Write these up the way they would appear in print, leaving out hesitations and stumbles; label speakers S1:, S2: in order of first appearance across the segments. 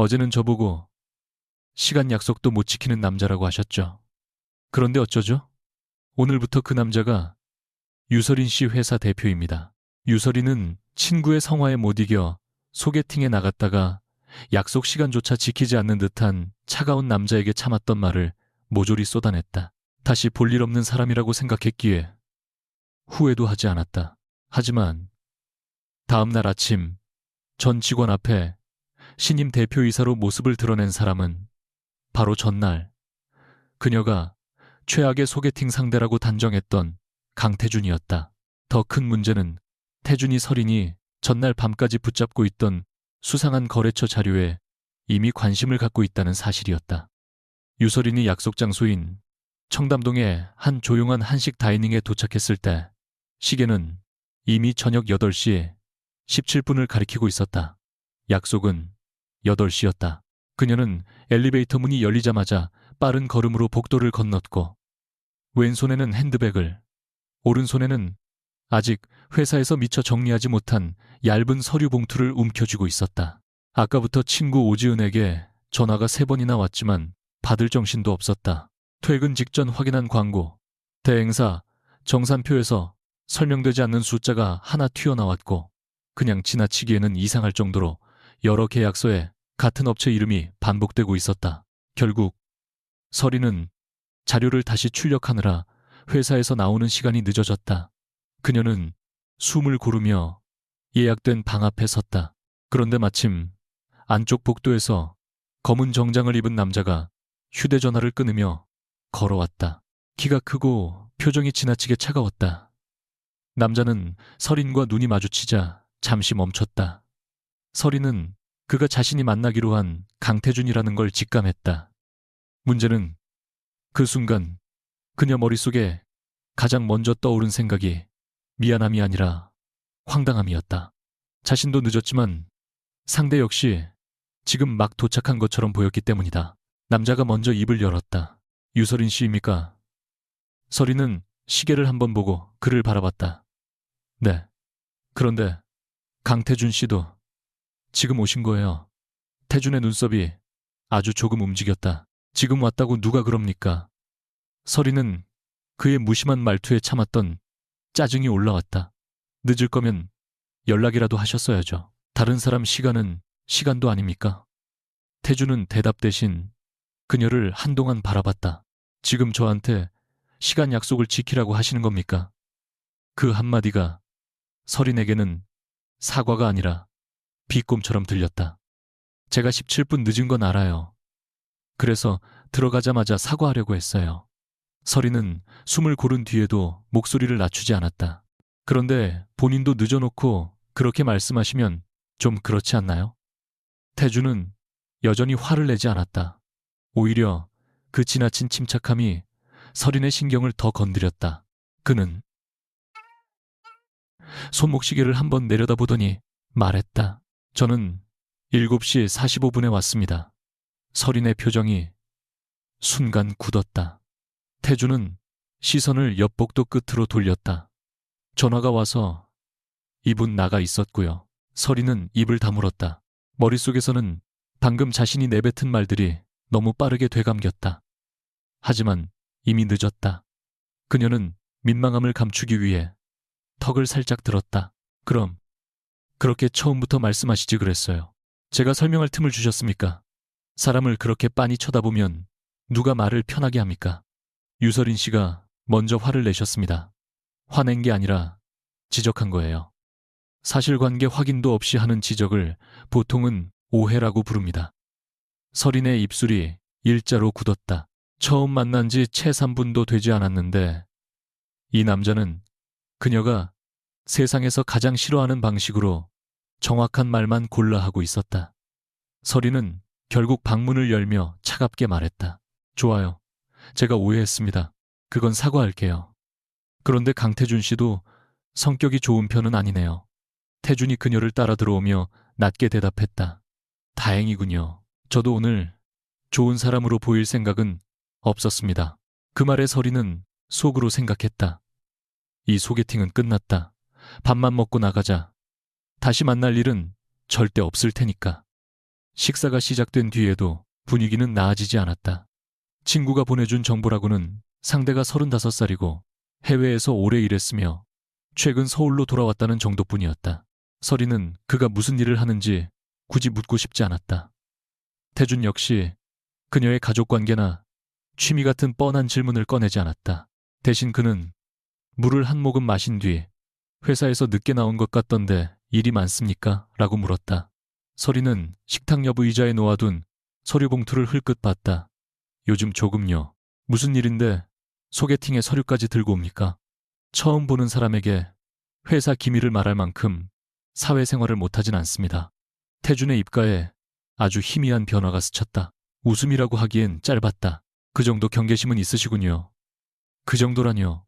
S1: 어제는 저보고 시간 약속도 못 지키는 남자라고 하셨죠. 그런데 어쩌죠? 오늘부터 그 남자가 유서린 씨 회사 대표입니다. 유서린은 친구의 성화에 못 이겨 소개팅에 나갔다가 약속 시간조차 지키지 않는 듯한 차가운 남자에게 참았던 말을 모조리 쏟아냈다. 다시 볼 일 없는 사람이라고 생각했기에 후회도 하지 않았다. 하지만 다음 날 아침 전 직원 앞에 신임 대표이사로 모습을 드러낸 사람은 바로 전날 그녀가 최악의 소개팅 상대라고 단정했던 강태준이었다. 더 큰 문제는 태준이 서린이 전날 밤까지 붙잡고 있던 수상한 거래처 자료에 이미 관심을 갖고 있다는 사실이었다. 유서린이 약속 장소인 청담동의 한 조용한 한식 다이닝에 도착했을 때 시계는 이미 저녁 8시 17분을 가리키고 있었다. 약속은 8시였다. 그녀는 엘리베이터 문이 열리자마자 빠른 걸음으로 복도를 건넜고 왼손에는 핸드백을, 오른손에는 아직 회사에서 미처 정리하지 못한 얇은 서류 봉투를 움켜쥐고 있었다. 아까부터 친구 오지은에게 전화가 3번이나 왔지만 받을 정신도 없었다. 퇴근 직전 확인한 광고, 대행사, 정산표에서 설명되지 않는 숫자가 하나 튀어나왔고 그냥 지나치기에는 이상할 정도로 여러 계약서에 같은 업체 이름이 반복되고 있었다. 결국 서린은 자료를 다시 출력하느라 회사에서 나오는 시간이 늦어졌다. 그녀는 숨을 고르며 예약된 방 앞에 섰다. 그런데 마침 안쪽 복도에서 검은 정장을 입은 남자가 휴대전화를 끊으며 걸어왔다. 키가 크고 표정이 지나치게 차가웠다. 남자는 서린과 눈이 마주치자 잠시 멈췄다. 서린은 그가 자신이 만나기로 한 강태준이라는 걸 직감했다. 문제는 그 순간 그녀 머릿속에 가장 먼저 떠오른 생각이 미안함이 아니라 황당함이었다. 자신도 늦었지만 상대 역시 지금 막 도착한 것처럼 보였기 때문이다. 남자가 먼저 입을 열었다. 유서린 씨입니까? 서린은 시계를 한번 보고 그를 바라봤다. 네. 그런데 강태준 씨도 지금 오신 거예요. 태준의 눈썹이 아주 조금 움직였다. 지금 왔다고 누가 그럽니까? 서린은 그의 무심한 말투에 참았던 짜증이 올라왔다. 늦을 거면 연락이라도 하셨어야죠. 다른 사람 시간은 시간도 아닙니까? 태준은 대답 대신 그녀를 한동안 바라봤다. 지금 저한테 시간 약속을 지키라고 하시는 겁니까? 그 한마디가 서린에게는 사과가 아니라 비꼼처럼 들렸다. 제가 17분 늦은 건 알아요. 그래서 들어가자마자 사과하려고 했어요. 서린은 숨을 고른 뒤에도 목소리를 낮추지 않았다. 그런데 본인도 늦어놓고 그렇게 말씀하시면 좀 그렇지 않나요? 태준은 여전히 화를 내지 않았다. 오히려 그 지나친 침착함이 서린의 신경을 더 건드렸다. 그는 손목시계를 한번 내려다보더니 말했다. 저는 7시 45분에 왔습니다. 서린의 표정이 순간 굳었다. 태준은 시선을 옆복도 끝으로 돌렸다. 전화가 와서 이분 나가 있었고요. 서린은 입을 다물었다. 머릿속에서는 방금 자신이 내뱉은 말들이 너무 빠르게 되감겼다. 하지만 이미 늦었다. 그녀는 민망함을 감추기 위해 턱을 살짝 들었다. 그럼 그렇게 처음부터 말씀하시지 그랬어요. 제가 설명할 틈을 주셨습니까? 사람을 그렇게 빤히 쳐다보면 누가 말을 편하게 합니까? 유서린 씨가 먼저 화를 내셨습니다. 화낸 게 아니라 지적한 거예요. 사실관계 확인도 없이 하는 지적을 보통은 오해라고 부릅니다. 서린의 입술이 일자로 굳었다. 처음 만난 지 채 3분도 되지 않았는데 이 남자는 그녀가 세상에서 가장 싫어하는 방식으로 정확한 말만 골라 하고 있었다. 서린은 결국 방문을 열며 차갑게 말했다. 좋아요. 제가 오해했습니다. 그건 사과할게요. 그런데 강태준 씨도 성격이 좋은 편은 아니네요. 태준이 그녀를 따라 들어오며 낮게 대답했다. 다행이군요. 저도 오늘 좋은 사람으로 보일 생각은 없었습니다. 그 말에 서린은 속으로 생각했다. 이 소개팅은 끝났다. 밥만 먹고 나가자. 다시 만날 일은 절대 없을 테니까. 식사가 시작된 뒤에도 분위기는 나아지지 않았다. 친구가 보내준 정보라고는 상대가 35살이고 해외에서 오래 일했으며 최근 서울로 돌아왔다는 정도뿐이었다. 설이는 그가 무슨 일을 하는지 굳이 묻고 싶지 않았다. 태준 역시 그녀의 가족관계나 취미 같은 뻔한 질문을 꺼내지 않았다. 대신 그는 물을 한 모금 마신 뒤 회사에서 늦게 나온 것 같던데 일이 많습니까? 라고 물었다. 설이는 식탁 옆 의자에 놓아둔 서류 봉투를 흘끗 봤다. 요즘 조금요. 무슨 일인데 소개팅에 서류까지 들고 옵니까? 처음 보는 사람에게 회사 기밀을 말할 만큼 사회생활을 못하진 않습니다. 태준의 입가에 아주 희미한 변화가 스쳤다. 웃음이라고 하기엔 짧았다. 그 정도 경계심은 있으시군요. 그 정도라뇨.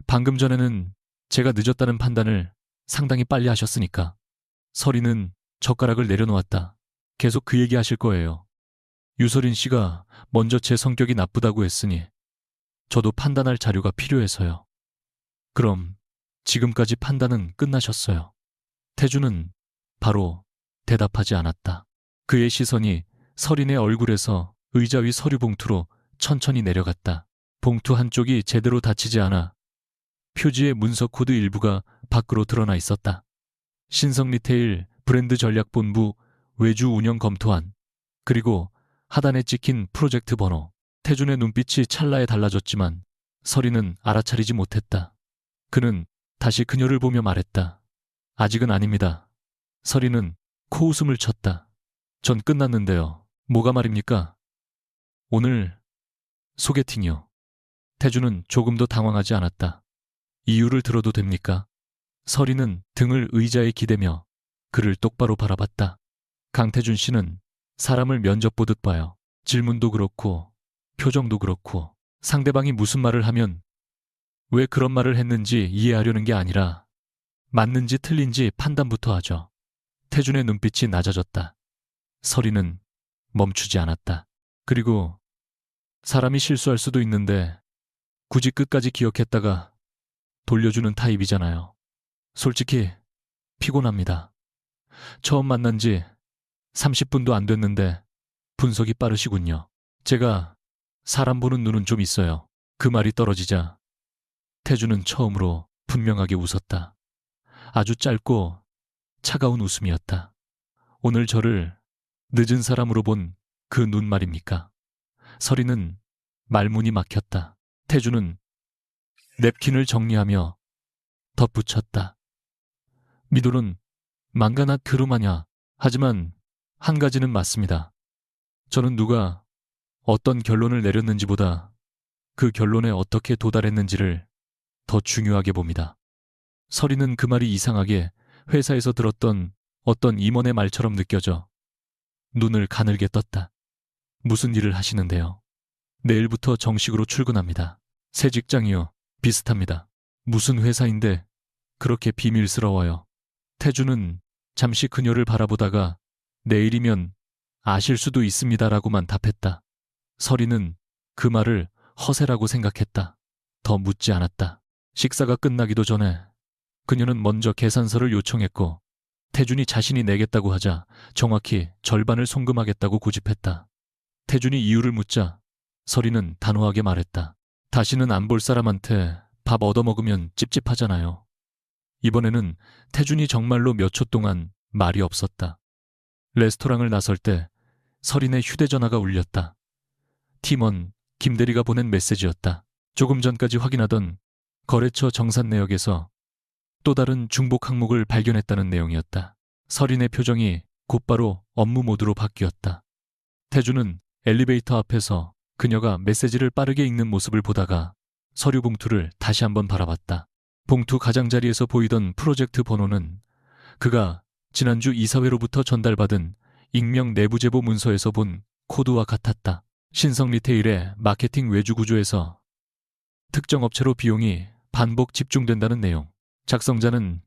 S1: 방금 전에는 제가 늦었다는 판단을 상당히 빨리 하셨으니까. 설이는 젓가락을 내려놓았다. 계속 그 얘기 하실 거예요. 유설인 씨가 먼저 제 성격이 나쁘다고 했으니 저도 판단할 자료가 필요해서요. 그럼 지금까지 판단은 끝나셨어요. 태준은 바로 대답하지 않았다. 그의 시선이 설인의 얼굴에서 의자 위 서류 봉투로 천천히 내려갔다. 봉투 한쪽이 제대로 닫히지 않아 표지의 문서 코드 일부가 밖으로 드러나 있었다. 신성 리테일 브랜드 전략본부 외주 운영 검토안, 그리고 하단에 찍힌 프로젝트 번호. 태준의 눈빛이 찰나에 달라졌지만 설이는 알아차리지 못했다. 그는 다시 그녀를 보며 말했다. 아직은 아닙니다. 설이는 코웃음을 쳤다. 전 끝났는데요. 뭐가 말입니까? 오늘 소개팅이요. 태준은 조금도 당황하지 않았다. 이유를 들어도 됩니까? 설이는 등을 의자에 기대며 그를 똑바로 바라봤다. 강태준 씨는 사람을 면접 보듯 봐요. 질문도 그렇고 표정도 그렇고 상대방이 무슨 말을 하면 왜 그런 말을 했는지 이해하려는 게 아니라 맞는지 틀린지 판단부터 하죠. 태준의 눈빛이 낮아졌다. 설이는 멈추지 않았다. 그리고 사람이 실수할 수도 있는데 굳이 끝까지 기억했다가 돌려주는 타입이잖아요. 솔직히 피곤합니다. 처음 만난 지 30분도 안 됐는데 분석이 빠르시군요. 제가 사람 보는 눈은 좀 있어요. 그 말이 떨어지자 태준은 처음으로 분명하게 웃었다. 아주 짧고 차가운 웃음이었다. 오늘 저를 늦은 사람으로 본 그 눈 말입니까? 설이는 말문이 막혔다. 태준은 냅킨을 정리하며 덧붙였다. 미도는 망가나 그루마냐. 하지만 한 가지는 맞습니다. 저는 누가 어떤 결론을 내렸는지보다 그 결론에 어떻게 도달했는지를 더 중요하게 봅니다. 설이는 그 말이 이상하게 회사에서 들었던 어떤 임원의 말처럼 느껴져 눈을 가늘게 떴다. 무슨 일을 하시는데요? 내일부터 정식으로 출근합니다. 새 직장이요. 비슷합니다. 무슨 회사인데 그렇게 비밀스러워요. 태준은 잠시 그녀를 바라보다가 내일이면 아실 수도 있습니다라고만 답했다. 설이는 그 말을 허세라고 생각했다. 더 묻지 않았다. 식사가 끝나기도 전에 그녀는 먼저 계산서를 요청했고 태준이 자신이 내겠다고 하자 정확히 절반을 송금하겠다고 고집했다. 태준이 이유를 묻자 설이는 단호하게 말했다. 다시는 안 볼 사람한테 밥 얻어먹으면 찝찝하잖아요. 이번에는 태준이 정말로 몇 초 동안 말이 없었다. 레스토랑을 나설 때 설인의 휴대전화가 울렸다. 팀원 김대리가 보낸 메시지였다. 조금 전까지 확인하던 거래처 정산 내역에서 또 다른 중복 항목을 발견했다는 내용이었다. 설인의 표정이 곧바로 업무 모드로 바뀌었다. 태준은 엘리베이터 앞에서 그녀가 메시지를 빠르게 읽는 모습을 보다가 서류 봉투를 다시 한번 바라봤다. 봉투 가장자리에서 보이던 프로젝트 번호는 그가 지난주 이사회로부터 전달받은 익명 내부 제보 문서에서 본 코드와 같았다. 신성 리테일의 마케팅 외주 구조에서 특정 업체로 비용이 반복 집중된다는 내용. 작성자는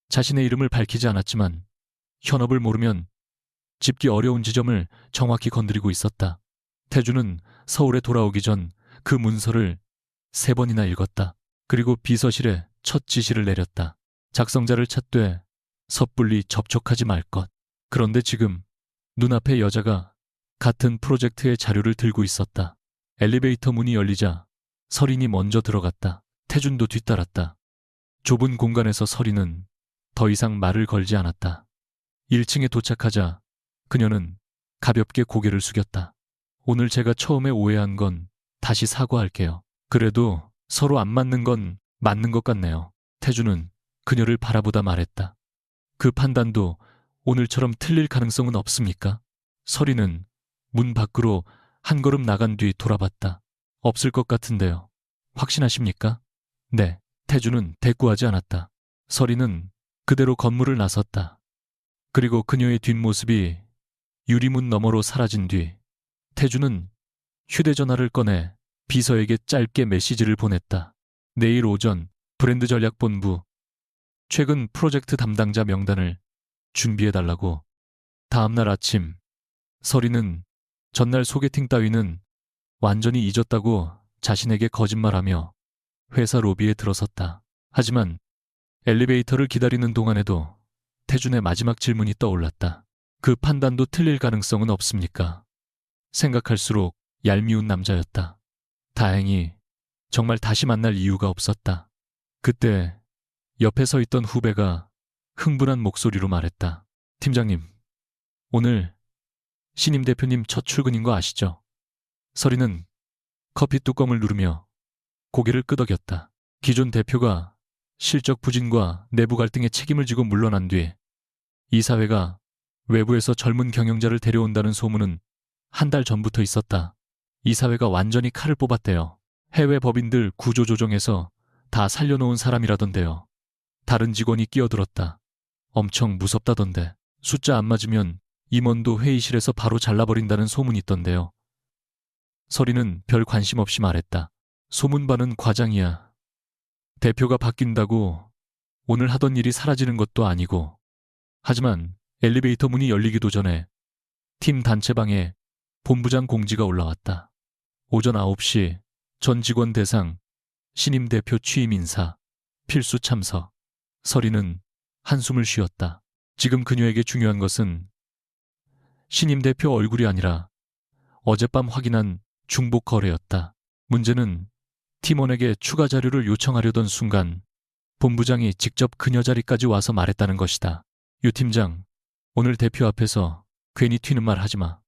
S1: 자신의 이름을 밝히지 않았지만 현업을 모르면 짚기 어려운 지점을 정확히 건드리고 있었다. 태준은 서울에 돌아오기 전 그 문서를 3번이나 읽었다. 그리고 비서실에 첫 지시를 내렸다. 작성자를 찾되 섣불리 접촉하지 말 것. 그런데 지금 눈앞에 여자가 같은 프로젝트의 자료를 들고 있었다. 엘리베이터 문이 열리자 설인이 먼저 들어갔다. 태준도 뒤따랐다. 좁은 공간에서 설인은 더 이상 말을 걸지 않았다. 1층에 도착하자 그녀는 가볍게 고개를 숙였다. 오늘 제가 처음에 오해한 건 다시 사과할게요. 그래도 서로 안 맞는 건 맞는 것 같네요. 태준은 그녀를 바라보다 말했다. 그 판단도 오늘처럼 틀릴 가능성은 없습니까? 설이는 문 밖으로 한 걸음 나간 뒤 돌아봤다. 없을 것 같은데요. 확신하십니까? 네. 태준은 대꾸하지 않았다. 설이는 그대로 건물을 나섰다. 그리고 그녀의 뒷모습이 유리문 너머로 사라진 뒤 태준은 휴대전화를 꺼내 비서에게 짧게 메시지를 보냈다. 내일 오전 브랜드 전략본부 최근 프로젝트 담당자 명단을 준비해달라고. 다음날 아침 설이는 전날 소개팅 따위는 완전히 잊었다고 자신에게 거짓말하며 회사 로비에 들어섰다. 하지만 엘리베이터를 기다리는 동안에도 태준의 마지막 질문이 떠올랐다. 그 판단도 틀릴 가능성은 없습니까? 생각할수록 얄미운 남자였다. 다행히 정말 다시 만날 이유가 없었다. 그때 옆에 서 있던 후배가 흥분한 목소리로 말했다. 팀장님, 오늘 신임 대표님 첫 출근인 거 아시죠? 설이는 커피 뚜껑을 누르며 고개를 끄덕였다. 기존 대표가 실적 부진과 내부 갈등에 책임을 지고 물러난 뒤 이사회가 외부에서 젊은 경영자를 데려온다는 소문은 한 달 전부터 있었다. 이사회가 완전히 칼을 뽑았대요. 해외 법인들 구조조정해서 다 살려놓은 사람이라던데요. 다른 직원이 끼어들었다. 엄청 무섭다던데. 숫자 안 맞으면 임원도 회의실에서 바로 잘라버린다는 소문이 있던데요. 설이는 별 관심 없이 말했다. 소문반은 과장이야. 대표가 바뀐다고 오늘 하던 일이 사라지는 것도 아니고. 하지만 엘리베이터 문이 열리기도 전에 팀 단체방에 본부장 공지가 올라왔다. 오전 9시 전 직원 대상 신임 대표 취임 인사 필수 참석. 설이는 한숨을 쉬었다. 지금 그녀에게 중요한 것은 신임 대표 얼굴이 아니라 어젯밤 확인한 중복 거래였다. 문제는 팀원에게 추가 자료를 요청하려던 순간 본부장이 직접 그녀 자리까지 와서 말했다는 것이다. 유 팀장, 오늘 대표 앞에서 괜히 튀는 말 하지 마.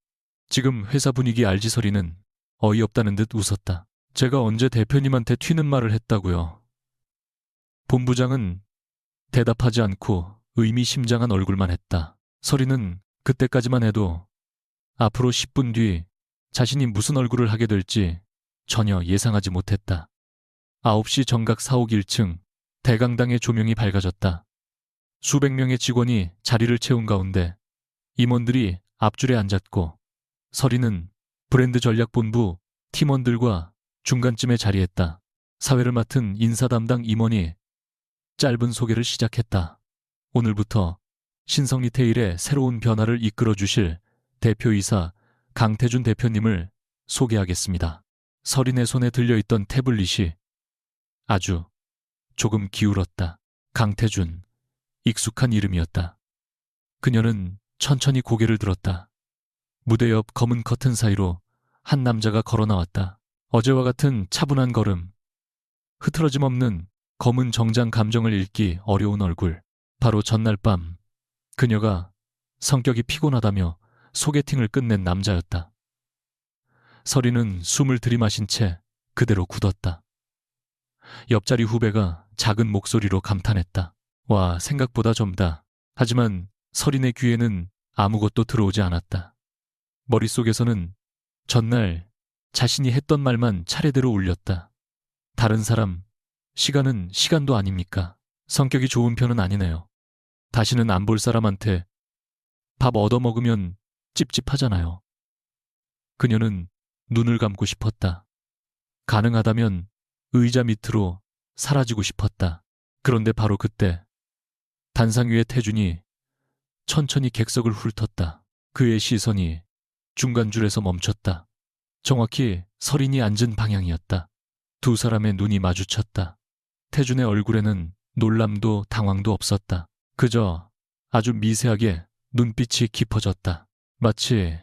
S1: 지금 회사 분위기 알지? 설이는 어이없다는 듯 웃었다. 제가 언제 대표님한테 튀는 말을 했다고요? 본부장은 대답하지 않고 의미심장한 얼굴만 했다. 설이는 그때까지만 해도 앞으로 10분 뒤 자신이 무슨 얼굴을 하게 될지 전혀 예상하지 못했다. 9시 정각 사옥 1층 대강당의 조명이 밝아졌다. 수백 명의 직원이 자리를 채운 가운데 임원들이 앞줄에 앉았고 설이는 브랜드 전략본부 팀원들과 중간쯤에 자리했다. 사회를 맡은 인사 담당 임원이 짧은 소개를 시작했다. 오늘부터 신성리테일의 새로운 변화를 이끌어 주실 대표이사 강태준 대표님을 소개하겠습니다. 설인의 손에 들려있던 태블릿이 아주 조금 기울었다. 강태준, 익숙한 이름이었다. 그녀는 천천히 고개를 들었다. 무대 옆 검은 커튼 사이로 한 남자가 걸어 나왔다. 어제와 같은 차분한 걸음, 흐트러짐 없는 검은 정장 감정을 읽기 어려운 얼굴. 바로 전날 밤 그녀가 성격이 피곤하다며 소개팅을 끝낸 남자였다. 설이는 숨을 들이마신 채 그대로 굳었다. 옆자리 후배가 작은 목소리로 감탄했다. 와, 생각보다 젊다. 하지만 설인의 귀에는 아무것도 들어오지 않았다. 머릿속에서는 전날 자신이 했던 말만 차례대로 울렸다. 다른 사람, 시간은 시간도 아닙니까? 성격이 좋은 편은 아니네요. 다시는 안 볼 사람한테 밥 얻어먹으면 찝찝하잖아요. 그녀는 눈을 감고 싶었다. 가능하다면 의자 밑으로 사라지고 싶었다. 그런데 바로 그때 단상 위의 태준이 천천히 객석을 훑었다. 그의 시선이 중간줄에서 멈췄다. 정확히 설인이 앉은 방향이었다. 두 사람의 눈이 마주쳤다. 태준의 얼굴에는 놀람도 당황도 없었다. 그저 아주 미세하게 눈빛이 깊어졌다. 마치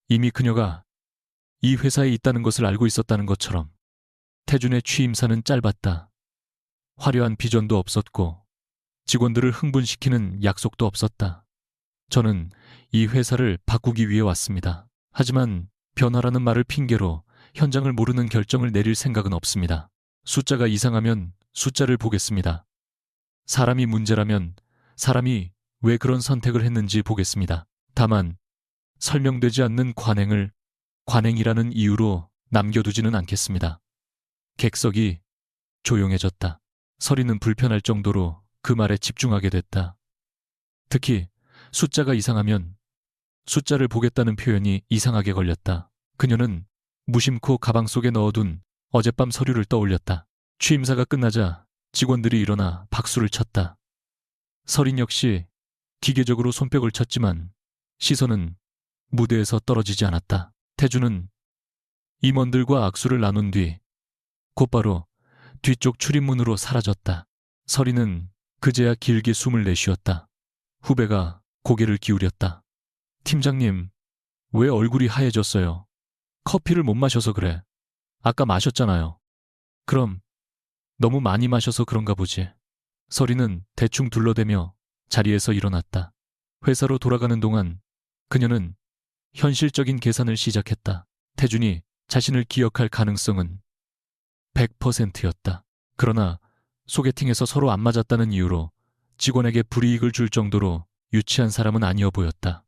S1: 이미 그녀가 이 회사에 있다는 것을 알고 있었다는 것처럼. 태준의 취임사는 짧았다. 화려한 비전도 없었고 직원들을 흥분시키는 약속도 없었다. 저는 이 회사를 바꾸기 위해 왔습니다. 하지만 변화라는 말을 핑계로 현장을 모르는 결정을 내릴 생각은 없습니다. 숫자가 이상하면 숫자를 보겠습니다. 사람이 문제라면 사람이 왜 그런 선택을 했는지 보겠습니다. 다만 설명되지 않는 관행을 관행이라는 이유로 남겨두지는 않겠습니다. 객석이 조용해졌다. 서리는 불편할 정도로 그 말에 집중하게 됐다. 특히 숫자가 이상하면 숫자를 보겠다는 표현이 이상하게 걸렸다. 그녀는 무심코 가방 속에 넣어둔 어젯밤 서류를 떠올렸다. 취임사가 끝나자 직원들이 일어나 박수를 쳤다. 서린 역시 기계적으로 손뼉을 쳤지만 시선은 무대에서 떨어지지 않았다. 태주는 임원들과 악수를 나눈 뒤 곧바로 뒤쪽 출입문으로 사라졌다. 서리는 그제야 길게 숨을 내쉬었다. 후배가 고개를 기울였다. 팀장님, 왜 얼굴이 하얘졌어요? 커피를 못 마셔서 그래. 아까 마셨잖아요. 그럼 너무 많이 마셔서 그런가 보지. 서리는 대충 둘러대며 자리에서 일어났다. 회사로 돌아가는 동안 그녀는 현실적인 계산을 시작했다. 태준이 자신을 기억할 가능성은 100%였다. 그러나 소개팅에서 서로 안 맞았다는 이유로 직원에게 불이익을 줄 정도로 유치한 사람은 아니어 보였다.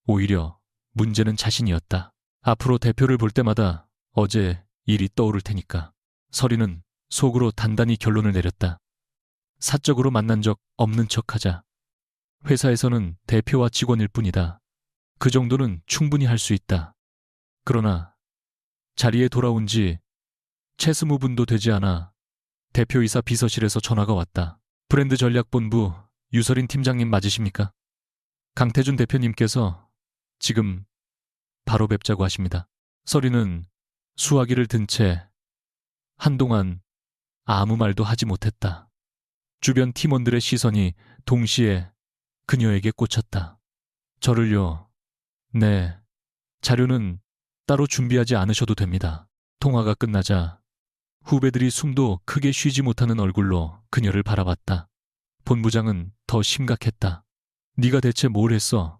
S1: 오히려 문제는 자신이었다. 앞으로 대표를 볼 때마다 어제 일이 떠오를 테니까. 서리는 속으로 단단히 결론을 내렸다. 사적으로 만난 적 없는 척하자. 회사에서는 대표와 직원일 뿐이다. 그 정도는 충분히 할 수 있다. 그러나 자리에 돌아온 지 채스무분도 되지 않아 대표이사 비서실에서 전화가 왔다. 브랜드 전략본부 유서린 팀장님 맞으십니까? 강태준 대표님께서 지금 바로 뵙자고 하십니다. 서리는 수화기를 든 채 한동안 아무 말도 하지 못했다. 주변 팀원들의 시선이 동시에 그녀에게 꽂혔다. 저를요. 네, 자료는 따로 준비하지 않으셔도 됩니다. 통화가 끝나자 후배들이 숨도 크게 쉬지 못하는 얼굴로 그녀를 바라봤다. 본부장은 더 심각했다. 네가 대체 뭘 했어?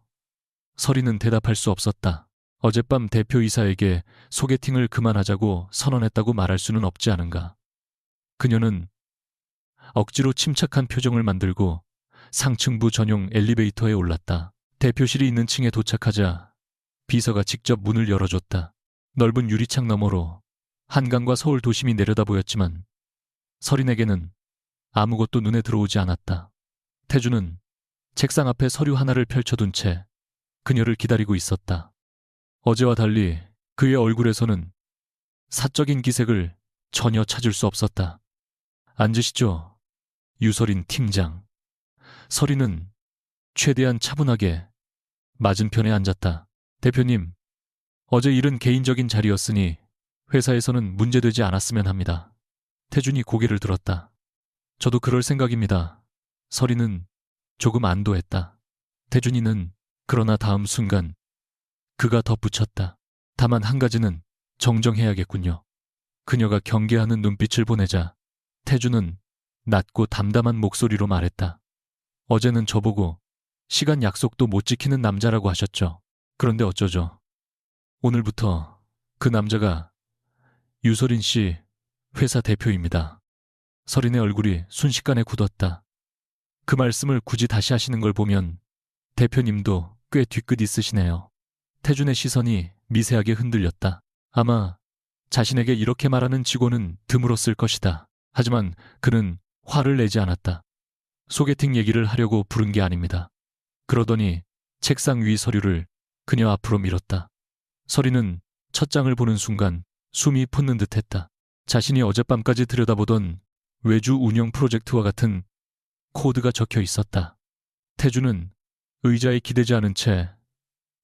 S1: 서리는 대답할 수 없었다. 어젯밤 대표이사에게 소개팅을 그만하자고 선언했다고 말할 수는 없지 않은가. 그녀는 억지로 침착한 표정을 만들고 상층부 전용 엘리베이터에 올랐다. 대표실이 있는 층에 도착하자 비서가 직접 문을 열어줬다. 넓은 유리창 너머로 한강과 서울 도심이 내려다 보였지만 서린에게는 아무것도 눈에 들어오지 않았다. 태주는 책상 앞에 서류 하나를 펼쳐둔 채 그녀를 기다리고 있었다. 어제와 달리 그의 얼굴에서는 사적인 기색을 전혀 찾을 수 없었다. 앉으시죠, 유서린 팀장. 서린은 최대한 차분하게 맞은편에 앉았다. 대표님, 어제 일은 개인적인 자리였으니 회사에서는 문제되지 않았으면 합니다. 태준이 고개를 들었다. 저도 그럴 생각입니다. 서리는 조금 안도했다. 태준이는 그러나 다음 순간 그가 덧붙였다. 다만 한 가지는 정정해야겠군요. 그녀가 경계하는 눈빛을 보내자 태준은 낮고 담담한 목소리로 말했다. 어제는 저보고 시간 약속도 못 지키는 남자라고 하셨죠. 그런데 어쩌죠? 오늘부터 그 남자가 유서린 씨 회사 대표입니다. 서린의 얼굴이 순식간에 굳었다. 그 말씀을 굳이 다시 하시는 걸 보면 대표님도 꽤 뒤끝 있으시네요. 태준의 시선이 미세하게 흔들렸다. 아마 자신에게 이렇게 말하는 직원은 드물었을 것이다. 하지만 그는 화를 내지 않았다. 소개팅 얘기를 하려고 부른 게 아닙니다. 그러더니 책상 위 서류를 그녀 앞으로 밀었다. 서리는 첫 장을 보는 순간 숨이 솟는 듯했다. 자신이 어젯밤까지 들여다보던 외주 운영 프로젝트와 같은 코드가 적혀 있었다. 태주는 의자에 기대지 않은 채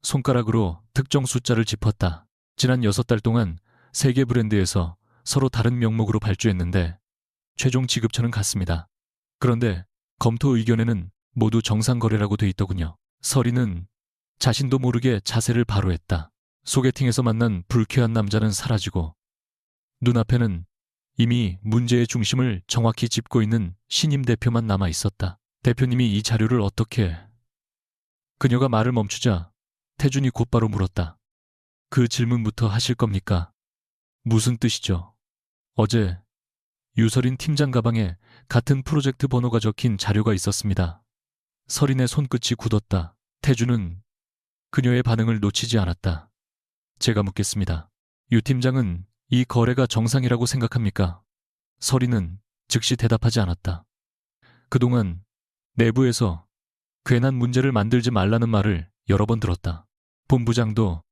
S1: 손가락으로 특정 숫자를 짚었다. 지난 6달 동안 3개 브랜드에서 서로 다른 명목으로 발주했는데 최종 지급처는 같습니다. 그런데 검토 의견에는 모두 정상 거래라고 돼 있더군요. 서리는 자신도 모르게 자세를 바로 했다. 소개팅에서 만난 불쾌한 남자는 사라지고 눈앞에는 이미 문제의 중심을 정확히 짚고 있는 신임 대표만 남아 있었다. 대표님이 이 자료를 어떻게... 그녀가 말을 멈추자 태준이 곧바로 물었다. 그 질문부터 하실 겁니까? 무슨 뜻이죠? 어제 유설인 팀장 가방에 같은 프로젝트 번호가 적힌 자료가 있었습니다. 설인의 손끝이 굳었다. 태준은 그녀의 반응을 놓치지 않았다. 제가 묻겠습니다. 유 팀장은 이 거래가 정상이라고 생각합니까? 설인은 즉시 대답하지 않았다. 그동안 내부에서 괜한 문제를 만들지 말라는 말을 여러 번 들었다. 본부장도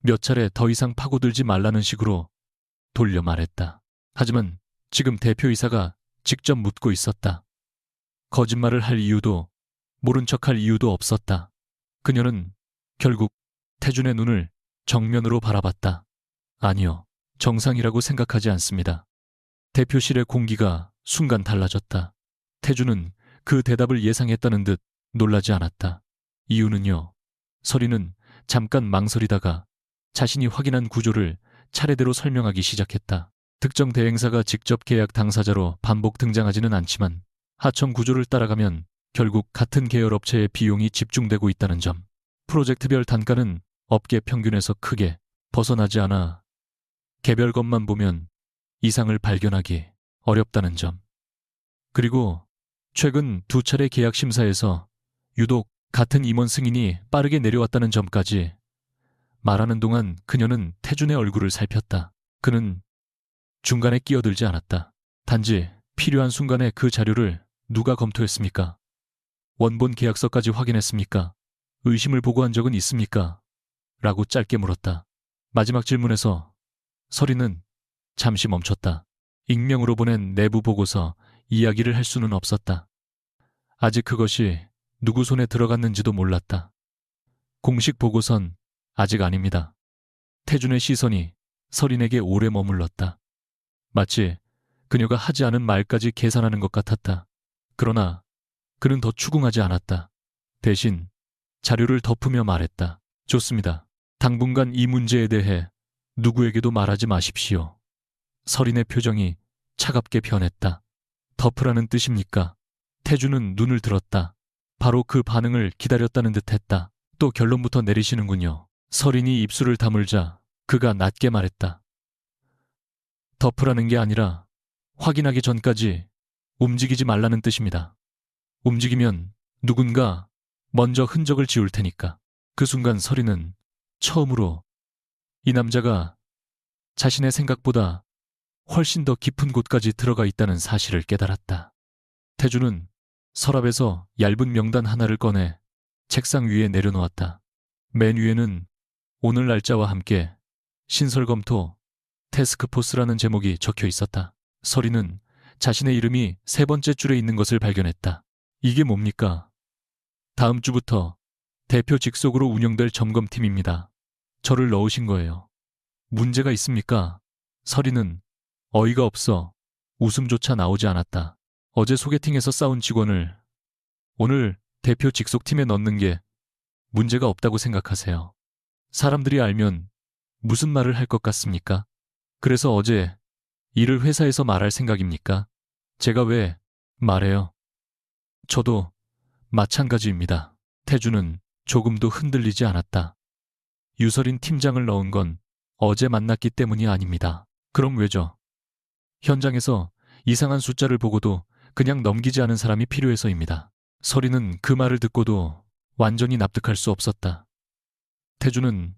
S1: 몇 차례 더 이상 파고들지 말라는 식으로 돌려 말했다. 하지만 지금 대표이사가 직접 묻고 있었다. 거짓말을 할 이유도 모른 척할 이유도 없었다. 그녀는 결국 태준의 눈을 정면으로 바라봤다. 아니요, 정상이라고 생각하지 않습니다. 대표실의 공기가 순간 달라졌다. 태준은 그 대답을 예상했다는 듯 놀라지 않았다. 이유는요. 설인은 잠깐 망설이다가 자신이 확인한 구조를 차례대로 설명하기 시작했다. 특정 대행사가 직접 계약 당사자로 반복 등장하지는 않지만 하청 구조를 따라가면 결국 같은 계열 업체의 비용이 집중되고 있다는 점. 프로젝트별 단가는 업계 평균에서 크게 벗어나지 않아 개별 것만 보면 이상을 발견하기 어렵다는 점. 그리고 최근 2차례 계약 심사에서 유독 같은 임원 승인이 빠르게 내려왔다는 점까지. 말하는 동안 그녀는 태준의 얼굴을 살폈다. 그는 중간에 끼어들지 않았다. 단지 필요한 순간에 그 자료를 누가 검토했습니까? 원본 계약서까지 확인했습니까? 의심을 보고한 적은 있습니까? 라고 짧게 물었다. 마지막 질문에서 설인은 잠시 멈췄다. 익명으로 보낸 내부 보고서 이야기를 할 수는 없었다. 아직 그것이 누구 손에 들어갔는지도 몰랐다. 공식 보고선 아직 아닙니다. 태준의 시선이 설인에게 오래 머물렀다. 마치 그녀가 하지 않은 말까지 계산하는 것 같았다. 그러나 그는 더 추궁하지 않았다. 대신 자료를 덮으며 말했다. 좋습니다. 당분간 이 문제에 대해 누구에게도 말하지 마십시오. 설인의 표정이 차갑게 변했다. 덮으라는 뜻입니까? 태준은 눈을 들었다. 바로 그 반응을 기다렸다는 듯했다. 또 결론부터 내리시는군요. 설인이 입술을 다물자 그가 낮게 말했다. 덮으라는 게 아니라 확인하기 전까지 움직이지 말라는 뜻입니다. 움직이면 누군가 먼저 흔적을 지울 테니까. 그 순간 설인은 처음으로 이 남자가 자신의 생각보다 훨씬 더 깊은 곳까지 들어가 있다는 사실을 깨달았다. 태준은 서랍에서 얇은 명단 하나를 꺼내 책상 위에 내려놓았다. 맨 위에는 오늘 날짜와 함께 신설검토 태스크포스라는 제목이 적혀 있었다. 설인은 자신의 이름이 3번째 줄에 있는 것을 발견했다. 이게 뭡니까? 다음 주부터 대표 직속으로 운영될 점검팀입니다. 저를 넣으신 거예요. 문제가 있습니까? 설인은 어이가 없어 웃음조차 나오지 않았다. 어제 소개팅에서 싸운 직원을 오늘 대표 직속팀에 넣는 게 문제가 없다고 생각하세요. 사람들이 알면 무슨 말을 할 것 같습니까? 그래서 어제 일을 회사에서 말할 생각입니까? 제가 왜 말해요? 저도 마찬가지입니다. 태준은 조금도 흔들리지 않았다. 유설인 팀장을 넣은 건 어제 만났기 때문이 아닙니다. 그럼 왜죠? 현장에서 이상한 숫자를 보고도 그냥 넘기지 않은 사람이 필요해서입니다. 설인은 그 말을 듣고도 완전히 납득할 수 없었다. 태준은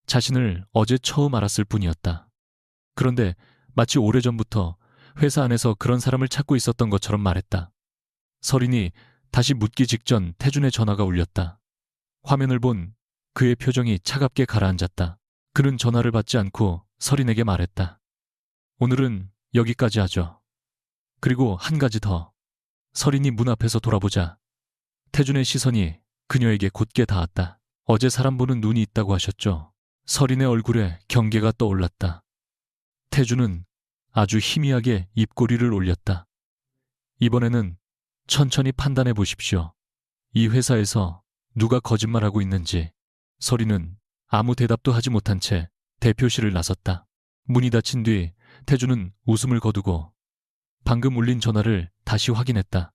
S1: 자신을 어제 처음 알았을 뿐이었다. 그런데 마치 오래전부터 회사 안에서 그런 사람을 찾고 있었던 것처럼 말했다. 설인이 다시 묻기 직전 태준의 전화가 울렸다. 화면을 본 그의 표정이 차갑게 가라앉았다. 그는 전화를 받지 않고 설인에게 말했다. 오늘은 여기까지 하죠. 그리고 한 가지 더. 설인이 문 앞에서 돌아보자 태준의 시선이 그녀에게 곧게 닿았다. 어제 사람 보는 눈이 있다고 하셨죠? 설인의 얼굴에 경계가 떠올랐다. 태준은 아주 희미하게 입꼬리를 올렸다. 이번에는 천천히 판단해 보십시오. 이 회사에서 누가 거짓말하고 있는지. 서린은 아무 대답도 하지 못한 채 대표실을 나섰다. 문이 닫힌 뒤 태주는 웃음을 거두고 방금 울린 전화를 다시 확인했다.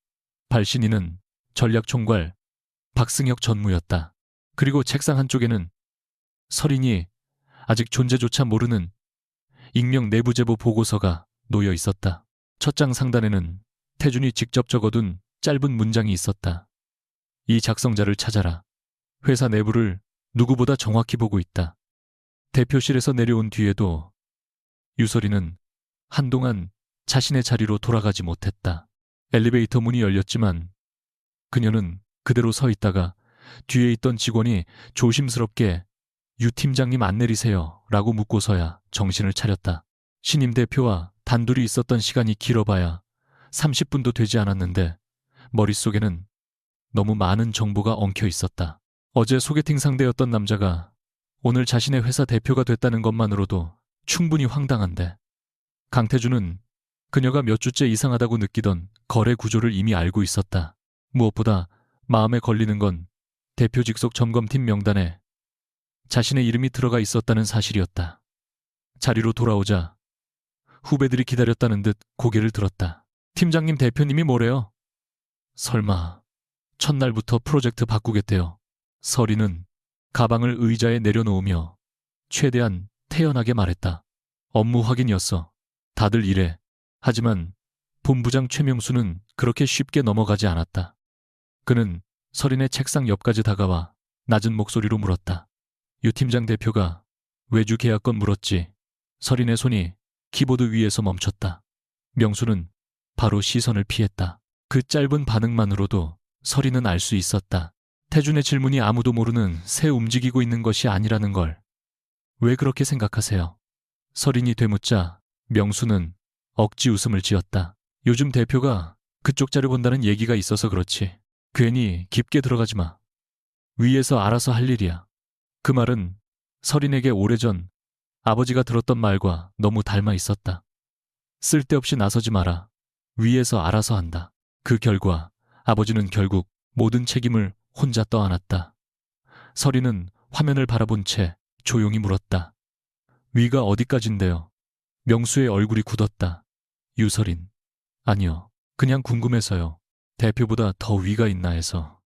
S1: 발신인은 전략총괄 박승혁 전무였다. 그리고 책상 한쪽에는 서린이 아직 존재조차 모르는 익명 내부제보 보고서가 놓여 있었다. 첫 장 상단에는 태준이 직접 적어둔 짧은 문장이 있었다. 이 작성자를 찾아라. 회사 내부를 누구보다 정확히 보고 있다. 대표실에서 내려온 뒤에도 유설이는 한동안 자신의 자리로 돌아가지 못했다. 엘리베이터 문이 열렸지만 그녀는 그대로 서 있다가 뒤에 있던 직원이 조심스럽게 유 팀장님 안 내리세요 라고 묻고서야 정신을 차렸다. 신임 대표와 단둘이 있었던 시간이 길어봐야 30분도 되지 않았는데 머릿속에는 너무 많은 정보가 엉켜 있었다. 어제 소개팅 상대였던 남자가 오늘 자신의 회사 대표가 됐다는 것만으로도 충분히 황당한데 강태준은 그녀가 몇 주째 이상하다고 느끼던 거래 구조를 이미 알고 있었다. 무엇보다 마음에 걸리는 건 대표 직속 점검팀 명단에 자신의 이름이 들어가 있었다는 사실이었다. 자리로 돌아오자 후배들이 기다렸다는 듯 고개를 들었다. 팀장님 대표님이 뭐래요? 설마 첫날부터 프로젝트 바꾸겠대요. 서린은 가방을 의자에 내려놓으며 최대한 태연하게 말했다. 업무 확인이었어. 다들 이래. 하지만 본부장 최명수는 그렇게 쉽게 넘어가지 않았다. 그는 서린의 책상 옆까지 다가와 낮은 목소리로 물었다. 유 팀장 대표가 외주 계약건 물었지. 서린의 손이 키보드 위에서 멈췄다. 명수는 바로 시선을 피했다. 그 짧은 반응만으로도 서린은 알 수 있었다. 태준의 질문이 아무도 모르는 새 움직이고 있는 것이 아니라는 걸. 왜 그렇게 생각하세요? 서린이 되묻자 명수는 억지 웃음을 지었다. 요즘 대표가 그쪽 자료 본다는 얘기가 있어서 그렇지. 괜히 깊게 들어가지 마. 위에서 알아서 할 일이야. 그 말은 서린에게 오래전 아버지가 들었던 말과 너무 닮아 있었다. 쓸데없이 나서지 마라. 위에서 알아서 한다. 그 결과 아버지는 결국 모든 책임을 혼자 떠안았다. 서린은 화면을 바라본 채 조용히 물었다. 위가 어디까지인데요? 명수의 얼굴이 굳었다. 유서린. 아니요. 그냥 궁금해서요. 대표보다 더 위가 있나 해서.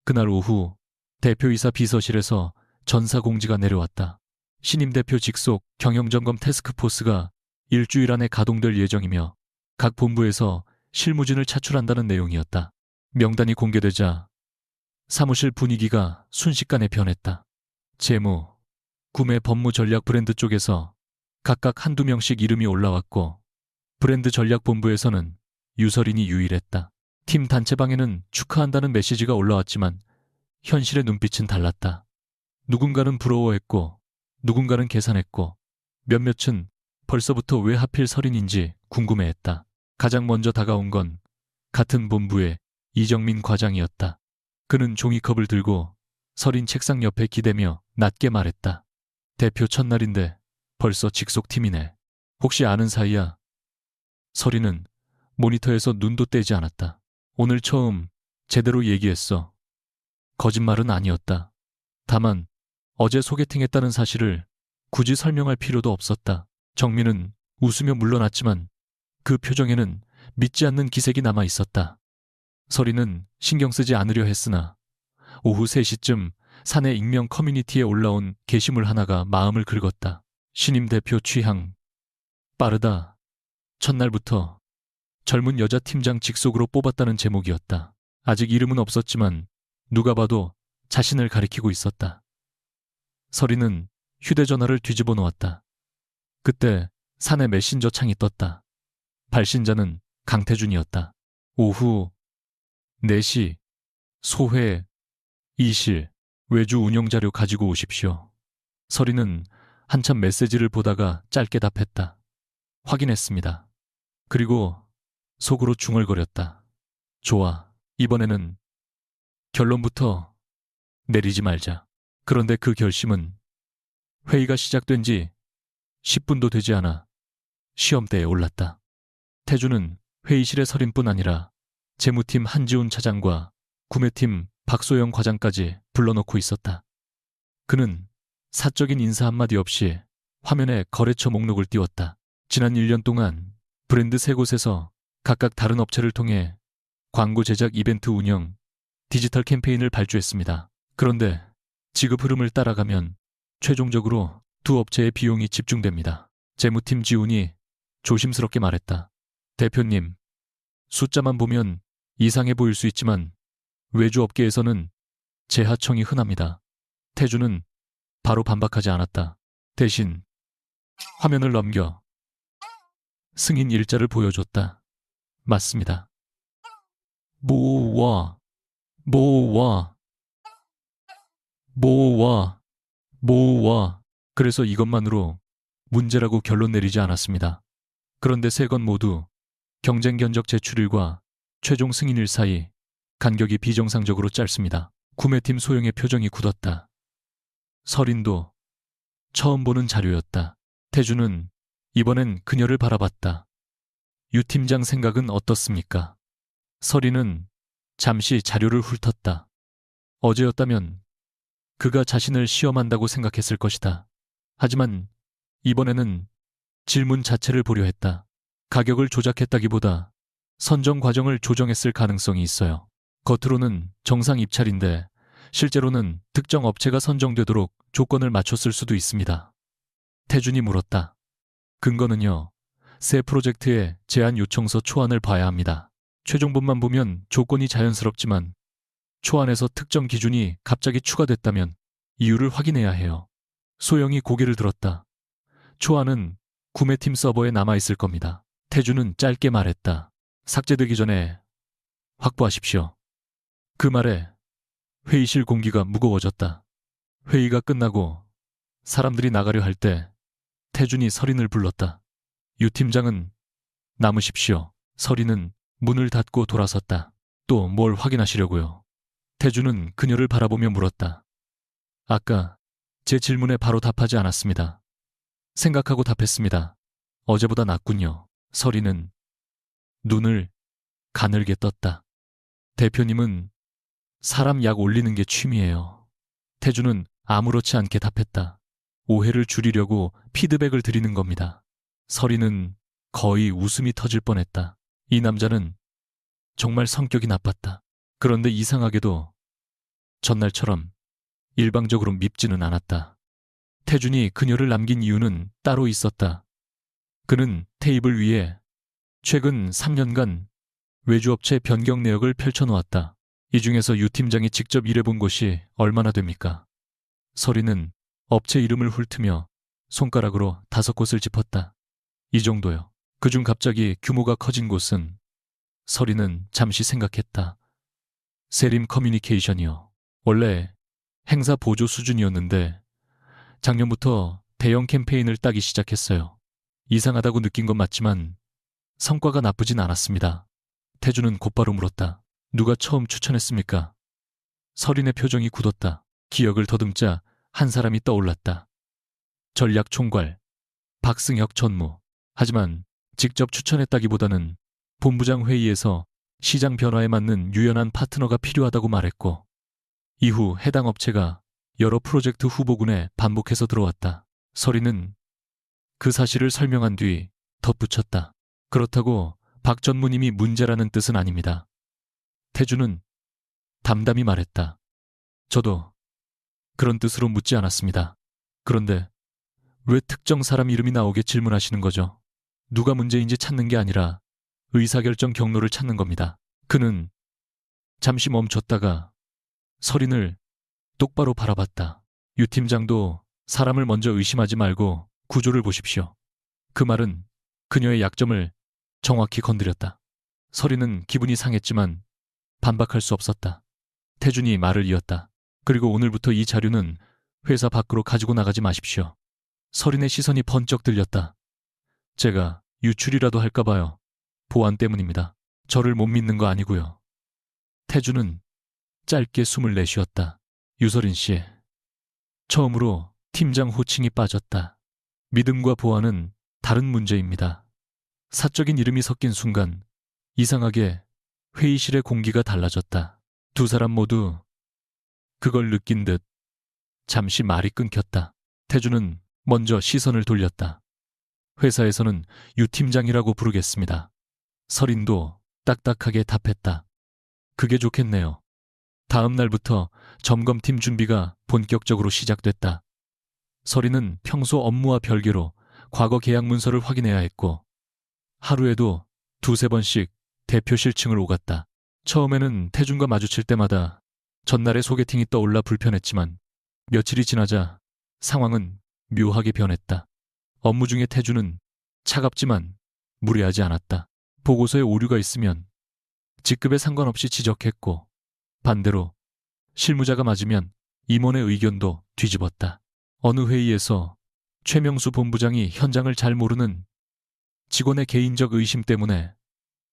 S1: 그날 오후 대표이사 비서실에서 전사 공지가 내려왔다. 신임 대표 직속 경영점검 태스크포스가 일주일 안에 가동될 예정이며 각 본부에서 실무진을 차출한다는 내용이었다. 명단이 공개되자 사무실 분위기가 순식간에 변했다. 재무, 구매 법무 전략 브랜드 쪽에서 각각 한두 명씩 이름이 올라왔고 브랜드 전략 본부에서는 유설인이 유일했다. 팀 단체방에는 축하한다는 메시지가 올라왔지만 현실의 눈빛은 달랐다. 누군가는 부러워했고 누군가는 계산했고 몇몇은 벌써부터 왜 하필 서린인지 궁금해했다. 가장 먼저 다가온 건 같은 본부의 이정민 과장이었다. 그는 종이컵을 들고 서린 책상 옆에 기대며 낮게 말했다. 대표 첫날인데 벌써 직속팀이네. 혹시 아는 사이야? 서린은 모니터에서 눈도 떼지 않았다. 오늘 처음 제대로 얘기했어. 거짓말은 아니었다. 다만 어제 소개팅했다는 사실을 굳이 설명할 필요도 없었다. 정민은 웃으며 물러났지만 그 표정에는 믿지 않는 기색이 남아 있었다. 서린은 신경 쓰지 않으려 했으나 오후 3시쯤 사내 익명 커뮤니티에 올라온 게시물 하나가 마음을 긁었다. 신임 대표 취향. 빠르다. 첫날부터 젊은 여자 팀장 직속으로 뽑았다는 제목이었다. 아직 이름은 없었지만 누가 봐도 자신을 가리키고 있었다. 서린은 휴대전화를 뒤집어 놓았다. 그때 사내 메신저 창이 떴다. 발신자는 강태준이었다. 오후 4시 소회 2실 외주 운영자료 가지고 오십시오. 서린은 한참 메시지를 보다가 짧게 답했다. 확인했습니다. 그리고 속으로 중얼거렸다. 좋아. 이번에는 결론부터 내리지 말자. 그런데 그 결심은 회의가 시작된 지 10분도 되지 않아 시험대에 올랐다. 태주는 회의실의 서린뿐 아니라 재무팀 한지훈 차장과 구매팀 박소영 과장까지 불러놓고 있었다. 그는 사적인 인사 한마디 없이 화면에 거래처 목록을 띄웠다. 지난 1년 동안 브랜드 3곳에서 각각 다른 업체를 통해 광고 제작 이벤트 운영, 디지털 캠페인을 발주했습니다. 그런데 지급 흐름을 따라가면 최종적으로 두 업체의 비용이 집중됩니다. 재무팀 지훈이 조심스럽게 말했다. 대표님, 숫자만 보면 이상해 보일 수 있지만 외주 업계에서는 재하청이 흔합니다. 태주는 바로 반박하지 않았다. 대신 화면을 넘겨 승인 일자를 보여줬다. 맞습니다. 모와, 모와, 모와, 모와. 그래서 이것만으로 문제라고 결론 내리지 않았습니다. 그런데 세 건 모두 경쟁 견적 제출일과 최종 승인일 사이 간격이 비정상적으로 짧습니다. 구매팀 소영의 표정이 굳었다. 설인도 처음 보는 자료였다. 태주는 이번엔 그녀를 바라봤다. 유 팀장 생각은 어떻습니까? 설이는 잠시 자료를 훑었다. 어제였다면 그가 자신을 시험한다고 생각했을 것이다. 하지만 이번에는 질문 자체를 보려 했다. 가격을 조작했다기보다 선정 과정을 조정했을 가능성이 있어요. 겉으로는 정상 입찰인데 실제로는 특정 업체가 선정되도록 조건을 맞췄을 수도 있습니다. 태준이 물었다. 근거는요. 새 프로젝트의 제안 요청서 초안을 봐야 합니다. 최종본만 보면 조건이 자연스럽지만 초안에서 특정 기준이 갑자기 추가됐다면 이유를 확인해야 해요. 소영이 고개를 들었다. 초안은 구매팀 서버에 남아있을 겁니다. 태주는 짧게 말했다. 삭제되기 전에 확보하십시오. 그 말에 회의실 공기가 무거워졌다. 회의가 끝나고 사람들이 나가려 할 때 태준이 설인을 불렀다. 유 팀장은 남으십시오. 설인은 문을 닫고 돌아섰다. 또 뭘 확인하시려고요? 태준은 그녀를 바라보며 물었다. 아까 제 질문에 바로 답하지 않았습니다. 생각하고 답했습니다. 어제보다 낫군요. 설인은 눈을 가늘게 떴다. 대표님은 사람 약 올리는 게 취미예요. 태준은 아무렇지 않게 답했다. 오해를 줄이려고 피드백을 드리는 겁니다. 설이는 거의 웃음이 터질 뻔했다. 이 남자는 정말 성격이 나빴다. 그런데 이상하게도 전날처럼 일방적으로 밉지는 않았다. 태준이 그녀를 남긴 이유는 따로 있었다. 그는 테이블 위에 최근 3년간 외주업체 변경 내역을 펼쳐놓았다. 이 중에서 유 팀장이 직접 일해본 곳이 얼마나 됩니까? 설이는 업체 이름을 훑으며 손가락으로 5곳을 짚었다. 이 정도요. 그중 갑자기 규모가 커진 곳은 설이는 잠시 생각했다. 세림 커뮤니케이션이요. 원래 행사 보조 수준이었는데 작년부터 대형 캠페인을 따기 시작했어요. 이상하다고 느낀 건 맞지만 성과가 나쁘진 않았습니다. 태주는 곧바로 물었다. 누가 처음 추천했습니까? 설인의 표정이 굳었다. 기억을 더듬자 한 사람이 떠올랐다. 전략총괄 박승혁 전무. 하지만 직접 추천했다기보다는 본부장 회의에서 시장 변화에 맞는 유연한 파트너가 필요하다고 말했고 이후 해당 업체가 여러 프로젝트 후보군에 반복해서 들어왔다. 설인은 그 사실을 설명한 뒤 덧붙였다. 그렇다고 박 전무님이 문제라는 뜻은 아닙니다. 태주는 담담히 말했다. 저도 그런 뜻으로 묻지 않았습니다. 그런데 왜 특정 사람 이름이 나오게 질문하시는 거죠? 누가 문제인지 찾는 게 아니라 의사결정 경로를 찾는 겁니다. 그는 잠시 멈췄다가 설인을 똑바로 바라봤다. 유 팀장도 사람을 먼저 의심하지 말고 구조를 보십시오. 그 말은 그녀의 약점을 정확히 건드렸다. 설인은 기분이 상했지만 반박할 수 없었다. 태준이 말을 이었다. 그리고 오늘부터 이 자료는 회사 밖으로 가지고 나가지 마십시오. 설인의 시선이 번쩍 들렸다. 제가 유출이라도 할까 봐요. 보안 때문입니다. 저를 못 믿는 거 아니고요. 태준은 짧게 숨을 내쉬었다. 유설인 씨. 처음으로 팀장 호칭이 빠졌다. 믿음과 보안은 다른 문제입니다. 사적인 이름이 섞인 순간 이상하게 회의실의 공기가 달라졌다. 두 사람 모두 그걸 느낀 듯 잠시 말이 끊겼다. 태주는 먼저 시선을 돌렸다. 회사에서는 유 팀장이라고 부르겠습니다. 설인도 딱딱하게 답했다. 그게 좋겠네요. 다음 날부터 점검팀 준비가 본격적으로 시작됐다. 설이는 평소 업무와 별개로 과거 계약 문서를 확인해야 했고 하루에도 두세 번씩 대표실 층을 오갔다. 처음에는 태준과 마주칠 때마다 전날의 소개팅이 떠올라 불편했지만 며칠이 지나자 상황은 묘하게 변했다. 업무 중에 태준은 차갑지만 무례하지 않았다. 보고서에 오류가 있으면 직급에 상관없이 지적했고 반대로 실무자가 맞으면 임원의 의견도 뒤집었다. 어느 회의에서 최명수 본부장이 현장을 잘 모르는 직원의 개인적 의심 때문에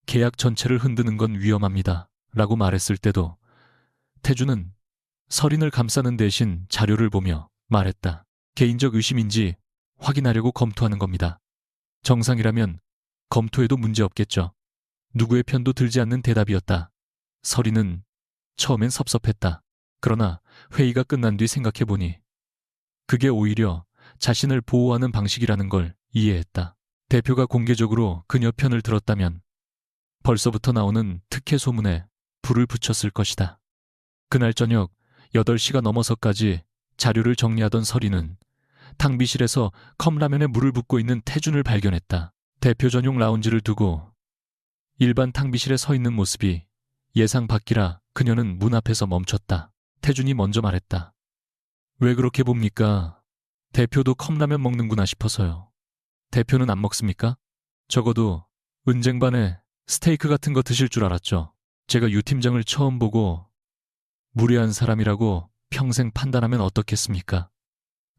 S1: 계약 전체를 흔드는 건 위험합니다. 라고 말했을 때도 태주는 설인을 감싸는 대신 자료를 보며 말했다. 개인적 의심인지 확인하려고 검토하는 겁니다. 정상이라면 검토해도 문제없겠죠. 누구의 편도 들지 않는 대답이었다. 설이는 처음엔 섭섭했다. 그러나 회의가 끝난 뒤 생각해보니 그게 오히려 자신을 보호하는 방식이라는 걸 이해했다. 대표가 공개적으로 그녀 편을 들었다면 벌써부터 나오는 특혜 소문에 불을 붙였을 것이다. 그날 저녁 8시가 넘어서까지 자료를 정리하던 설이는 탕비실에서 컵라면에 물을 붓고 있는 태준을 발견했다. 대표 전용 라운지를 두고 일반 탕비실에 서 있는 모습이 예상 밖이라 그녀는 문 앞에서 멈췄다. 태준이 먼저 말했다. 왜 그렇게 봅니까? 대표도 컵라면 먹는구나 싶어서요. 대표는 안 먹습니까? 적어도 은쟁반에 스테이크 같은 거 드실 줄 알았죠. 제가 유 팀장을 처음 보고 무례한 사람이라고 평생 판단하면 어떻겠습니까?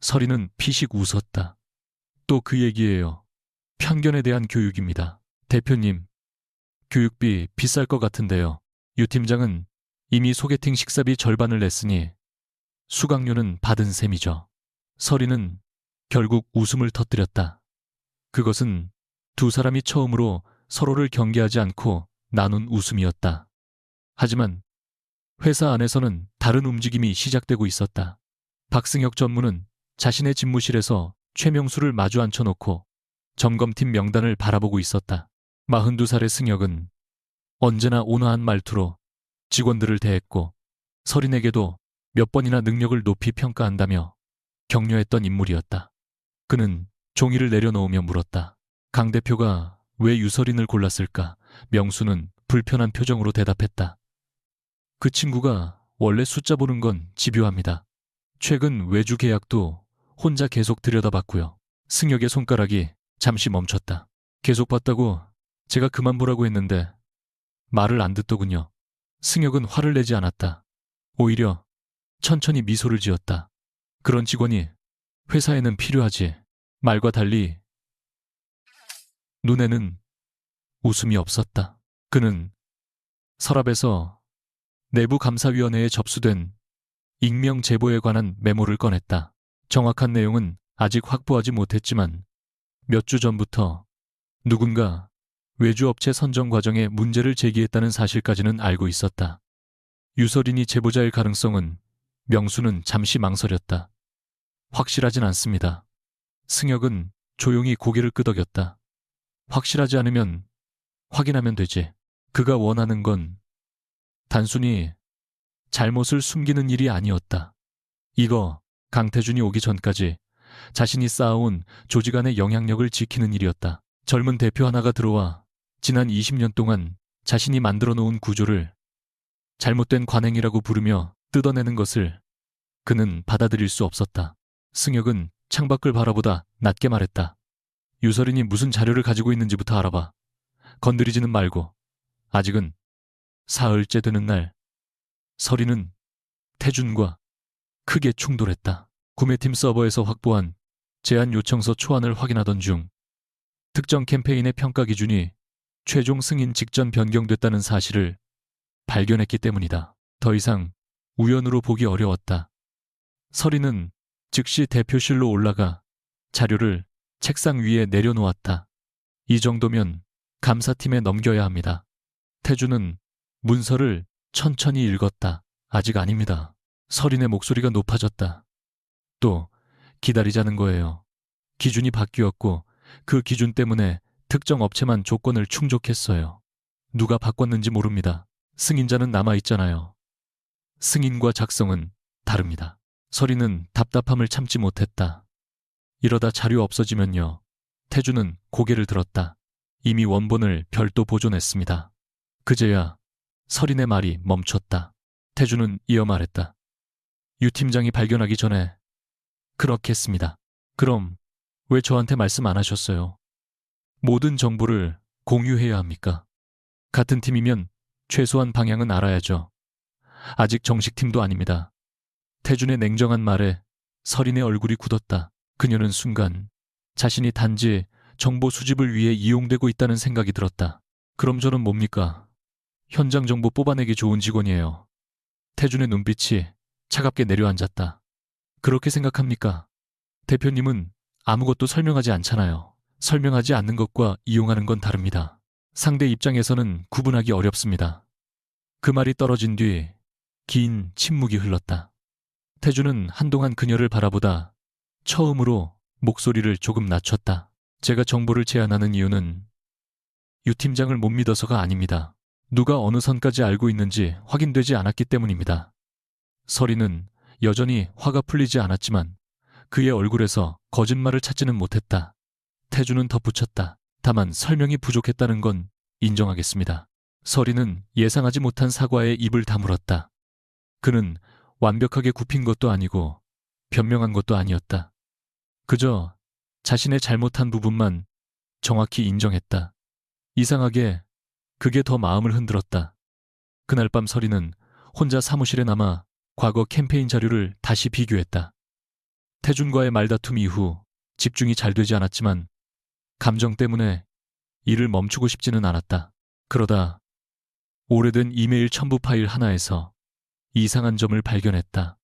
S1: 설이는 피식 웃었다. 또 그 얘기예요. 편견에 대한 교육입니다. 대표님, 교육비 비쌀 것 같은데요. 유 팀장은 이미 소개팅 식사비 절반을 냈으니 수강료는 받은 셈이죠. 설이는 결국 웃음을 터뜨렸다. 그것은 두 사람이 처음으로 서로를 경계하지 않고 나눈 웃음이었다. 하지만 회사 안에서는 다른 움직임이 시작되고 있었다. 박승혁 전무는 자신의 집무실에서 최명수를 마주 앉혀놓고 점검팀 명단을 바라보고 있었다. 42살의 승혁은 언제나 온화한 말투로 직원들을 대했고 설인에게도 몇 번이나 능력을 높이 평가한다며 격려했던 인물이었다. 그는 종이를 내려놓으며 물었다. 강 대표가 왜 유설인을 골랐을까? 명수는 불편한 표정으로 대답했다. 그 친구가 원래 숫자 보는 건 집요합니다. 최근 외주 계약도 혼자 계속 들여다봤고요. 승혁의 손가락이 잠시 멈췄다. 계속 봤다고 제가 그만 보라고 했는데 말을 안 듣더군요. 승혁은 화를 내지 않았다. 오히려 천천히 미소를 지었다. 그런 직원이 회사에는 필요하지. 말과 달리 눈에는 웃음이 없었다. 그는 서랍에서 내부감사위원회에 접수된 익명 제보에 관한 메모를 꺼냈다. 정확한 내용은 아직 확보하지 못했지만 몇 주 전부터 누군가 외주업체 선정 과정에 문제를 제기했다는 사실까지는 알고 있었다. 유설인이 제보자일 가능성은 명수는 잠시 망설였다. 확실하진 않습니다. 승혁은 조용히 고개를 끄덕였다. 확실하지 않으면 확인하면 되지. 그가 원하는 건 단순히 잘못을 숨기는 일이 아니었다. 이거 강태준이 오기 전까지 자신이 쌓아온 조직 안의 영향력을 지키는 일이었다. 젊은 대표 하나가 들어와 지난 20년 동안 자신이 만들어 놓은 구조를 잘못된 관행이라고 부르며 뜯어내는 것을 그는 받아들일 수 없었다. 승혁은 창밖을 바라보다 낮게 말했다. 유설인이 무슨 자료를 가지고 있는지부터 알아봐. 건드리지는 말고. 아직은 사흘째 되는 날 설이는 태준과 크게 충돌했다. 구매팀 서버에서 확보한 제안 요청서 초안을 확인하던 중 특정 캠페인의 평가 기준이 최종 승인 직전 변경됐다는 사실을 발견했기 때문이다. 더 이상 우연으로 보기 어려웠다. 설이는 즉시 대표실로 올라가 자료를 책상 위에 내려놓았다. 이 정도면 감사팀에 넘겨야 합니다. 태주는 문서를 천천히 읽었다. 아직 아닙니다. 서린의 목소리가 높아졌다. 또 기다리자는 거예요. 기준이 바뀌었고 그 기준 때문에 특정 업체만 조건을 충족했어요. 누가 바꿨는지 모릅니다. 승인자는 남아있잖아요. 승인과 작성은 다릅니다. 서린은 답답함을 참지 못했다. 이러다 자료 없어지면요. 태주는 고개를 들었다. 이미 원본을 별도 보존했습니다. 그제야 서린의 말이 멈췄다. 태주는 이어 말했다. 유 팀장이 발견하기 전에 그렇게 했습니다. 그럼 왜 저한테 말씀 안 하셨어요? 모든 정보를 공유해야 합니까? 같은 팀이면 최소한 방향은 알아야죠. 아직 정식 팀도 아닙니다. 태준의 냉정한 말에 서린의 얼굴이 굳었다. 그녀는 순간 자신이 단지 정보 수집을 위해 이용되고 있다는 생각이 들었다. 그럼 저는 뭡니까? 현장 정보 뽑아내기 좋은 직원이에요. 태준의 눈빛이 차갑게 내려앉았다. 그렇게 생각합니까? 대표님은 아무것도 설명하지 않잖아요. 설명하지 않는 것과 이용하는 건 다릅니다. 상대 입장에서는 구분하기 어렵습니다. 그 말이 떨어진 뒤 긴 침묵이 흘렀다. 태주는 한동안 그녀를 바라보다 처음으로 목소리를 조금 낮췄다. 제가 정보를 제안하는 이유는 유 팀장을 못 믿어서가 아닙니다. 누가 어느 선까지 알고 있는지 확인되지 않았기 때문입니다. 서린은 여전히 화가 풀리지 않았지만 그의 얼굴에서 거짓말을 찾지는 못했다. 태주는 덧붙였다. 다만 설명이 부족했다는 건 인정하겠습니다. 서린은 예상하지 못한 사과에 입을 다물었다. 그는 완벽하게 굽힌 것도 아니고 변명한 것도 아니었다. 그저 자신의 잘못한 부분만 정확히 인정했다. 이상하게 그게 더 마음을 흔들었다. 그날 밤 서린은 혼자 사무실에 남아 과거 캠페인 자료를 다시 비교했다. 태준과의 말다툼 이후 집중이 잘 되지 않았지만 감정 때문에 일을 멈추고 싶지는 않았다. 그러다 오래된 이메일 첨부 파일 하나에서 이상한 점을 발견했다.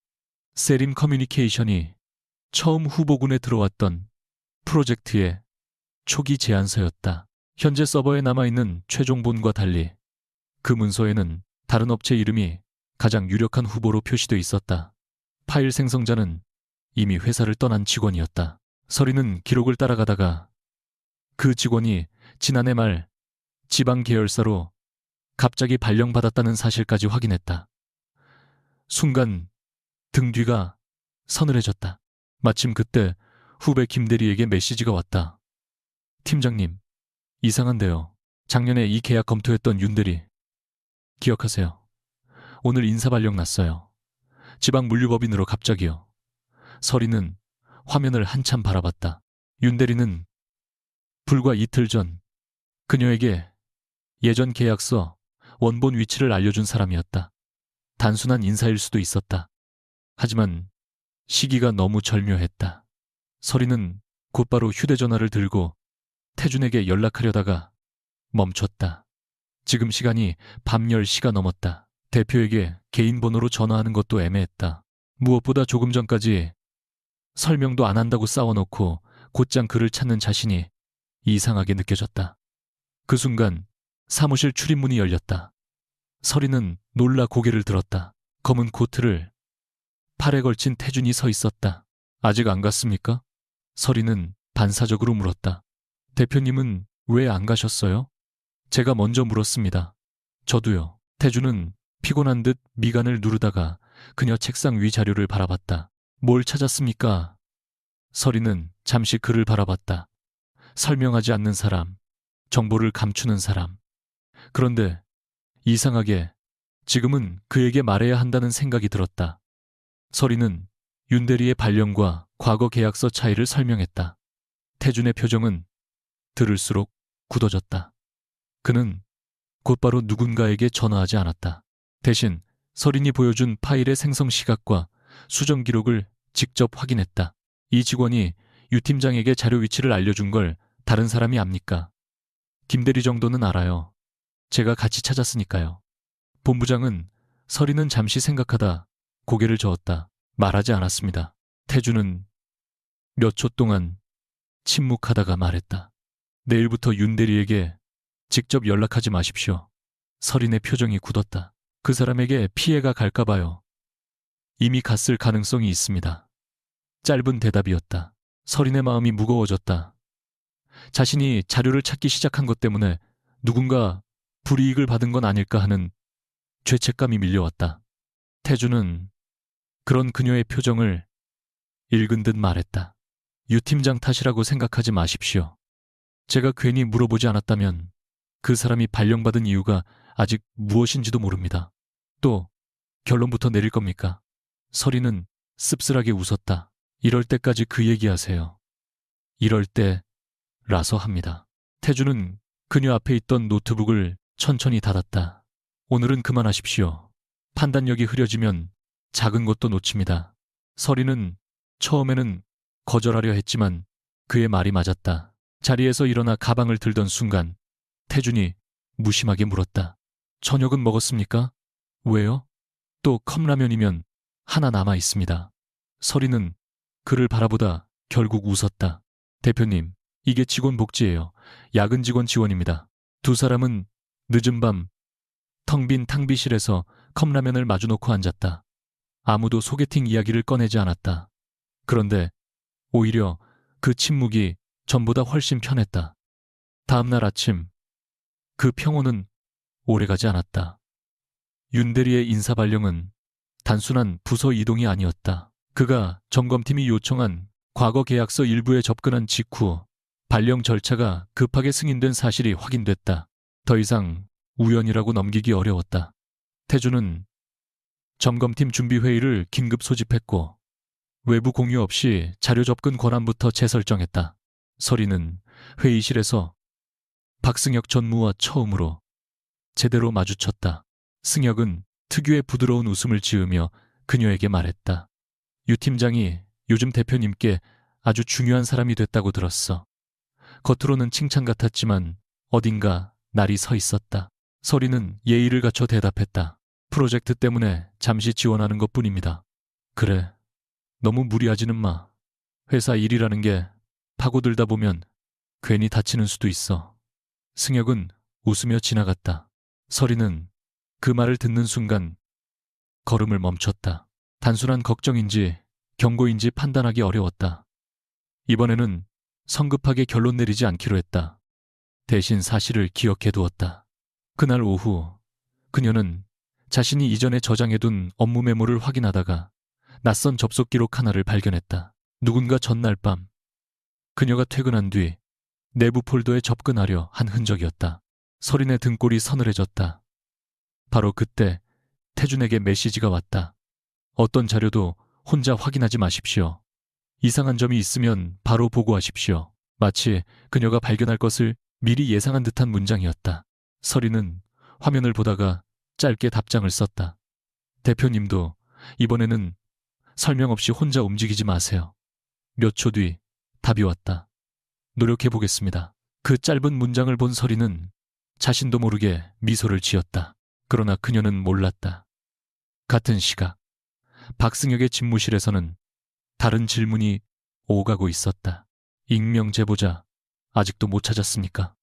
S1: 세림 커뮤니케이션이 처음 후보군에 들어왔던 프로젝트의 초기 제안서였다. 현재 서버에 남아있는 최종본과 달리 그 문서에는 다른 업체 이름이 가장 유력한 후보로 표시돼 있었다. 파일 생성자는 이미 회사를 떠난 직원이었다. 서린은 기록을 따라가다가 그 직원이 지난해 말 지방 계열사로 갑자기 발령받았다는 사실까지 확인했다. 순간 등 뒤가 서늘해졌다. 마침 그때 후배 김대리에게 메시지가 왔다. 팀장님, 이상한데요. 작년에 이 계약 검토했던 윤대리. 기억하세요? 오늘 인사발령 났어요. 지방 물류법인으로 갑자기요. 서린은 화면을 한참 바라봤다. 윤대리는 불과 이틀 전 그녀에게 예전 계약서 원본 위치를 알려준 사람이었다. 단순한 인사일 수도 있었다. 하지만 시기가 너무 절묘했다. 서린은 곧바로 휴대전화를 들고 태준에게 연락하려다가 멈췄다. 지금 시간이 밤 10시가 넘었다. 대표에게 개인 번호로 전화하는 것도 애매했다. 무엇보다 조금 전까지 설명도 안 한다고 싸워놓고 곧장 그를 찾는 자신이 이상하게 느껴졌다. 그 순간 사무실 출입문이 열렸다. 서린은 놀라 고개를 들었다. 검은 코트를 팔에 걸친 태준이 서 있었다. 아직 안 갔습니까? 서린은 반사적으로 물었다. 대표님은 왜 안 가셨어요? 제가 먼저 물었습니다. 저도요. 태준은 피곤한 듯 미간을 누르다가 그녀 책상 위 자료를 바라봤다. 뭘 찾았습니까? 서린은 잠시 그를 바라봤다. 설명하지 않는 사람, 정보를 감추는 사람. 그런데 이상하게 지금은 그에게 말해야 한다는 생각이 들었다. 서린은 윤대리의 발령과 과거 계약서 차이를 설명했다. 태준의 표정은 들을수록 굳어졌다. 그는 곧바로 누군가에게 전화하지 않았다. 대신 서린이 보여준 파일의 생성 시각과 수정 기록을 직접 확인했다. 이 직원이 유 팀장에게 자료 위치를 알려준 걸 다른 사람이 압니까? 김대리 정도는 알아요. 제가 같이 찾았으니까요. 본부장은 서린은 잠시 생각하다 고개를 저었다. 말하지 않았습니다. 태준은 몇 초 동안 침묵하다가 말했다. 내일부터 윤대리에게 직접 연락하지 마십시오. 서린의 표정이 굳었다. 그 사람에게 피해가 갈까 봐요. 이미 갔을 가능성이 있습니다. 짧은 대답이었다. 설인의 마음이 무거워졌다. 자신이 자료를 찾기 시작한 것 때문에 누군가 불이익을 받은 건 아닐까 하는 죄책감이 밀려왔다. 태주는 그런 그녀의 표정을 읽은 듯 말했다. 유 팀장 탓이라고 생각하지 마십시오. 제가 괜히 물어보지 않았다면 그 사람이 발령받은 이유가 아직 무엇인지도 모릅니다. 또 결론부터 내릴 겁니까? 설이는 씁쓸하게 웃었다. 이럴 때까지 그 얘기하세요. 이럴 때라서 합니다. 태주는 그녀 앞에 있던 노트북을 천천히 닫았다. 오늘은 그만하십시오. 판단력이 흐려지면 작은 것도 놓칩니다. 설이는 처음에는 거절하려 했지만 그의 말이 맞았다. 자리에서 일어나 가방을 들던 순간 태준이 무심하게 물었다. 저녁은 먹었습니까? 왜요? 또 컵라면이면 하나 남아 있습니다. 설이는 그를 바라보다 결국 웃었다. 대표님, 이게 직원 복지예요. 야근 직원 지원입니다. 두 사람은 늦은 밤 텅 빈 탕비실에서 컵라면을 마주놓고 앉았다. 아무도 소개팅 이야기를 꺼내지 않았다. 그런데 오히려 그 침묵이 전보다 훨씬 편했다. 다음 날 아침 그 평온은 오래가지 않았다. 윤대리의 인사 발령은 단순한 부서 이동이 아니었다. 그가 점검팀이 요청한 과거 계약서 일부에 접근한 직후 발령 절차가 급하게 승인된 사실이 확인됐다. 더 이상 우연이라고 넘기기 어려웠다. 태주는 점검팀 준비회의를 긴급 소집했고 외부 공유 없이 자료 접근 권한부터 재설정했다. 설이는 회의실에서 박승혁 전무와 처음으로 제대로 마주쳤다. 승혁은 특유의 부드러운 웃음을 지으며 그녀에게 말했다. 유 팀장이 요즘 대표님께 아주 중요한 사람이 됐다고 들었어. 겉으로는 칭찬 같았지만 어딘가 날이 서 있었다. 설이는 예의를 갖춰 대답했다. 프로젝트 때문에 잠시 지원하는 것뿐입니다. 그래, 너무 무리하지는 마. 회사 일이라는 게 파고들다 보면 괜히 다치는 수도 있어. 승혁은 웃으며 지나갔다. 설이는 그 말을 듣는 순간 걸음을 멈췄다. 단순한 걱정인지 경고인지 판단하기 어려웠다. 이번에는 성급하게 결론 내리지 않기로 했다. 대신 사실을 기억해 두었다. 그날 오후 그녀는 자신이 이전에 저장해둔 업무 메모를 확인하다가 낯선 접속 기록 하나를 발견했다. 누군가 전날 밤 그녀가 퇴근한 뒤 내부 폴더에 접근하려 한 흔적이었다. 설인의 등골이 서늘해졌다. 바로 그때 태준에게 메시지가 왔다. 어떤 자료도 혼자 확인하지 마십시오. 이상한 점이 있으면 바로 보고하십시오. 마치 그녀가 발견할 것을 미리 예상한 듯한 문장이었다. 설이는 화면을 보다가 짧게 답장을 썼다. 대표님도 이번에는 설명 없이 혼자 움직이지 마세요. 몇 초 뒤 답이 왔다. 노력해보겠습니다. 그 짧은 문장을 본 설이는 자신도 모르게 미소를 지었다. 그러나 그녀는 몰랐다. 같은 시각 박승혁의 집무실에서는 다른 질문이 오가고 있었다. 익명 제보자 아직도 못 찾았습니까?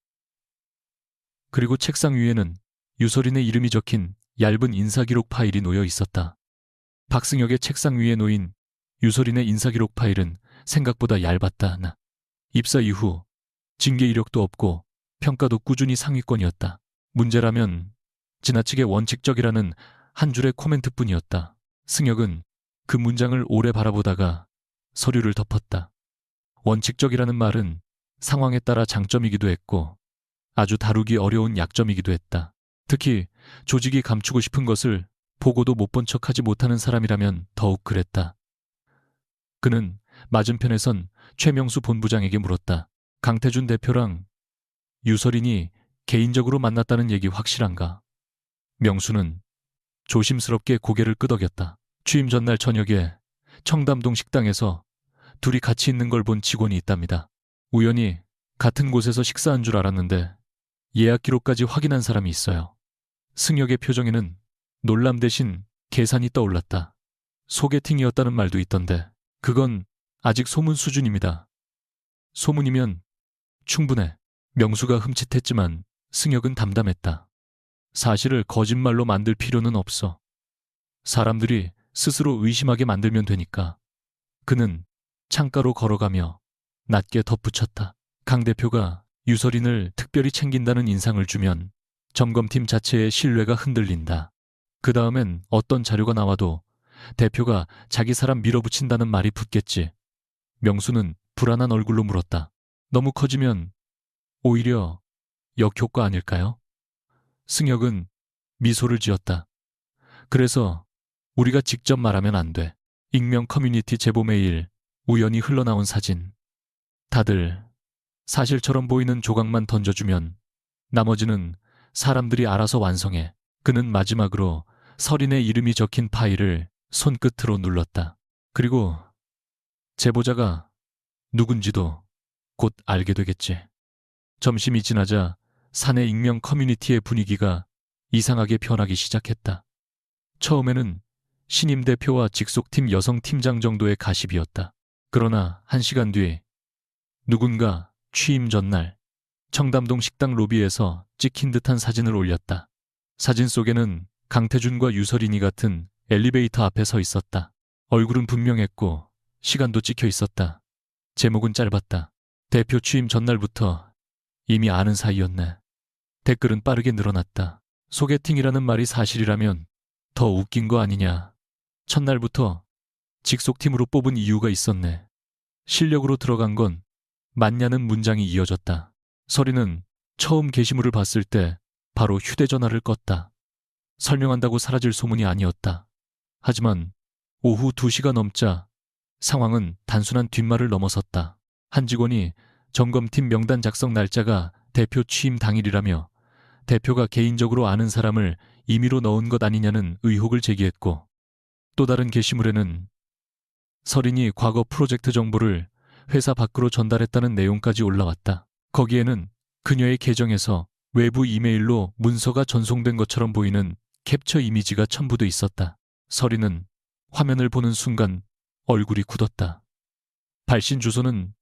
S1: 그리고 책상 위에는 유설인의 이름이 적힌 얇은 인사기록 파일이 놓여 있었다. 박승혁의 책상 위에 놓인 유설인의 인사기록 파일은 생각보다 얇았다 하나. 입사 이후 징계 이력도 없고 평가도 꾸준히 상위권이었다. 문제라면 지나치게 원칙적이라는 한 줄의 코멘트뿐이었다. 승혁은 그 문장을 오래 바라보다가 서류를 덮었다. 원칙적이라는 말은 상황에 따라 장점이기도 했고 아주 다루기 어려운 약점이기도 했다. 특히 조직이 감추고 싶은 것을 보고도 못 본 척하지 못하는 사람이라면 더욱 그랬다. 그는 맞은편에선 최명수 본부장에게 물었다. 강태준 대표랑 유설인이 개인적으로 만났다는 얘기 확실한가? 명수는 조심스럽게 고개를 끄덕였다. 취임 전날 저녁에 청담동 식당에서 둘이 같이 있는 걸 본 직원이 있답니다. 우연히 같은 곳에서 식사한 줄 알았는데 예약 기록까지 확인한 사람이 있어요. 승혁의 표정에는 놀람 대신 계산이 떠올랐다. 소개팅이었다는 말도 있던데 그건 아직 소문 수준입니다. 소문이면 충분해. 명수가 흠칫했지만 승혁은 담담했다. 사실을 거짓말로 만들 필요는 없어. 사람들이 스스로 의심하게 만들면 되니까. 그는 창가로 걸어가며 낮게 덧붙였다. 강 대표가 유서린을 특별히 챙긴다는 인상을 주면 점검팀 자체의 신뢰가 흔들린다. 그 다음엔 어떤 자료가 나와도 대표가 자기 사람 밀어붙인다는 말이 붙겠지. 명수는 불안한 얼굴로 물었다. 너무 커지면 오히려 역효과 아닐까요? 승혁은 미소를 지었다. 그래서 우리가 직접 말하면 안 돼. 익명 커뮤니티 제보 메일, 우연히 흘러나온 사진. 다들 사실처럼 보이는 조각만 던져주면 나머지는 사람들이 알아서 완성해. 그는 마지막으로 서린의 이름이 적힌 파일을 손끝으로 눌렀다. 그리고 제보자가 누군지도 곧 알게 되겠지. 점심이 지나자 사내 익명 커뮤니티의 분위기가 이상하게 변하기 시작했다. 처음에는 신임 대표와 직속팀 여성 팀장 정도의 가십이었다. 그러나 1시간 뒤 누군가 취임 전날 청담동 식당 로비에서 찍힌 듯한 사진을 올렸다. 사진 속에는 강태준과 유서린이 같은 엘리베이터 앞에 서 있었다. 얼굴은 분명했고 시간도 찍혀 있었다. 제목은 짧았다. 대표 취임 전날부터 이미 아는 사이였네. 댓글은 빠르게 늘어났다. 소개팅이라는 말이 사실이라면 더 웃긴 거 아니냐. 첫날부터 직속팀으로 뽑은 이유가 있었네. 실력으로 들어간 건 맞냐는 문장이 이어졌다. 서린은 처음 게시물을 봤을 때 바로 휴대전화를 껐다. 설명한다고 사라질 소문이 아니었다. 하지만 오후 2시가 넘자 상황은 단순한 뒷말을 넘어섰다. 한 직원이 점검팀 명단 작성 날짜가 대표 취임 당일이라며 대표가 개인적으로 아는 사람을 임의로 넣은 것 아니냐는 의혹을 제기했고, 또 다른 게시물에는 서린이 과거 프로젝트 정보를 회사 밖으로 전달했다는 내용까지 올라왔다. 거기에는 그녀의 계정에서 외부 이메일로 문서가 전송된 것처럼 보이는 캡처 이미지가 첨부돼 있었다. 서린은 화면을 보는 순간 얼굴이 굳었다. 발신 주소는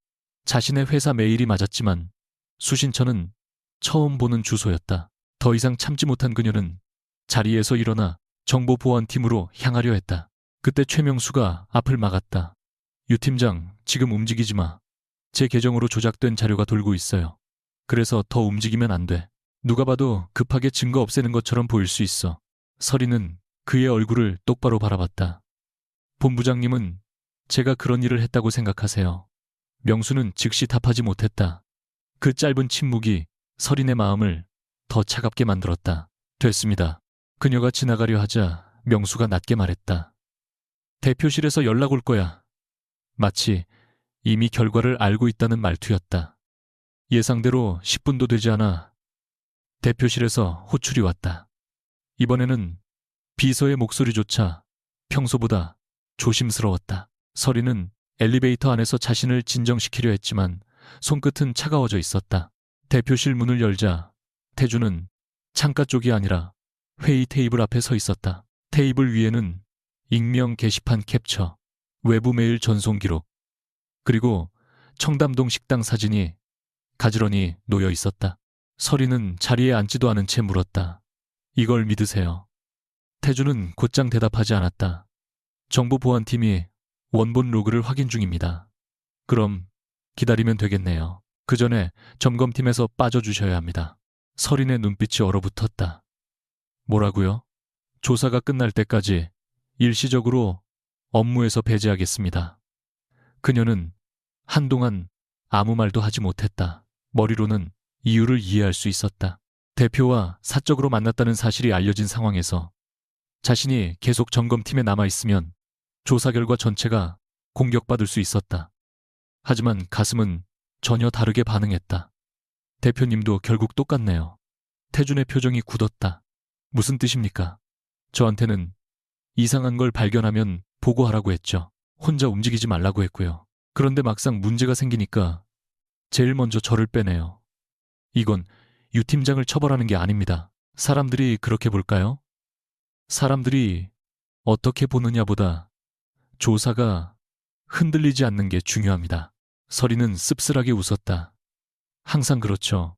S1: 자신의 회사 메일이 맞았지만 수신처는 처음 보는 주소였다. 더 이상 참지 못한 그녀는 자리에서 일어나 정보보안팀으로 향하려 했다. 그때 최명수가 앞을 막았다. 유 팀장, 지금 움직이지 마. 제 계정으로 조작된 자료가 돌고 있어요. 그래서 더 움직이면 안 돼. 누가 봐도 급하게 증거 없애는 것처럼 보일 수 있어. 서린은 그의 얼굴을 똑바로 바라봤다. 본부장님은 제가 그런 일을 했다고 생각하세요. 명수는 즉시 답하지 못했다. 그 짧은 침묵이 서린의 마음을 더 차갑게 만들었다. 됐습니다. 그녀가 지나가려 하자 명수가 낮게 말했다. 대표실에서 연락 올 거야. 마치 이미 결과를 알고 있다는 말투였다. 예상대로 10분도 되지 않아 대표실에서 호출이 왔다. 이번에는 비서의 목소리조차 평소보다 조심스러웠다. 서린은 엘리베이터 안에서 자신을 진정시키려 했지만 손끝은 차가워져 있었다. 대표실 문을 열자 태주는 창가 쪽이 아니라 회의 테이블 앞에 서 있었다. 테이블 위에는 익명 게시판 캡처, 외부 메일 전송 기록, 그리고 청담동 식당 사진이 가지런히 놓여 있었다. 서린은 자리에 앉지도 않은 채 물었다. 이걸 믿으세요? 태주는 곧장 대답하지 않았다. 정보보안팀이 원본 로그를 확인 중입니다. 그럼 기다리면 되겠네요. 그 전에 점검팀에서 빠져주셔야 합니다. 서린의 눈빛이 얼어붙었다. 뭐라고요? 조사가 끝날 때까지 일시적으로 업무에서 배제하겠습니다. 그녀는 한동안 아무 말도 하지 못했다. 머리로는 이유를 이해할 수 있었다. 대표와 사적으로 만났다는 사실이 알려진 상황에서 자신이 계속 점검팀에 남아있으면 조사 결과 전체가 공격받을 수 있었다. 하지만 가슴은 전혀 다르게 반응했다. 대표님도 결국 똑같네요. 태준의 표정이 굳었다. 무슨 뜻입니까? 저한테는 이상한 걸 발견하면 보고하라고 했죠. 혼자 움직이지 말라고 했고요. 그런데 막상 문제가 생기니까 제일 먼저 저를 빼내요. 이건 유 팀장을 처벌하는 게 아닙니다. 사람들이 그렇게 볼까요? 사람들이 어떻게 보느냐보다 조사가 흔들리지 않는 게 중요합니다. 서린은 씁쓸하게 웃었다. 항상 그렇죠.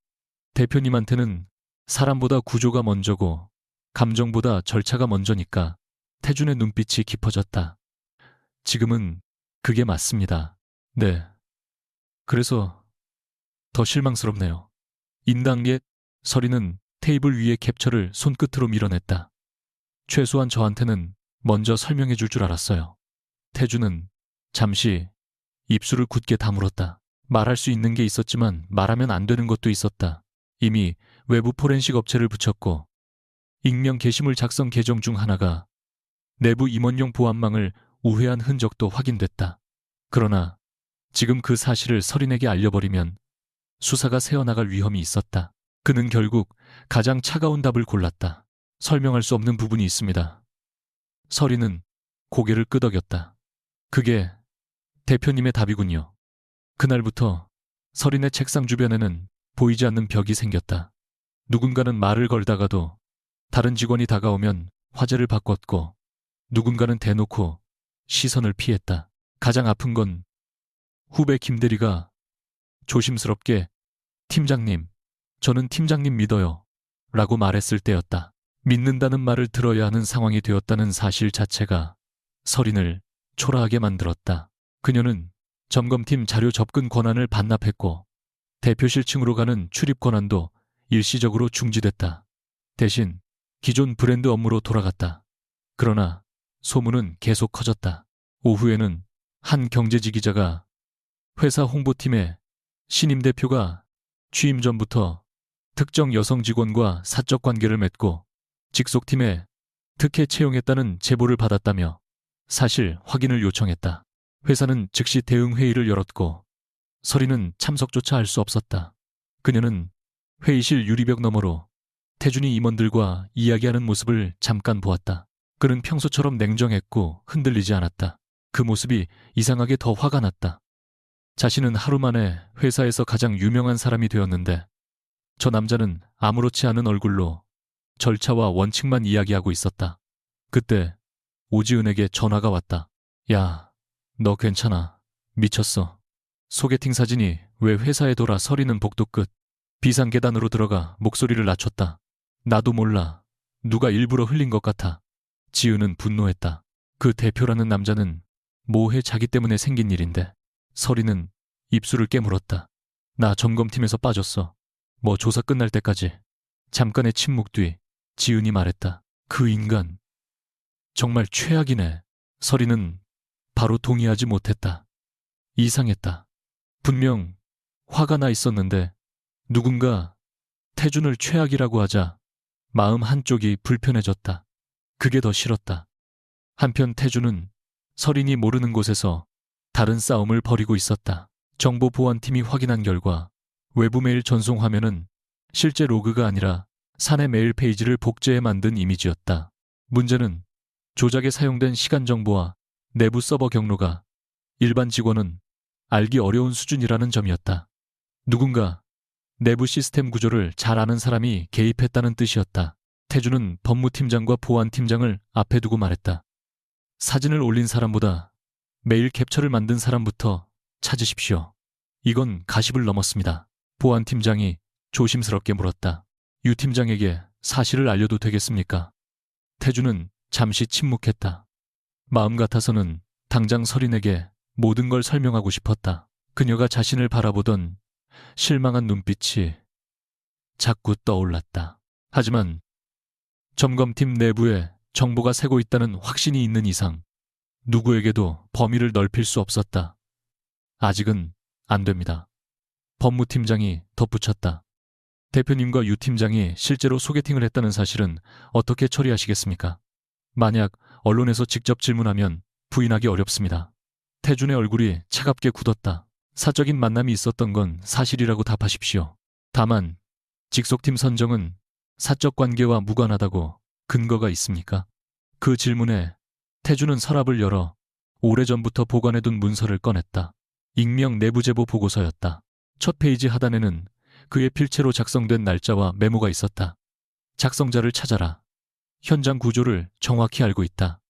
S1: 대표님한테는 사람보다 구조가 먼저고 감정보다 절차가 먼저니까 태준의 눈빛이 깊어졌다. 지금은 그게 맞습니다. 네. 그래서 더 실망스럽네요. 인당옛 서리는 테이블 위에 캡처를 손끝으로 밀어냈다. 최소한 저한테는 먼저 설명해 줄 줄 알았어요. 태준은 잠시 입술을 굳게 다물었다. 말할 수 있는 게 있었지만 말하면 안 되는 것도 있었다. 이미 외부 포렌식 업체를 붙였고 익명 게시물 작성 계정 중 하나가 내부 임원용 보안망을 우회한 흔적도 확인됐다. 그러나 지금 그 사실을 서린에게 알려버리면 수사가 새어나갈 위험이 있었다. 그는 결국 가장 차가운 답을 골랐다. 설명할 수 없는 부분이 있습니다. 서린은 고개를 끄덕였다. 그게 대표님의 답이군요. 그날부터 서린의 책상 주변에는 보이지 않는 벽이 생겼다. 누군가는 말을 걸다가도 다른 직원이 다가오면 화제를 바꿨고 누군가는 대놓고 시선을 피했다. 가장 아픈 건 후배 김대리가 조심스럽게 팀장님, 저는 팀장님 믿어요 라고 말했을 때였다. 믿는다는 말을 들어야 하는 상황이 되었다는 사실 자체가 서린을 초라하게 만들었다. 그녀는 점검팀 자료 접근 권한을 반납했고 대표실 층으로 가는 출입 권한도 일시적으로 중지됐다. 대신 기존 브랜드 업무로 돌아갔다. 그러나 소문은 계속 커졌다. 오후에는 한 경제지 기자가 회사 홍보팀에 신임 대표가 취임 전부터 특정 여성 직원과 사적 관계를 맺고 직속팀에 특혜 채용했다는 제보를 받았다며 사실 확인을 요청했다. 회사는 즉시 대응 회의를 열었고 서린은 참석조차 할 수 없었다. 그녀는 회의실 유리벽 너머로 태준이 임원들과 이야기하는 모습을 잠깐 보았다. 그는 평소처럼 냉정했고 흔들리지 않았다. 그 모습이 이상하게 더 화가 났다. 자신은 하루 만에 회사에서 가장 유명한 사람이 되었는데 저 남자는 아무렇지 않은 얼굴로 절차와 원칙만 이야기하고 있었다. 그때 오지은에게 전화가 왔다. 야, 너 괜찮아. 미쳤어. 소개팅 사진이 왜 회사에 돌아 서리는 복도 끝 비상계단으로 들어가 목소리를 낮췄다. 나도 몰라. 누가 일부러 흘린 것 같아. 지은은 분노했다. 그 대표라는 남자는 뭐해 자기 때문에 생긴 일인데. 서리는 입술을 깨물었다. 나 점검팀에서 빠졌어. 뭐 조사 끝날 때까지. 잠깐의 침묵 뒤 지은이 말했다. 그 인간 정말 최악이네. 서리는 바로 동의하지 못했다. 이상했다. 분명 화가 나 있었는데 누군가 태준을 최악이라고 하자 마음 한쪽이 불편해졌다. 그게 더 싫었다. 한편 태준은 서린이 모르는 곳에서 다른 싸움을 벌이고 있었다. 정보보안팀이 확인한 결과 외부 메일 전송 화면은 실제 로그가 아니라 사내 메일 페이지를 복제해 만든 이미지였다. 문제는 조작에 사용된 시간 정보와 내부 서버 경로가 일반 직원은 알기 어려운 수준이라는 점이었다. 누군가 내부 시스템 구조를 잘 아는 사람이 개입했다는 뜻이었다. 태준은 법무팀장과 보안팀장을 앞에 두고 말했다. 사진을 올린 사람보다 메일 캡처를 만든 사람부터 찾으십시오. 이건 가십을 넘었습니다. 보안팀장이 조심스럽게 물었다. 유 팀장에게 사실을 알려도 되겠습니까? 태준은 잠시 침묵했다. 마음 같아서는 당장 서린에게 모든 걸 설명하고 싶었다. 그녀가 자신을 바라보던 실망한 눈빛이 자꾸 떠올랐다. 하지만 점검팀 내부에 정보가 새고 있다는 확신이 있는 이상 누구에게도 범위를 넓힐 수 없었다. 아직은 안 됩니다. 법무팀장이 덧붙였다. 대표님과 유 팀장이 실제로 소개팅을 했다는 사실은 어떻게 처리하시겠습니까? 만약 언론에서 직접 질문하면 부인하기 어렵습니다. 태준의 얼굴이 차갑게 굳었다. 사적인 만남이 있었던 건 사실이라고 답하십시오. 다만 직속팀 선정은 사적 관계와 무관하다고 근거가 있습니까? 그 질문에 태준은 서랍을 열어 오래전부터 보관해둔 문서를 꺼냈다. 익명 내부 제보 보고서였다. 첫 페이지 하단에는 그의 필체로 작성된 날짜와 메모가 있었다. 작성자를 찾아라. 현장 구조를 정확히 알고 있다.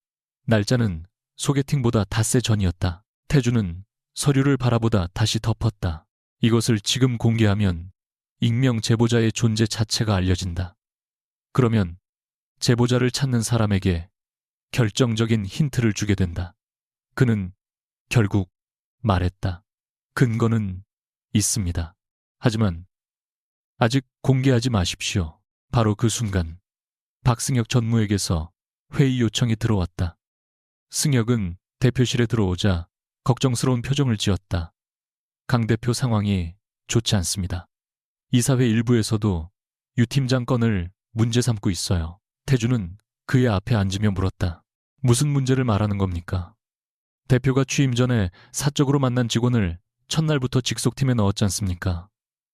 S1: 날짜는 소개팅보다 닷새 전이었다. 태준은 서류를 바라보다 다시 덮었다. 이것을 지금 공개하면 익명 제보자의 존재 자체가 알려진다. 그러면 제보자를 찾는 사람에게 결정적인 힌트를 주게 된다. 그는 결국 말했다. 근거는 있습니다. 하지만 아직 공개하지 마십시오. 바로 그 순간 박승혁 전무에게서 회의 요청이 들어왔다. 승혁은 대표실에 들어오자 걱정스러운 표정을 지었다. 강 대표 상황이 좋지 않습니다. 이사회 일부에서도 유 팀장 건을 문제 삼고 있어요. 태주는 그의 앞에 앉으며 물었다. 무슨 문제를 말하는 겁니까? 대표가 취임 전에 사적으로 만난 직원을 첫날부터 직속팀에 넣었지 않습니까?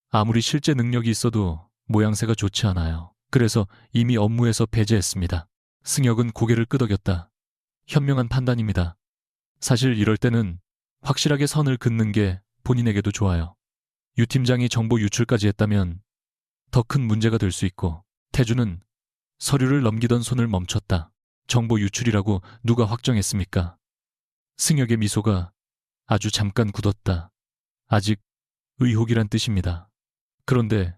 S1: 아무리 실제 능력이 있어도 모양새가 좋지 않아요. 그래서 이미 업무에서 배제했습니다. 승혁은 고개를 끄덕였다. 현명한 판단입니다. 사실 이럴 때는 확실하게 선을 긋는 게 본인에게도 좋아요. 유 팀장이 정보 유출까지 했다면 더 큰 문제가 될 수 있고. 태주는 서류를 넘기던 손을 멈췄다. 정보 유출이라고 누가 확정했습니까? 승혁의 미소가 아주 잠깐 굳었다. 아직 의혹이란 뜻입니다. 그런데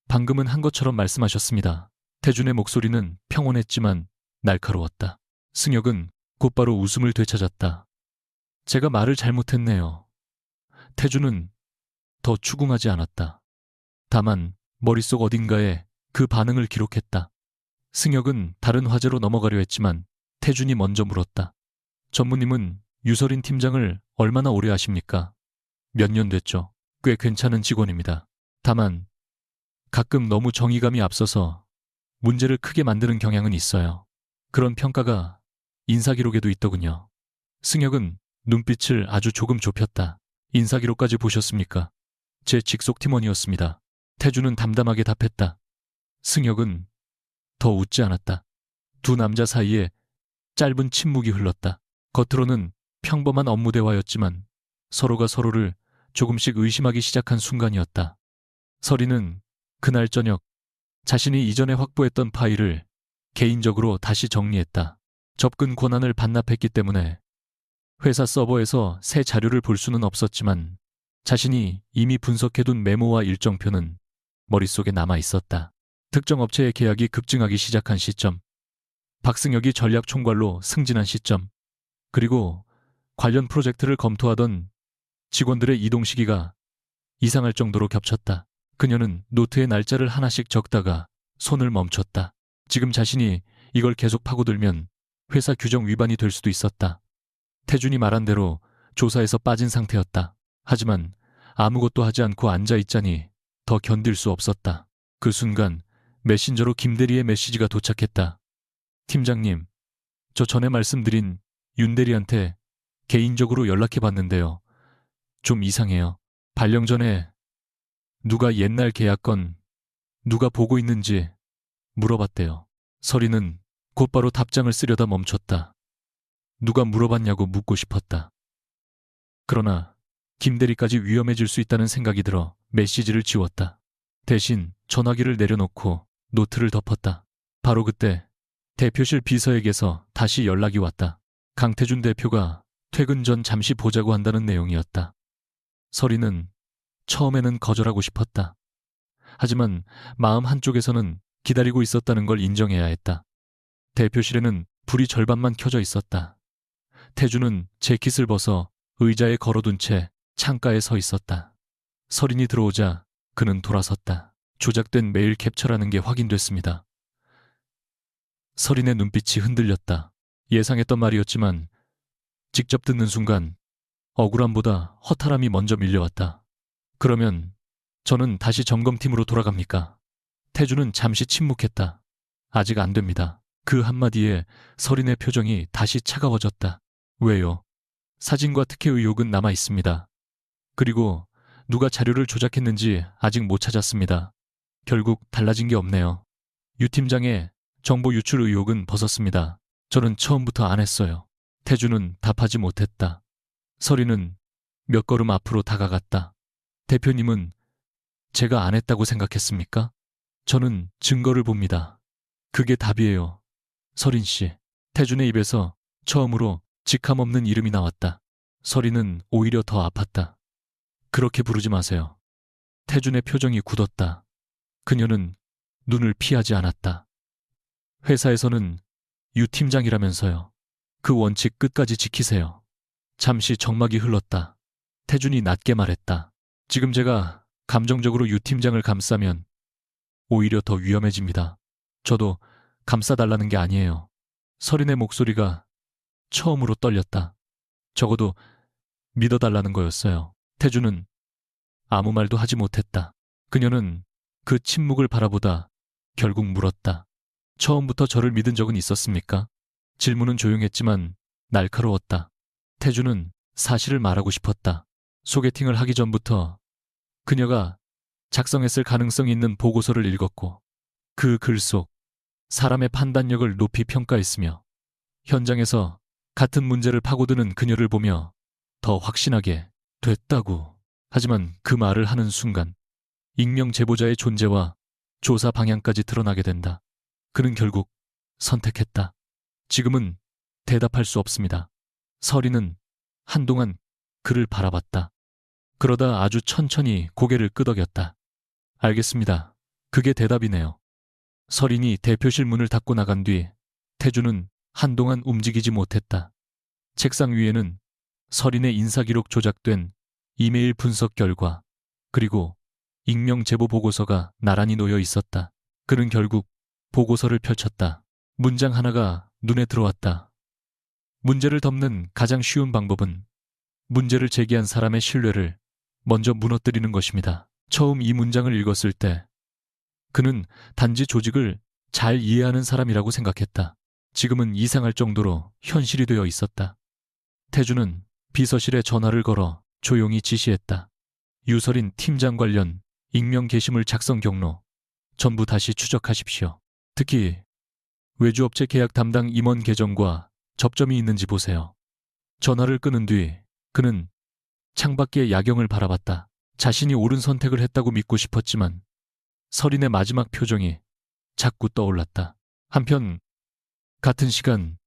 S1: 방금은 한 것처럼 말씀하셨습니다. 태준의 목소리는 평온했지만 날카로웠다. 승혁은 곧바로 웃음을 되찾았다. 제가 말을 잘못했네요. 태준은 더 추궁하지 않았다. 다만 머릿속 어딘가에 그 반응을 기록했다. 승혁은 다른 화제로 넘어가려 했지만 태준이 먼저 물었다. 전무님은 유설인 팀장을 얼마나 오래 아십니까? 몇 년 됐죠. 꽤 괜찮은 직원입니다. 다만 가끔 너무 정의감이 앞서서 문제를 크게 만드는 경향은 있어요. 그런 평가가 인사기록에도 있더군요. 승혁은 눈빛을 아주 조금 좁혔다. 인사기록까지 보셨습니까? 제 직속 팀원이었습니다. 태주는 담담하게 답했다. 승혁은 더 웃지 않았다. 두 남자 사이에 짧은 침묵이 흘렀다. 겉으로는 평범한 업무 대화였지만 서로가 서로를 조금씩 의심하기 시작한 순간이었다. 서리는 그날 저녁 자신이 이전에 확보했던 파일을 개인적으로 다시 정리했다. 접근 권한을 반납했기 때문에 회사 서버에서 새 자료를 볼 수는 없었지만 자신이 이미 분석해둔 메모와 일정표는 머릿속에 남아 있었다. 특정 업체의 계약이 급증하기 시작한 시점, 박승혁이 전략총괄로 승진한 시점, 그리고 관련 프로젝트를 검토하던 직원들의 이동 시기가 이상할 정도로 겹쳤다. 그녀는 노트에 날짜를 하나씩 적다가 손을 멈췄다. 지금 자신이 이걸 계속 파고들면 회사 규정 위반이 될 수도 있었다. 태준이 말한 대로 조사에서 빠진 상태였다. 하지만 아무것도 하지 않고 앉아있자니 더 견딜 수 없었다. 그 순간 메신저로 김대리의 메시지가 도착했다. 팀장님, 저 전에 말씀드린 윤 대리한테 개인적으로 연락해봤는데요. 좀 이상해요. 발령 전에 누가 옛날 계약건 누가 보고 있는지 물어봤대요. 서리는 곧바로 답장을 쓰려다 멈췄다. 누가 물어봤냐고 묻고 싶었다. 그러나 김대리까지 위험해질 수 있다는 생각이 들어 메시지를 지웠다. 대신 전화기를 내려놓고 노트를 덮었다. 바로 그때 대표실 비서에게서 다시 연락이 왔다. 강태준 대표가 퇴근 전 잠시 보자고 한다는 내용이었다. 서리는 처음에는 거절하고 싶었다. 하지만 마음 한쪽에서는 기다리고 있었다는 걸 인정해야 했다. 대표실에는 불이 절반만 켜져 있었다. 태준은 재킷을 벗어 의자에 걸어둔 채 창가에 서 있었다. 서린이 들어오자 그는 돌아섰다. 조작된 메일 캡처라는 게 확인됐습니다. 서린의 눈빛이 흔들렸다. 예상했던 말이었지만 직접 듣는 순간 억울함보다 허탈함이 먼저 밀려왔다. 그러면 저는 다시 점검팀으로 돌아갑니까? 태준은 잠시 침묵했다. 아직 안 됩니다. 그 한마디에 서린의 표정이 다시 차가워졌다. 왜요? 사진과 특혜 의혹은 남아 있습니다. 그리고 누가 자료를 조작했는지 아직 못 찾았습니다. 결국 달라진 게 없네요. 유 팀장의 정보 유출 의혹은 벗었습니다. 저는 처음부터 안 했어요. 태준은 답하지 못했다. 서리는 몇 걸음 앞으로 다가갔다. 대표님은 제가 안 했다고 생각했습니까? 저는 증거를 봅니다. 그게 답이에요. 서린 씨. 태준의 입에서 처음으로 직함 없는 이름이 나왔다. 서리는 오히려 더 아팠다. 그렇게 부르지 마세요. 태준의 표정이 굳었다. 그녀는 눈을 피하지 않았다. 회사에서는 유 팀장이라면서요. 그 원칙 끝까지 지키세요. 잠시 정막이 흘렀다. 태준이 낮게 말했다. 지금 제가 감정적으로 유 팀장을 감싸면 오히려 더 위험해집니다. 저도 감싸달라는 게 아니에요. 서린의 목소리가 처음으로 떨렸다. 적어도 믿어달라는 거였어요. 태준은 아무 말도 하지 못했다. 그녀는 그 침묵을 바라보다 결국 물었다. 처음부터 저를 믿은 적은 있었습니까? 질문은 조용했지만 날카로웠다. 태준은 사실을 말하고 싶었다. 소개팅을 하기 전부터 그녀가 작성했을 가능성이 있는 보고서를 읽었고 그 글 속 사람의 판단력을 높이 평가했으며 현장에서 같은 문제를 파고드는 그녀를 보며 더 확신하게 됐다고. 하지만 그 말을 하는 순간 익명 제보자의 존재와 조사 방향까지 드러나게 된다. 그는 결국 선택했다. 지금은 대답할 수 없습니다. 서린은 한동안 그를 바라봤다. 그러다 아주 천천히 고개를 끄덕였다. 알겠습니다. 그게 대답이네요. 서린이 대표실 문을 닫고 나간 뒤 태준은 한동안 움직이지 못했다. 책상 위에는 서린의 인사기록 조작된 이메일 분석 결과 그리고 익명 제보 보고서가 나란히 놓여 있었다. 그는 결국 보고서를 펼쳤다. 문장 하나가 눈에 들어왔다. 문제를 덮는 가장 쉬운 방법은 문제를 제기한 사람의 신뢰를 먼저 무너뜨리는 것입니다. 처음 이 문장을 읽었을 때 그는 단지 조직을 잘 이해하는 사람이라고 생각했다. 지금은 이상할 정도로 현실이 되어 있었다. 태준은 비서실에 전화를 걸어 조용히 지시했다. 유설인 팀장 관련 익명 게시물 작성 경로 전부 다시 추적하십시오. 특히 외주업체 계약 담당 임원 계정과 접점이 있는지 보세요. 전화를 끊은 뒤 그는 창밖의 야경을 바라봤다. 자신이 옳은 선택을 했다고 믿고 싶었지만 서린의 마지막 표정이 자꾸 떠올랐다. 한편 같은 시간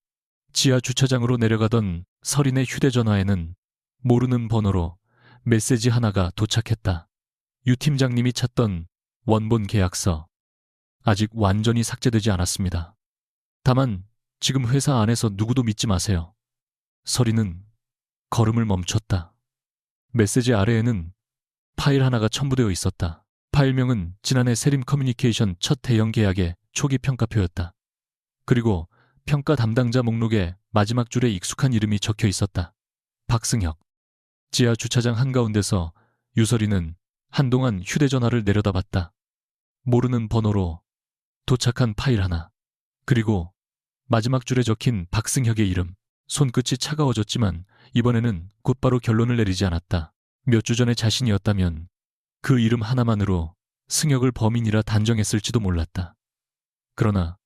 S1: 지하 주차장으로 내려가던 서린의 휴대전화에는 모르는 번호로 메시지 하나가 도착했다. 유 팀장님이 찾던 원본 계약서. 아직 완전히 삭제되지 않았습니다. 다만 지금 회사 안에서 누구도 믿지 마세요. 서린은 걸음을 멈췄다. 메시지 아래에는 파일 하나가 첨부되어 있었다. 파일명은 지난해 세림 커뮤니케이션 첫 대형 계약의 초기 평가표였다. 그리고 평가 담당자 목록에 마지막 줄에 익숙한 이름이 적혀 있었다. 박승혁. 지하 주차장 한가운데서 유설이는 한동안 휴대전화를 내려다봤다. 모르는 번호로 도착한 파일 하나. 그리고 마지막 줄에 적힌 박승혁의 이름. 손끝이 차가워졌지만 이번에는 곧바로 결론을 내리지 않았다. 몇 주 전에 자신이었다면 그 이름 하나만으로 승혁을 범인이라 단정했을지도 몰랐다. 그러나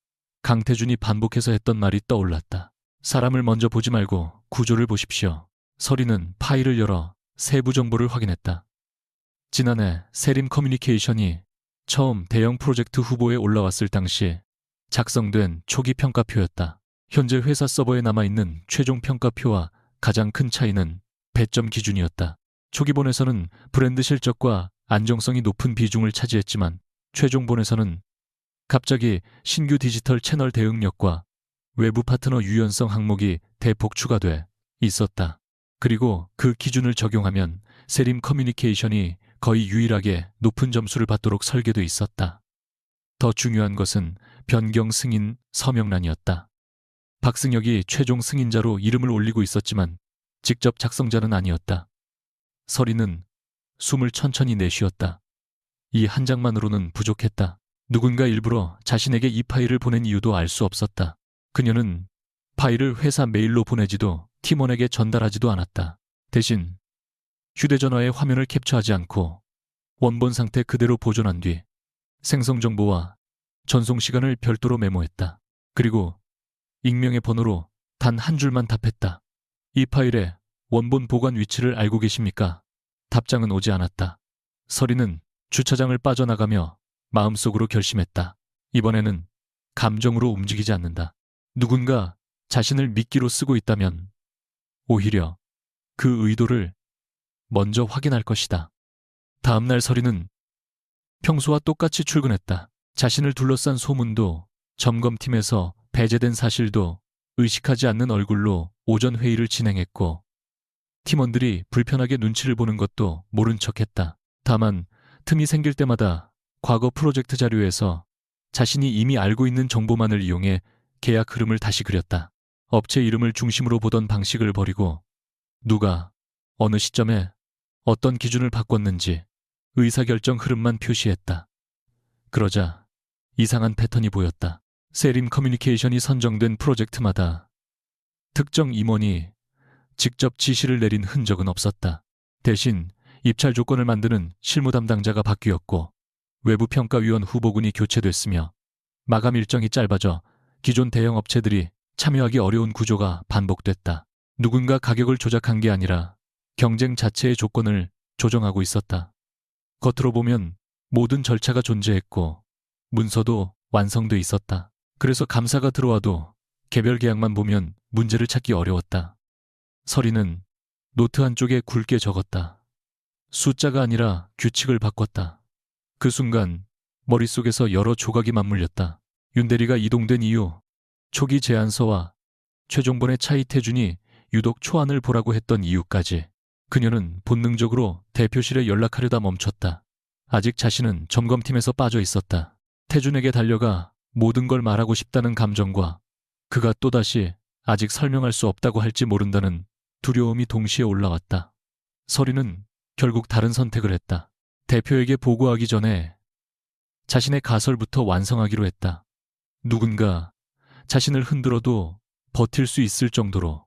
S1: 강태준이 반복해서 했던 말이 떠올랐다. 사람을 먼저 보지 말고 구조를 보십시오. 서린은 파일을 열어 세부 정보를 확인했다. 지난해 세림 커뮤니케이션이 처음 대형 프로젝트 후보에 올라왔을 당시 작성된 초기 평가표였다. 현재 회사 서버에 남아있는 최종 평가표와 가장 큰 차이는 배점 기준이었다. 초기본에서는 브랜드 실적과 안정성이 높은 비중을 차지했지만 최종본에서는 갑자기 신규 디지털 채널 대응력과 외부 파트너 유연성 항목이 대폭 추가돼 있었다. 그리고 그 기준을 적용하면 세림 커뮤니케이션이 거의 유일하게 높은 점수를 받도록 설계돼 있었다. 더 중요한 것은 변경 승인 서명란이었다. 박승혁이 최종 승인자로 이름을 올리고 있었지만 직접 작성자는 아니었다. 서린은 숨을 천천히 내쉬었다. 이 한 장만으로는 부족했다. 누군가 일부러 자신에게 이 파일을 보낸 이유도 알 수 없었다. 그녀는 파일을 회사 메일로 보내지도 팀원에게 전달하지도 않았다. 대신 휴대전화의 화면을 캡처하지 않고 원본 상태 그대로 보존한 뒤 생성 정보와 전송 시간을 별도로 메모했다. 그리고 익명의 번호로 단 한 줄만 답했다. 이 파일의 원본 보관 위치를 알고 계십니까? 답장은 오지 않았다. 서린은 주차장을 빠져나가며 마음속으로 결심했다. 이번에는 감정으로 움직이지 않는다. 누군가 자신을 미끼로 쓰고 있다면 오히려 그 의도를 먼저 확인할 것이다. 다음날 서린은 평소와 똑같이 출근했다. 자신을 둘러싼 소문도 점검팀에서 배제된 사실도 의식하지 않는 얼굴로 오전 회의를 진행했고 팀원들이 불편하게 눈치를 보는 것도 모른 척했다. 다만 틈이 생길 때마다 과거 프로젝트 자료에서 자신이 이미 알고 있는 정보만을 이용해 계약 흐름을 다시 그렸다. 업체 이름을 중심으로 보던 방식을 버리고 누가 어느 시점에 어떤 기준을 바꿨는지 의사결정 흐름만 표시했다. 그러자 이상한 패턴이 보였다. 세림 커뮤니케이션이 선정된 프로젝트마다 특정 임원이 직접 지시를 내린 흔적은 없었다. 대신 입찰 조건을 만드는 실무 담당자가 바뀌었고 외부 평가위원 후보군이 교체됐으며 마감 일정이 짧아져 기존 대형 업체들이 참여하기 어려운 구조가 반복됐다. 누군가 가격을 조작한 게 아니라 경쟁 자체의 조건을 조정하고 있었다. 겉으로 보면 모든 절차가 존재했고 문서도 완성돼 있었다. 그래서 감사가 들어와도 개별 계약만 보면 문제를 찾기 어려웠다. 서리는 노트 한쪽에 굵게 적었다. 숫자가 아니라 규칙을 바꿨다. 그 순간 머릿속에서 여러 조각이 맞물렸다. 윤대리가 이동된 이유, 초기 제안서와 최종본의 차이 태준이 유독 초안을 보라고 했던 이유까지. 그녀는 본능적으로 대표실에 연락하려다 멈췄다. 아직 자신은 점검팀에서 빠져 있었다. 태준에게 달려가 모든 걸 말하고 싶다는 감정과 그가 또다시 아직 설명할 수 없다고 할지 모른다는 두려움이 동시에 올라왔다. 서리는 결국 다른 선택을 했다. 대표에게 보고하기 전에 자신의 가설부터 완성하기로 했다. 누군가 자신을 흔들어도 버틸 수 있을 정도로.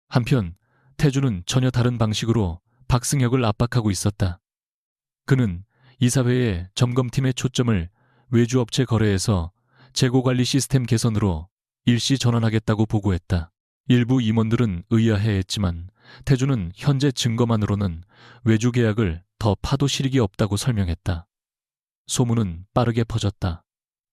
S1: 한편 태주는 전혀 다른 방식으로 박승혁을 압박하고 있었다. 그는 이사회의 점검팀의 초점을 외주업체 거래에서 재고관리 시스템 개선으로 일시 전환하겠다고 보고했다. 일부 임원들은 의아해했지만 태주는 현재 증거만으로는 외주 계약을 더 파도 실익이 없다고 설명했다. 소문은 빠르게 퍼졌다.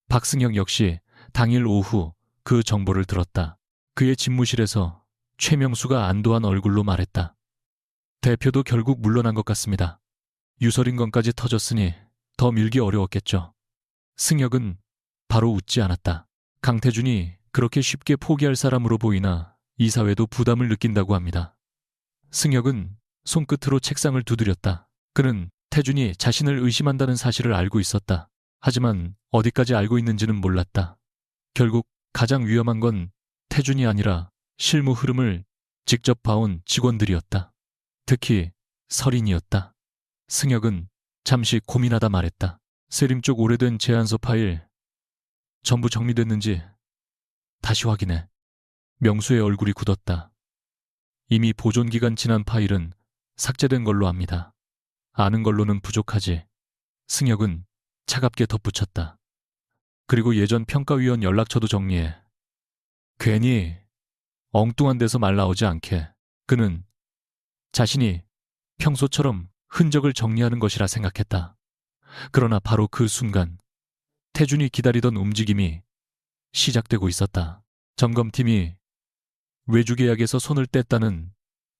S1: 박승혁 역시 당일 오후 그 정보를 들었다. 그의 집무실에서 최명수가 안도한 얼굴로 말했다. 대표도 결국 물러난 것 같습니다. 유설인 건까지 터졌으니 더 밀기 어려웠겠죠. 승혁은 바로 웃지 않았다. 강태준이 그렇게 쉽게 포기할 사람으로 보이나 이사회도 부담을 느낀다고 합니다. 승혁은 손끝으로 책상을 두드렸다. 그는 태준이 자신을 의심한다는 사실을 알고 있었다. 하지만 어디까지 알고 있는지는 몰랐다. 결국 가장 위험한 건 태준이 아니라 실무 흐름을 직접 봐온 직원들이었다. 특히 설인이었다. 승혁은 잠시 고민하다 말했다. 세림 쪽 오래된 제안서 파일 전부 정리됐는지 다시 확인해. 명수의 얼굴이 굳었다. 이미 보존기간 지난 파일은 삭제된 걸로 압니다. 아는 걸로는 부족하지. 승혁은 차갑게 덧붙였다. 그리고 예전 평가위원 연락처도 정리해. 괜히 엉뚱한 데서 말 나오지 않게. 그는 자신이 평소처럼 흔적을 정리하는 것이라 생각했다. 그러나 바로 그 순간 태준이 기다리던 움직임이 시작되고 있었다. 점검팀이 외주계약에서 손을 뗐다는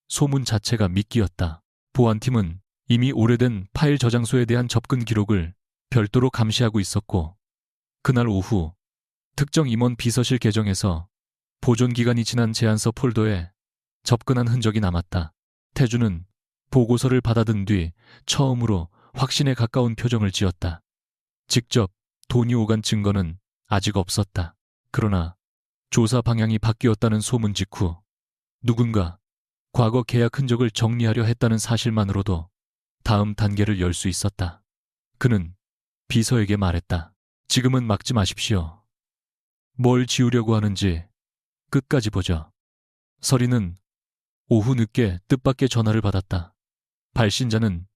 S1: 소문 자체가 미끼였다. 보안팀은 이미 오래된 파일 저장소에 대한 접근 기록을 별도로 감시하고 있었고 그날 오후 특정 임원 비서실 계정에서 보존기간이 지난 제안서 폴더에 접근한 흔적이 남았다. 태주는 보고서를 받아든 뒤 처음으로 확신에 가까운 표정을 지었다. 직접 돈이 오간 증거는 아직 없었다. 그러나 조사 방향이 바뀌었다는 소문 직후 누군가 과거 계약 흔적을 정리하려 했다는 사실만으로도 다음 단계를 열 수 있었다. 그는 비서에게 말했다. 지금은 막지 마십시오. 뭘 지우려고 하는지 끝까지 보자. 서리는 오후 늦게 뜻밖의 전화를 받았다. 발신자는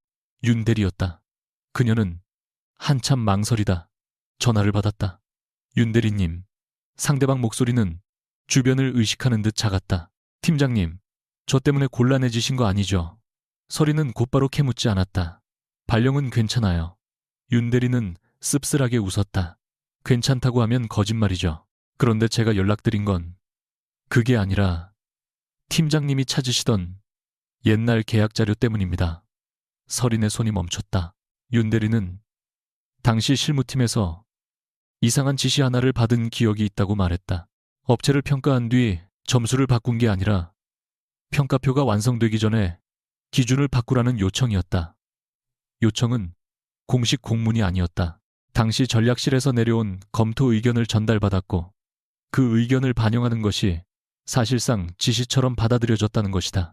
S1: 윤대리였다. 그녀는 한참 망설이다 전화를 받았다. 윤대리님. 상대방 목소리는 주변을 의식하는 듯 작았다. 팀장님, 저 때문에 곤란해지신 거 아니죠? 서리는 곧바로 캐묻지 않았다. 발령은 괜찮아요. 윤대리는 씁쓸하게 웃었다. 괜찮다고 하면 거짓말이죠. 그런데 제가 연락드린 건 그게 아니라 팀장님이 찾으시던 옛날 계약 자료 때문입니다. 서린의 손이 멈췄다. 윤대리는 당시 실무팀에서 이상한 지시 하나를 받은 기억이 있다고 말했다. 업체를 평가한 뒤 점수를 바꾼 게 아니라 평가표가 완성되기 전에 기준을 바꾸라는 요청이었다. 요청은 공식 공문이 아니었다. 당시 전략실에서 내려온 검토 의견을 전달받았고 그 의견을 반영하는 것이 사실상 지시처럼 받아들여졌다는 것이다.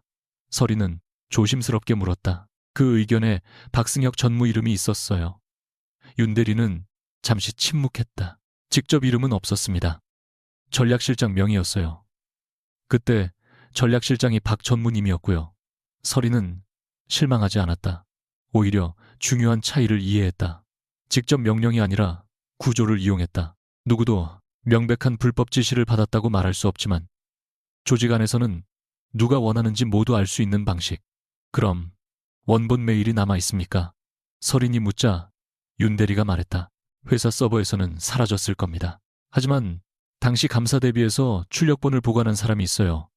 S1: 서리는 조심스럽게 물었다. 그 의견에 박승혁 전무 이름이 있었어요. 윤 대리는 잠시 침묵했다. 직접 이름은 없었습니다. 전략실장 명의였어요. 그때 전략실장이 박 전무님이었고요. 서리는 실망하지 않았다. 오히려 중요한 차이를 이해했다. 직접 명령이 아니라 구조를 이용했다. 누구도 명백한 불법 지시를 받았다고 말할 수 없지만 조직 안에서는 누가 원하는지 모두 알 수 있는 방식. 그럼 원본 메일이 남아 있습니까? 서린이 묻자 윤 대리가 말했다. 회사 서버에서는 사라졌을 겁니다. 하지만 당시 감사 대비해서 출력본을 보관한 사람이 있어요.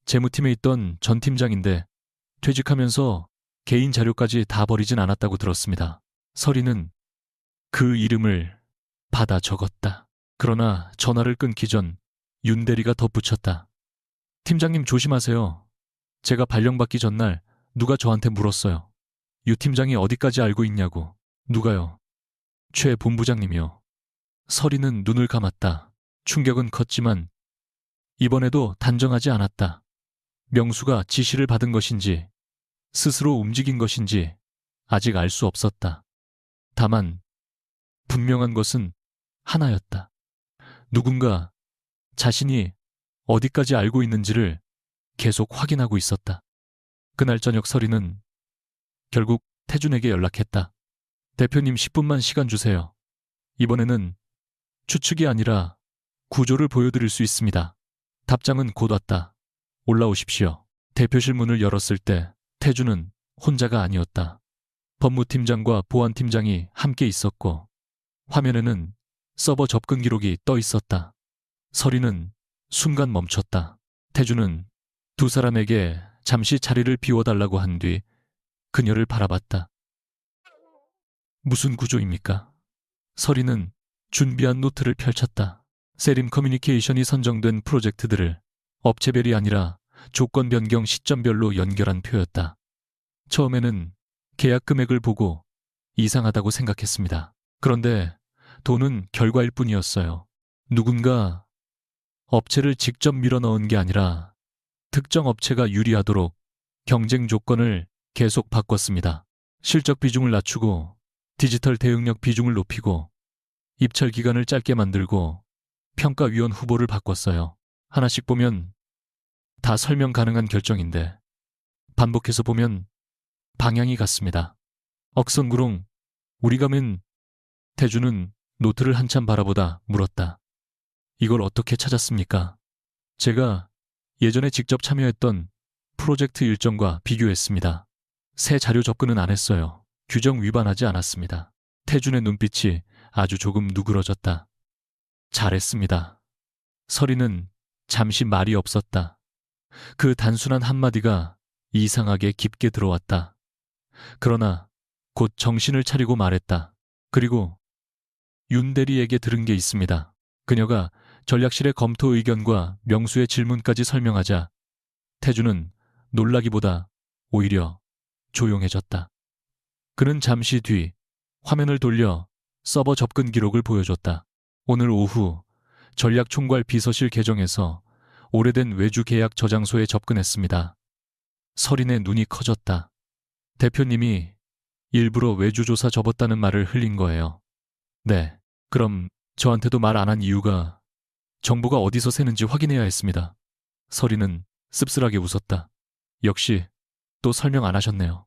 S1: 재무팀에 있던 전 팀장인데 퇴직하면서 개인 자료까지 다 버리진 않았다고 들었습니다. 서린은 그 이름을 받아 적었다. 그러나 전화를 끊기 전 윤 대리가 덧붙였다. 팀장님 조심하세요. 제가 발령받기 전날 누가 저한테 물었어요. 유 팀장이 어디까지 알고 있냐고. 누가요? 최 본부장님이요. 서리는 눈을 감았다. 충격은 컸지만 이번에도 단정하지 않았다. 명수가 지시를 받은 것인지 스스로 움직인 것인지 아직 알 수 없었다. 다만 분명한 것은 하나였다. 누군가 자신이 어디까지 알고 있는지를 계속 확인하고 있었다. 그날 저녁 서리는 결국 태준에게 연락했다. 대표님 10분만 시간 주세요. 이번에는 추측이 아니라 구조를 보여드릴 수 있습니다. 답장은 곧 왔다. 올라오십시오. 대표실 문을 열었을 때 태준은 혼자가 아니었다. 법무팀장과 보안팀장이 함께 있었고 화면에는 서버 접근 기록이 떠 있었다. 서리는 순간 멈췄다. 태준은 두 사람에게 잠시 자리를 비워달라고 한 뒤 그녀를 바라봤다. 무슨 구조입니까? 서리는 준비한 노트를 펼쳤다. 세림 커뮤니케이션이 선정된 프로젝트들을 업체별이 아니라 조건 변경 시점별로 연결한 표였다. 처음에는 계약 금액을 보고 이상하다고 생각했습니다. 그런데 돈은 결과일 뿐이었어요. 누군가 업체를 직접 밀어넣은 게 아니라 특정 업체가 유리하도록 경쟁 조건을 계속 바꿨습니다. 실적 비중을 낮추고 디지털 대응력 비중을 높이고 입찰 기간을 짧게 만들고 평가위원 후보를 바꿨어요. 하나씩 보면 다 설명 가능한 결정인데 반복해서 보면 방향이 같습니다. 억선구롱, 우리가 맨 태주는 노트를 한참 바라보다 물었다. 이걸 어떻게 찾았습니까? 제가 예전에 직접 참여했던 프로젝트 일정과 비교했습니다. 새 자료 접근은 안 했어요. 규정 위반하지 않았습니다. 태준의 눈빛이 아주 조금 누그러졌다. 잘했습니다. 서리는 잠시 말이 없었다. 그 단순한 한마디가 이상하게 깊게 들어왔다. 그러나 곧 정신을 차리고 말했다. 그리고 윤 대리에게 들은 게 있습니다. 그녀가 전략실의 검토 의견과 명수의 질문까지 설명하자 태준은 놀라기보다 오히려 조용해졌다. 그는 잠시 뒤 화면을 돌려 서버 접근 기록을 보여줬다. 오늘 오후 전략총괄 비서실 계정에서 오래된 외주 계약 저장소에 접근했습니다. 서린의 눈이 커졌다. 대표님이 일부러 외주 조사 접었다는 말을 흘린 거예요. 네, 그럼 저한테도 말 안 한 이유가 정보가 어디서 새는지 확인해야 했습니다. 서리는 씁쓸하게 웃었다. 역시 또 설명 안 하셨네요.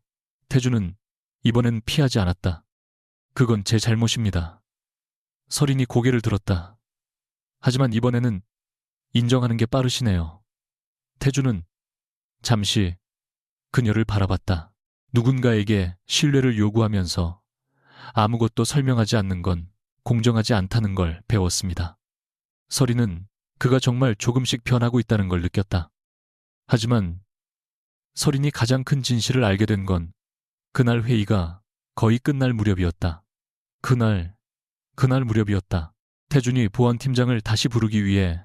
S1: 태주는 이번엔 피하지 않았다. 그건 제 잘못입니다. 서린이 고개를 들었다. 하지만 이번에는 인정하는 게 빠르시네요. 태주는 잠시 그녀를 바라봤다. 누군가에게 신뢰를 요구하면서 아무것도 설명하지 않는 건 공정하지 않다는 걸 배웠습니다. 서리는 그가 정말 조금씩 변하고 있다는 걸 느꼈다. 하지만 서린이 가장 큰 진실을 알게 된 건 그날 회의가 거의 끝날 무렵이었다. 그날 무렵이었다. 태준이 보안팀장을 다시 부르기 위해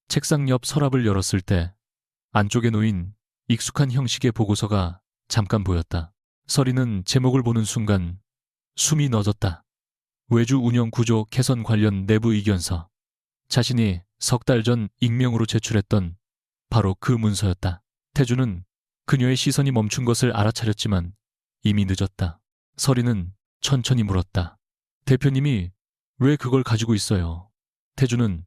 S1: 책상 옆 서랍을 열었을 때 안쪽에 놓인 익숙한 형식의 보고서가 잠깐 보였다. 서리는 제목을 보는 순간 숨이 멎었다. 외주 운영 구조 개선 관련 내부 의견서. 자신이 석 달 전 익명으로 제출했던 바로 그 문서였다. 태주는 그녀의 시선이 멈춘 것을 알아차렸지만 이미 늦었다. 서리는 천천히 물었다. 대표님이 왜 그걸 가지고 있어요? 태주는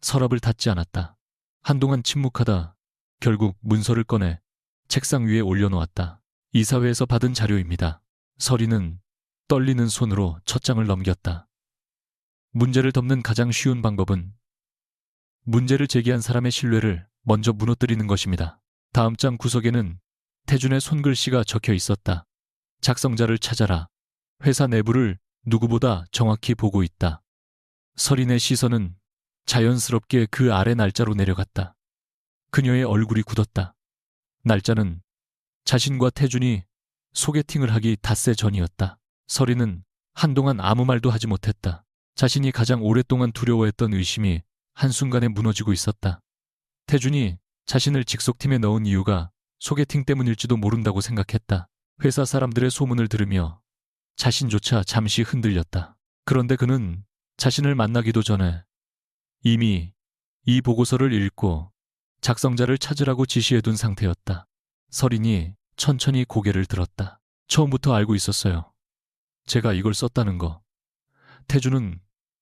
S1: 서랍을 닫지 않았다. 한동안 침묵하다 결국 문서를 꺼내 책상 위에 올려놓았다. 이사회에서 받은 자료입니다. 서리는 떨리는 손으로 첫 장을 넘겼다. 문제를 덮는 가장 쉬운 방법은 문제를 제기한 사람의 신뢰를 먼저 무너뜨리는 것입니다. 다음 장 구석에는 태준의 손글씨가 적혀 있었다. 작성자를 찾아라. 회사 내부를 누구보다 정확히 보고 있다. 서린의 시선은 자연스럽게 그 아래 날짜로 내려갔다. 그녀의 얼굴이 굳었다. 날짜는 자신과 태준이 소개팅을 하기 닷새 전이었다. 서린은 한동안 아무 말도 하지 못했다. 자신이 가장 오랫동안 두려워했던 의심이 한순간에 무너지고 있었다. 태준이 자신을 직속팀에 넣은 이유가 소개팅 때문일지도 모른다고 생각했다. 회사 사람들의 소문을 들으며 자신조차 잠시 흔들렸다. 그런데 그는 자신을 만나기도 전에 이미 이 보고서를 읽고 작성자를 찾으라고 지시해둔 상태였다. 서린이 천천히 고개를 들었다. 처음부터 알고 있었어요. 제가 이걸 썼다는 거. 태주는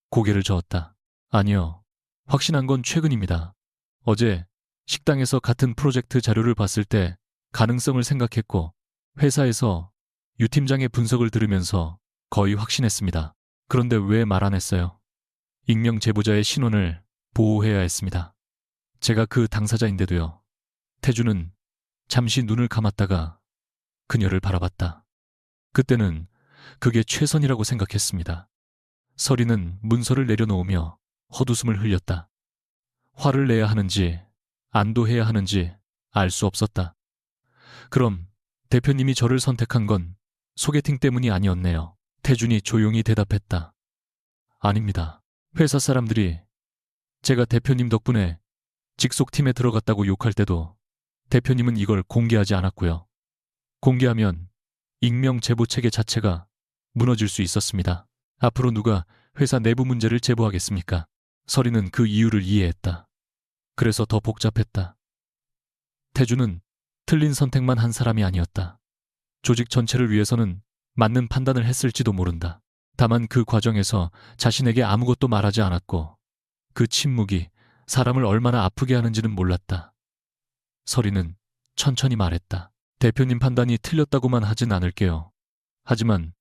S1: 고개를 저었다. 아니요. 확신한 건 최근입니다. 어제 식당에서 같은 프로젝트 자료를 봤을 때 가능성을 생각했고 회사에서 유 팀장의 분석을 들으면서 거의 확신했습니다. 그런데 왜 말 안 했어요? 익명 제보자의 신원을 보호해야 했습니다. 제가 그 당사자인데도요. 태주는 잠시 눈을 감았다가 그녀를 바라봤다. 그때는 그게 최선이라고 생각했습니다. 서리는 문서를 내려놓으며 헛웃음을 흘렸다. 화를 내야 하는지 안도해야 하는지 알 수 없었다. 그럼 대표님이 저를 선택한 건 소개팅 때문이 아니었네요. 태준이 조용히 대답했다. 아닙니다. 회사 사람들이 제가 대표님 덕분에 직속팀에 들어갔다고 욕할 때도 대표님은 이걸 공개하지 않았고요. 공개하면 익명 제보 체계 자체가 무너질 수 있었습니다. 앞으로 누가 회사 내부 문제를 제보하겠습니까? 서리는 그 이유를 이해했다. 그래서 더 복잡했다. 태주는 틀린 선택만 한 사람이 아니었다. 조직 전체를 위해서는 맞는 판단을 했을지도 모른다. 다만 그 과정에서 자신에게 아무것도 말하지 않았고 그 침묵이 사람을 얼마나 아프게 하는지는 몰랐다. 서리는 천천히 말했다. 대표님 판단이 틀렸다고만 하진 않을게요. 하지만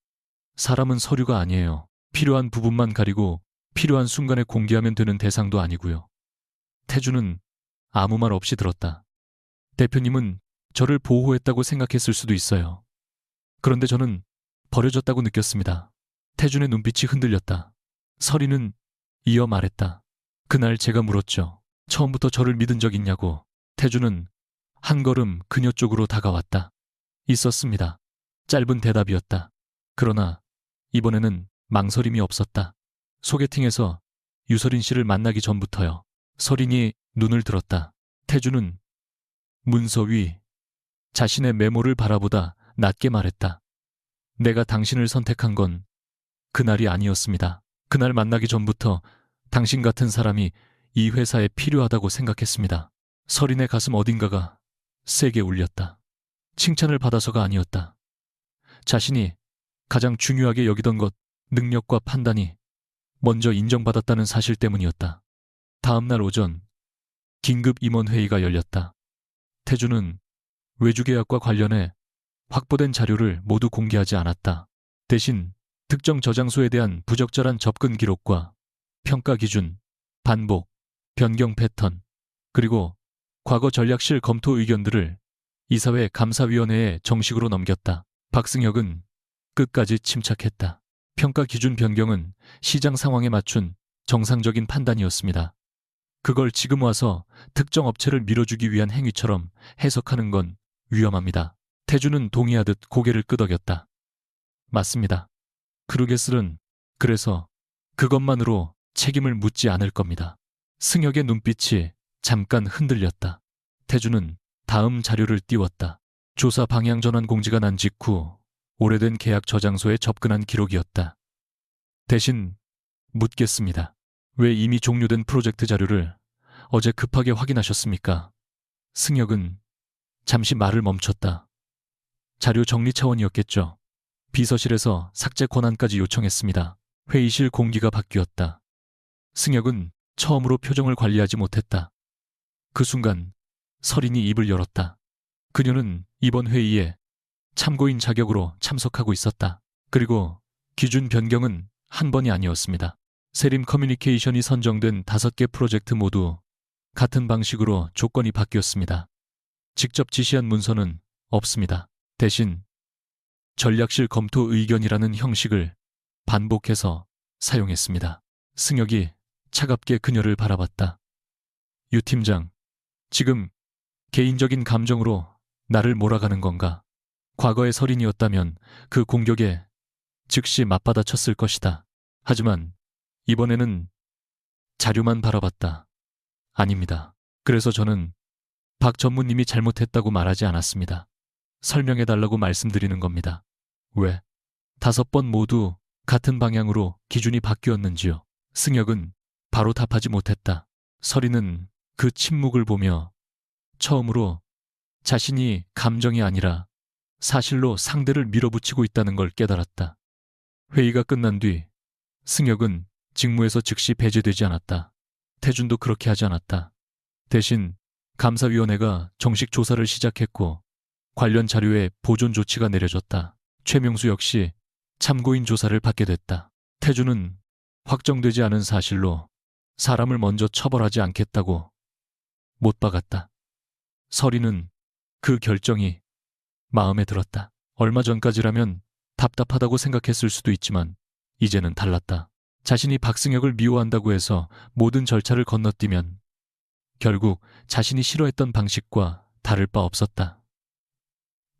S1: 사람은 서류가 아니에요. 필요한 부분만 가리고 필요한 순간에 공개하면 되는 대상도 아니고요. 태주는 아무 말 없이 들었다. 대표님은 저를 보호했다고 생각했을 수도 있어요. 그런데 저는 버려졌다고 느꼈습니다. 태준의 눈빛이 흔들렸다. 서리는 이어 말했다. 그날 제가 물었죠. 처음부터 저를 믿은 적 있냐고. 태준은 한 걸음 그녀 쪽으로 다가왔다. 있었습니다. 짧은 대답이었다. 그러나 이번에는 망설임이 없었다. 소개팅에서 유서린 씨를 만나기 전부터요. 서린이 눈을 들었다. 태준은 문서 위 자신의 메모를 바라보다 낮게 말했다. 내가 당신을 선택한 건 그날이 아니었습니다. 그날 만나기 전부터 당신 같은 사람이 이 회사에 필요하다고 생각했습니다. 서린의 가슴 어딘가가 세게 울렸다. 칭찬을 받아서가 아니었다. 자신이 가장 중요하게 여기던 것, 능력과 판단이 먼저 인정받았다는 사실 때문이었다. 다음 날 오전 긴급 임원회의가 열렸다. 태주는 외주계약과 관련해 확보된 자료를 모두 공개하지 않았다. 대신 특정 저장소에 대한 부적절한 접근 기록과 평가 기준, 반복, 변경 패턴, 그리고 과거 전략실 검토 의견들을 이사회 감사위원회에 정식으로 넘겼다. 박승혁은 끝까지 침착했다. 평가 기준 변경은 시장 상황에 맞춘 정상적인 판단이었습니다. 그걸 지금 와서 특정 업체를 밀어주기 위한 행위처럼 해석하는 건 위험합니다. 태주는 동의하듯 고개를 끄덕였다. 맞습니다. 크루게슬은 그래서 그것만으로 책임을 묻지 않을 겁니다. 승혁의 눈빛이 잠깐 흔들렸다. 태준은 다음 자료를 띄웠다. 조사 방향 전환 공지가 난 직후 오래된 계약 저장소에 접근한 기록이었다. 대신 묻겠습니다. 왜 이미 종료된 프로젝트 자료를 어제 급하게 확인하셨습니까? 승혁은 잠시 말을 멈췄다. 자료 정리 차원이었겠죠. 비서실에서 삭제 권한까지 요청했습니다. 회의실 공기가 바뀌었다. 승혁은 처음으로 표정을 관리하지 못했다. 그 순간 설인이 입을 열었다. 그녀는 이번 회의에 참고인 자격으로 참석하고 있었다. 그리고 기준 변경은 한 번이 아니었습니다. 세림 커뮤니케이션이 선정된 5개 프로젝트 모두 같은 방식으로 조건이 바뀌었습니다. 직접 지시한 문서는 없습니다. 대신 전략실 검토 의견이라는 형식을 반복해서 사용했습니다. 승혁이 차갑게 그녀를 바라봤다. 유 팀장, 지금 개인적인 감정으로 나를 몰아가는 건가? 과거의 설인이었다면 그 공격에 즉시 맞받아쳤을 것이다. 하지만 이번에는 자료만 바라봤다. 아닙니다. 그래서 저는 박 전무님이 잘못했다고 말하지 않았습니다. 설명해달라고 말씀드리는 겁니다. 왜 5번 모두 같은 방향으로 기준이 바뀌었는지요? 승혁은 바로 답하지 못했다. 설이는 그 침묵을 보며 처음으로 자신이 감정이 아니라 사실로 상대를 밀어붙이고 있다는 걸 깨달았다. 회의가 끝난 뒤 승혁은 직무에서 즉시 배제되지 않았다. 태준도 그렇게 하지 않았다. 대신 감사위원회가 정식 조사를 시작했고 관련 자료에 보존 조치가 내려졌다. 최명수 역시 참고인 조사를 받게 됐다. 태준은 확정되지 않은 사실로 사람을 먼저 처벌하지 않겠다고 못 박았다. 설이는 그 결정이 마음에 들었다. 얼마 전까지라면 답답하다고 생각했을 수도 있지만 이제는 달랐다. 자신이 박승혁을 미워한다고 해서 모든 절차를 건너뛰면 결국 자신이 싫어했던 방식과 다를 바 없었다.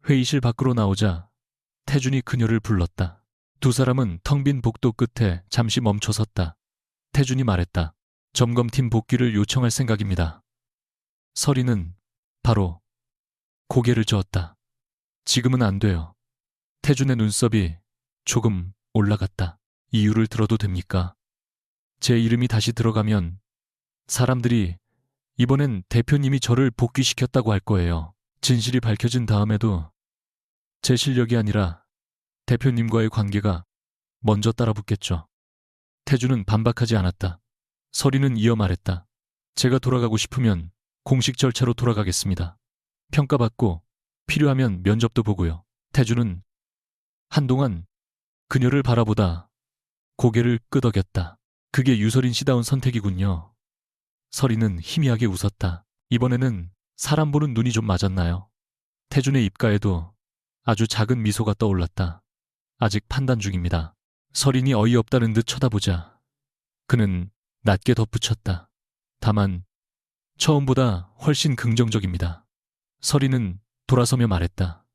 S1: 회의실 밖으로 나오자 태준이 그녀를 불렀다. 두 사람은 텅 빈 복도 끝에 잠시 멈춰 섰다. 태준이 말했다. 점검팀 복귀를 요청할 생각입니다. 설이는 바로 고개를 저었다. 지금은 안 돼요. 태준의 눈썹이 조금 올라갔다. 이유를 들어도 됩니까? 제 이름이 다시 들어가면 사람들이 이번엔 대표님이 저를 복귀시켰다고 할 거예요. 진실이 밝혀진 다음에도 제 실력이 아니라 대표님과의 관계가 먼저 따라붙겠죠. 태준은 반박하지 않았다. 설이는 이어 말했다. 제가 돌아가고 싶으면 공식 절차로 돌아가겠습니다. 평가받고 필요하면 면접도 보고요. 태준은 한동안 그녀를 바라보다 고개를 끄덕였다. 그게 유설인 씨다운 선택이군요. 설이는 희미하게 웃었다. 이번에는 사람 보는 눈이 좀 맞았나요? 태준의 입가에도 아주 작은 미소가 떠올랐다. 아직 판단 중입니다. 설인이 어이없다는 듯 쳐다보자 그는 낮게 덧붙였다. 다만 처음보다 훨씬 긍정적입니다. 설이는 돌아서며 말했다.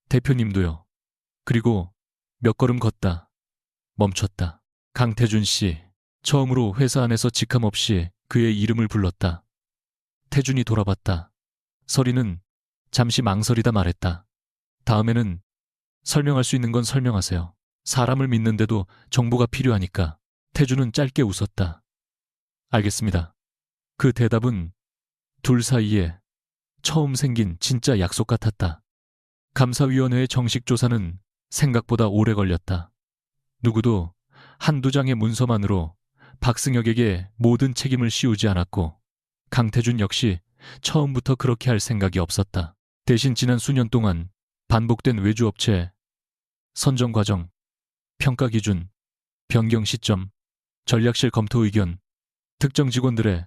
S1: 대표님도요. 그리고 몇 걸음 걷다. 멈췄다. 강태준 씨. 처음으로 회사 안에서 직함 없이 그의 이름을 불렀다. 태준이 돌아봤다. 설이는 잠시 망설이다 말했다. 다음에는 설명할 수 있는 건 설명하세요. 사람을 믿는데도 정보가 필요하니까. 태준은 짧게 웃었다. 알겠습니다. 그 대답은 둘 사이에 처음 생긴 진짜 약속 같았다. 감사위원회의 정식 조사는 생각보다 오래 걸렸다. 누구도 한두 장의 문서만으로 박승혁에게 모든 책임을 씌우지 않았고 강태준 역시 처음부터 그렇게 할 생각이 없었다. 대신 지난 수년 동안 반복된 외주업체, 선정 과정, 평가 기준, 변경 시점, 전략실 검토 의견, 특정 직원들의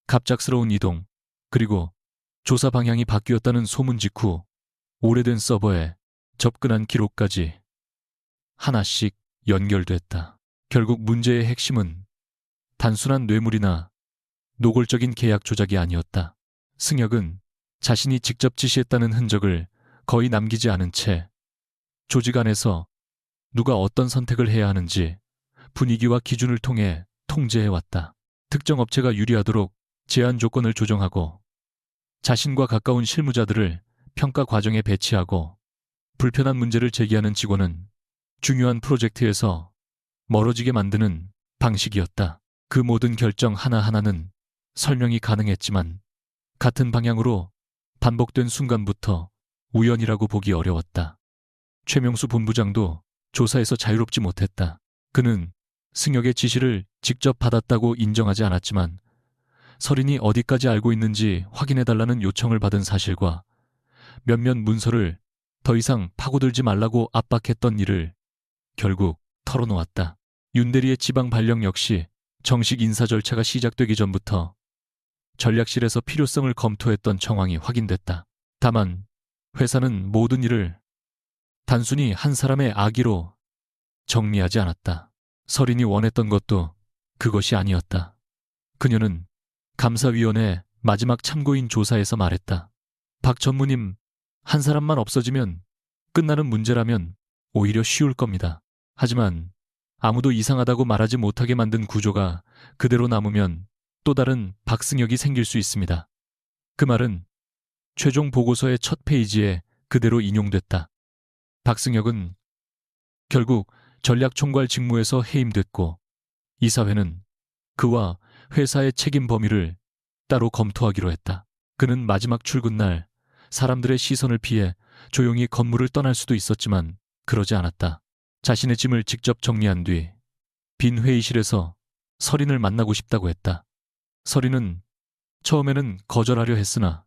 S1: 갑작스러운 이동, 그리고 조사 방향이 바뀌었다는 소문 직후 오래된 서버에 접근한 기록까지 하나씩 연결됐다. 결국 문제의 핵심은 단순한 뇌물이나 노골적인 계약 조작이 아니었다. 승혁은 자신이 직접 지시했다는 흔적을 거의 남기지 않은 채 조직 안에서 누가 어떤 선택을 해야 하는지 분위기와 기준을 통해 통제해왔다. 특정 업체가 유리하도록 제한 조건을 조정하고 자신과 가까운 실무자들을 평가 과정에 배치하고 불편한 문제를 제기하는 직원은 중요한 프로젝트에서 멀어지게 만드는 방식이었다. 그 모든 결정 하나하나는 설명이 가능했지만 같은 방향으로 반복된 순간부터 우연이라고 보기 어려웠다. 최명수 본부장도 조사에서 자유롭지 못했다. 그는 승혁의 지시를 직접 받았다고 인정하지 않았지만 설인이 어디까지 알고 있는지 확인해달라는 요청을 받은 사실과 몇몇 문서를 더 이상 파고들지 말라고 압박했던 일을 결국 털어놓았다. 윤대리의 지방 발령 역시 정식 인사 절차가 시작되기 전부터 전략실에서 필요성을 검토했던 정황이 확인됐다. 다만 회사는 모든 일을 단순히 한 사람의 악의로 정리하지 않았다. 설인이 원했던 것도 그것이 아니었다. 그녀는 감사위원회 마지막 참고인 조사에서 말했다. 박 전무님, 한 사람만 없어지면 끝나는 문제라면 오히려 쉬울 겁니다. 하지만 아무도 이상하다고 말하지 못하게 만든 구조가 그대로 남으면 또 다른 박승혁이 생길 수 있습니다. 그 말은 최종 보고서의 첫 페이지에 그대로 인용됐다. 박승혁은 결국 전략총괄 직무에서 해임됐고 이사회는 그와 회사의 책임 범위를 따로 검토하기로 했다. 그는 마지막 출근 날 사람들의 시선을 피해 조용히 건물을 떠날 수도 있었지만 그러지 않았다. 자신의 짐을 직접 정리한 뒤 빈 회의실에서 설인을 만나고 싶다고 했다. 설인은 처음에는 거절하려 했으나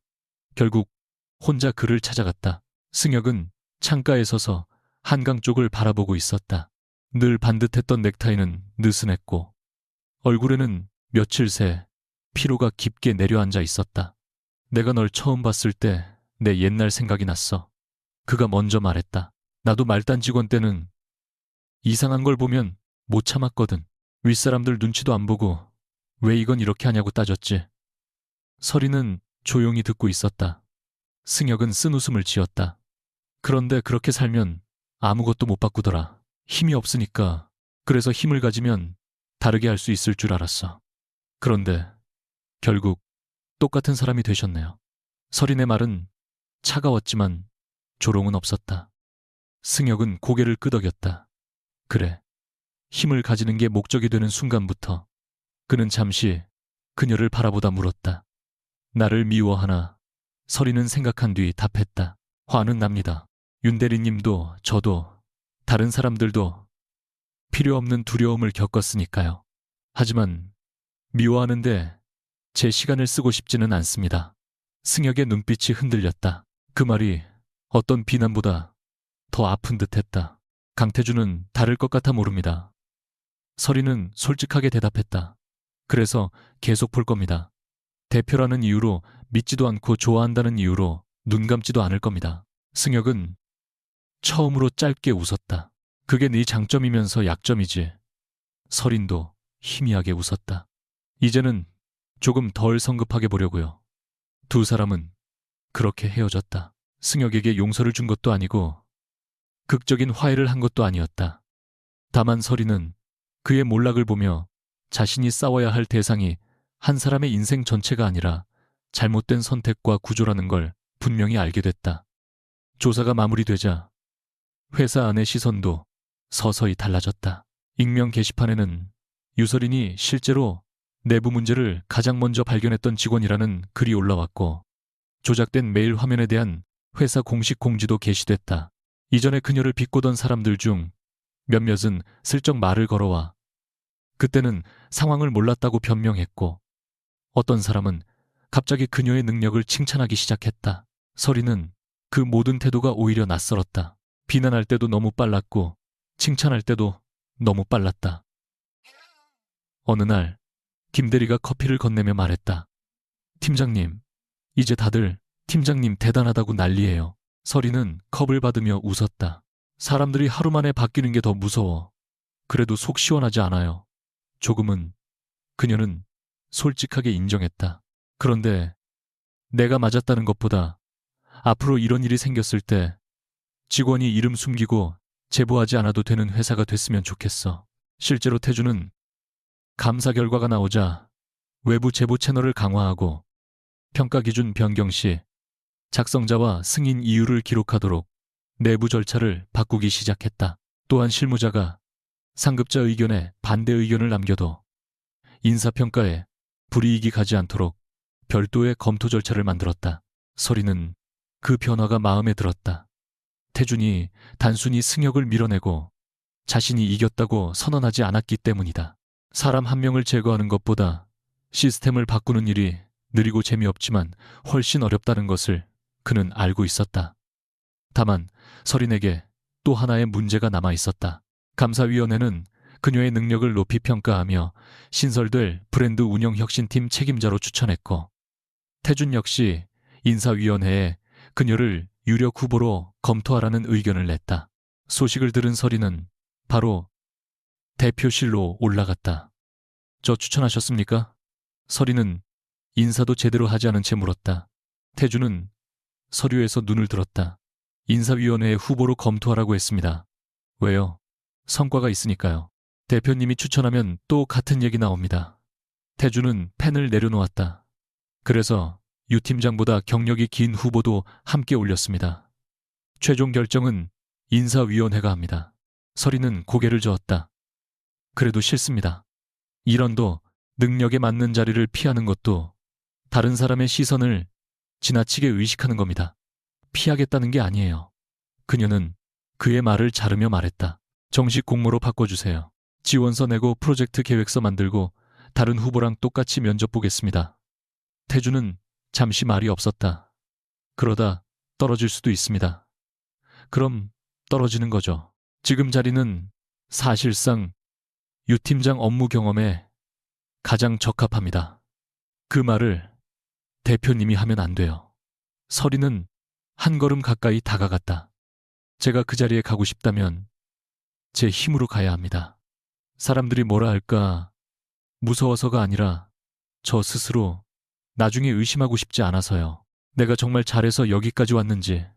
S1: 결국 혼자 그를 찾아갔다. 승혁은 창가에 서서 한강 쪽을 바라보고 있었다. 늘 반듯했던 넥타이는 느슨했고 얼굴에는 며칠 새 피로가 깊게 내려앉아 있었다. 내가 널 처음 봤을 때 내 옛날 생각이 났어. 그가 먼저 말했다. 나도 말단 직원 때는 이상한 걸 보면 못 참았거든. 윗사람들 눈치도 안 보고 왜 이건 이렇게 하냐고 따졌지. 설이는 조용히 듣고 있었다. 승혁은 쓴웃음을 지었다. 그런데 그렇게 살면 아무것도 못 바꾸더라. 힘이 없으니까. 그래서 힘을 가지면 다르게 할 수 있을 줄 알았어. 그런데 결국 똑같은 사람이 되셨네요. 설인의 말은 차가웠지만 조롱은 없었다. 승혁은 고개를 끄덕였다. 그래, 힘을 가지는 게 목적이 되는 순간부터 그는 잠시 그녀를 바라보다 물었다. 나를 미워하나? 설인은 생각한 뒤 답했다. 화는 납니다. 윤 대리님도 저도 다른 사람들도 필요 없는 두려움을 겪었으니까요. 하지만 미워하는데 제 시간을 쓰고 싶지는 않습니다. 승혁의 눈빛이 흔들렸다. 그 말이 어떤 비난보다 더 아픈 듯했다. 강태준은 다를 것 같아 모릅니다. 설이는 솔직하게 대답했다. 그래서 계속 볼 겁니다. 대표라는 이유로 믿지도 않고 좋아한다는 이유로 눈 감지도 않을 겁니다. 승혁은 처음으로 짧게 웃었다. 그게 네 장점이면서 약점이지. 설인도 희미하게 웃었다. 이제는 조금 덜 성급하게 보려고요. 두 사람은 그렇게 헤어졌다. 승혁에게 용서를 준 것도 아니고 극적인 화해를 한 것도 아니었다. 다만 설이는 그의 몰락을 보며 자신이 싸워야 할 대상이 한 사람의 인생 전체가 아니라 잘못된 선택과 구조라는 걸 분명히 알게 됐다. 조사가 마무리되자 회사 안의 시선도 서서히 달라졌다. 익명 게시판에는 유설인이 실제로 내부 문제를 가장 먼저 발견했던 직원이라는 글이 올라왔고 조작된 메일 화면에 대한 회사 공식 공지도 게시됐다. 이전에 그녀를 비꼬던 사람들 중 몇몇은 슬쩍 말을 걸어와 그때는 상황을 몰랐다고 변명했고 어떤 사람은 갑자기 그녀의 능력을 칭찬하기 시작했다. 설이는 그 모든 태도가 오히려 낯설었다. 비난할 때도 너무 빨랐고 칭찬할 때도 너무 빨랐다. 어느 날 김 대리가 커피를 건네며 말했다. 팀장님, 이제 다들 팀장님 대단하다고 난리예요. 설이는 컵을 받으며 웃었다. 사람들이 하루 만에 바뀌는 게 더 무서워. 그래도 속 시원하지 않아요. 조금은 그녀는 솔직하게 인정했다. 그런데 내가 맞았다는 것보다 앞으로 이런 일이 생겼을 때 직원이 이름 숨기고 제보하지 않아도 되는 회사가 됐으면 좋겠어. 실제로 태주는 감사 결과가 나오자 외부 제보 채널을 강화하고 평가 기준 변경 시 작성자와 승인 이유를 기록하도록 내부 절차를 바꾸기 시작했다. 또한 실무자가 상급자 의견에 반대 의견을 남겨도 인사평가에 불이익이 가지 않도록 별도의 검토 절차를 만들었다. 서리는 그 변화가 마음에 들었다. 태준이 단순히 승역을 밀어내고 자신이 이겼다고 선언하지 않았기 때문이다. 사람 한 명을 제거하는 것보다 시스템을 바꾸는 일이 느리고 재미없지만 훨씬 어렵다는 것을 그는 알고 있었다. 다만 서린에게 또 하나의 문제가 남아 있었다. 감사위원회는 그녀의 능력을 높이 평가하며 신설될 브랜드 운영 혁신팀 책임자로 추천했고, 태준 역시 인사위원회에 그녀를 유력 후보로 검토하라는 의견을 냈다. 소식을 들은 서린은 바로 대표실로 올라갔다. 저 추천하셨습니까? 서린은 인사도 제대로 하지 않은 채 물었다. 태준은 서류에서 눈을 들었다. 인사위원회의 후보로 검토하라고 했습니다. 왜요? 성과가 있으니까요. 대표님이 추천하면 또 같은 얘기 나옵니다. 태준은 펜을 내려놓았다. 그래서 유 팀장보다 경력이 긴 후보도 함께 올렸습니다. 최종 결정은 인사위원회가 합니다. 서린은 고개를 저었다. 그래도 싫습니다. 일원도 능력에 맞는 자리를 피하는 것도 다른 사람의 시선을 지나치게 의식하는 겁니다. 피하겠다는 게 아니에요. 그녀는 그의 말을 자르며 말했다. 정식 공모로 바꿔주세요. 지원서 내고 프로젝트 계획서 만들고 다른 후보랑 똑같이 면접 보겠습니다. 태준은 잠시 말이 없었다. 그러다 떨어질 수도 있습니다. 그럼 떨어지는 거죠. 지금 자리는 사실상 유 팀장 업무 경험에 가장 적합합니다. 그 말을 대표님이 하면 안 돼요. 서리는 한 걸음 가까이 다가갔다. 제가 그 자리에 가고 싶다면 제 힘으로 가야 합니다. 사람들이 뭐라 할까 무서워서가 아니라 저 스스로 나중에 의심하고 싶지 않아서요. 내가 정말 잘해서 여기까지 왔는지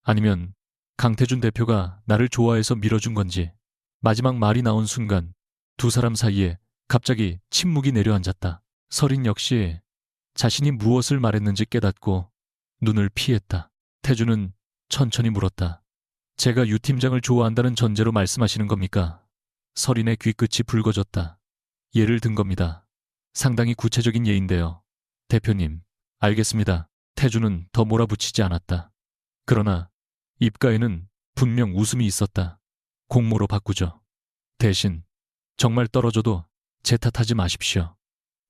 S1: 아니면 강태준 대표가 나를 좋아해서 밀어준 건지. 마지막 말이 나온 순간 두 사람 사이에 갑자기 침묵이 내려앉았다. 서린 역시 자신이 무엇을 말했는지 깨닫고 눈을 피했다. 태준은 천천히 물었다. 제가 유 팀장을 좋아한다는 전제로 말씀하시는 겁니까? 서린의 귀끝이 붉어졌다. 예를 든 겁니다. 상당히 구체적인 예인데요. 대표님, 알겠습니다. 태준은 더 몰아붙이지 않았다. 그러나 입가에는 분명 웃음이 있었다. 공모로 바꾸죠. 대신 정말 떨어져도 제 탓하지 마십시오.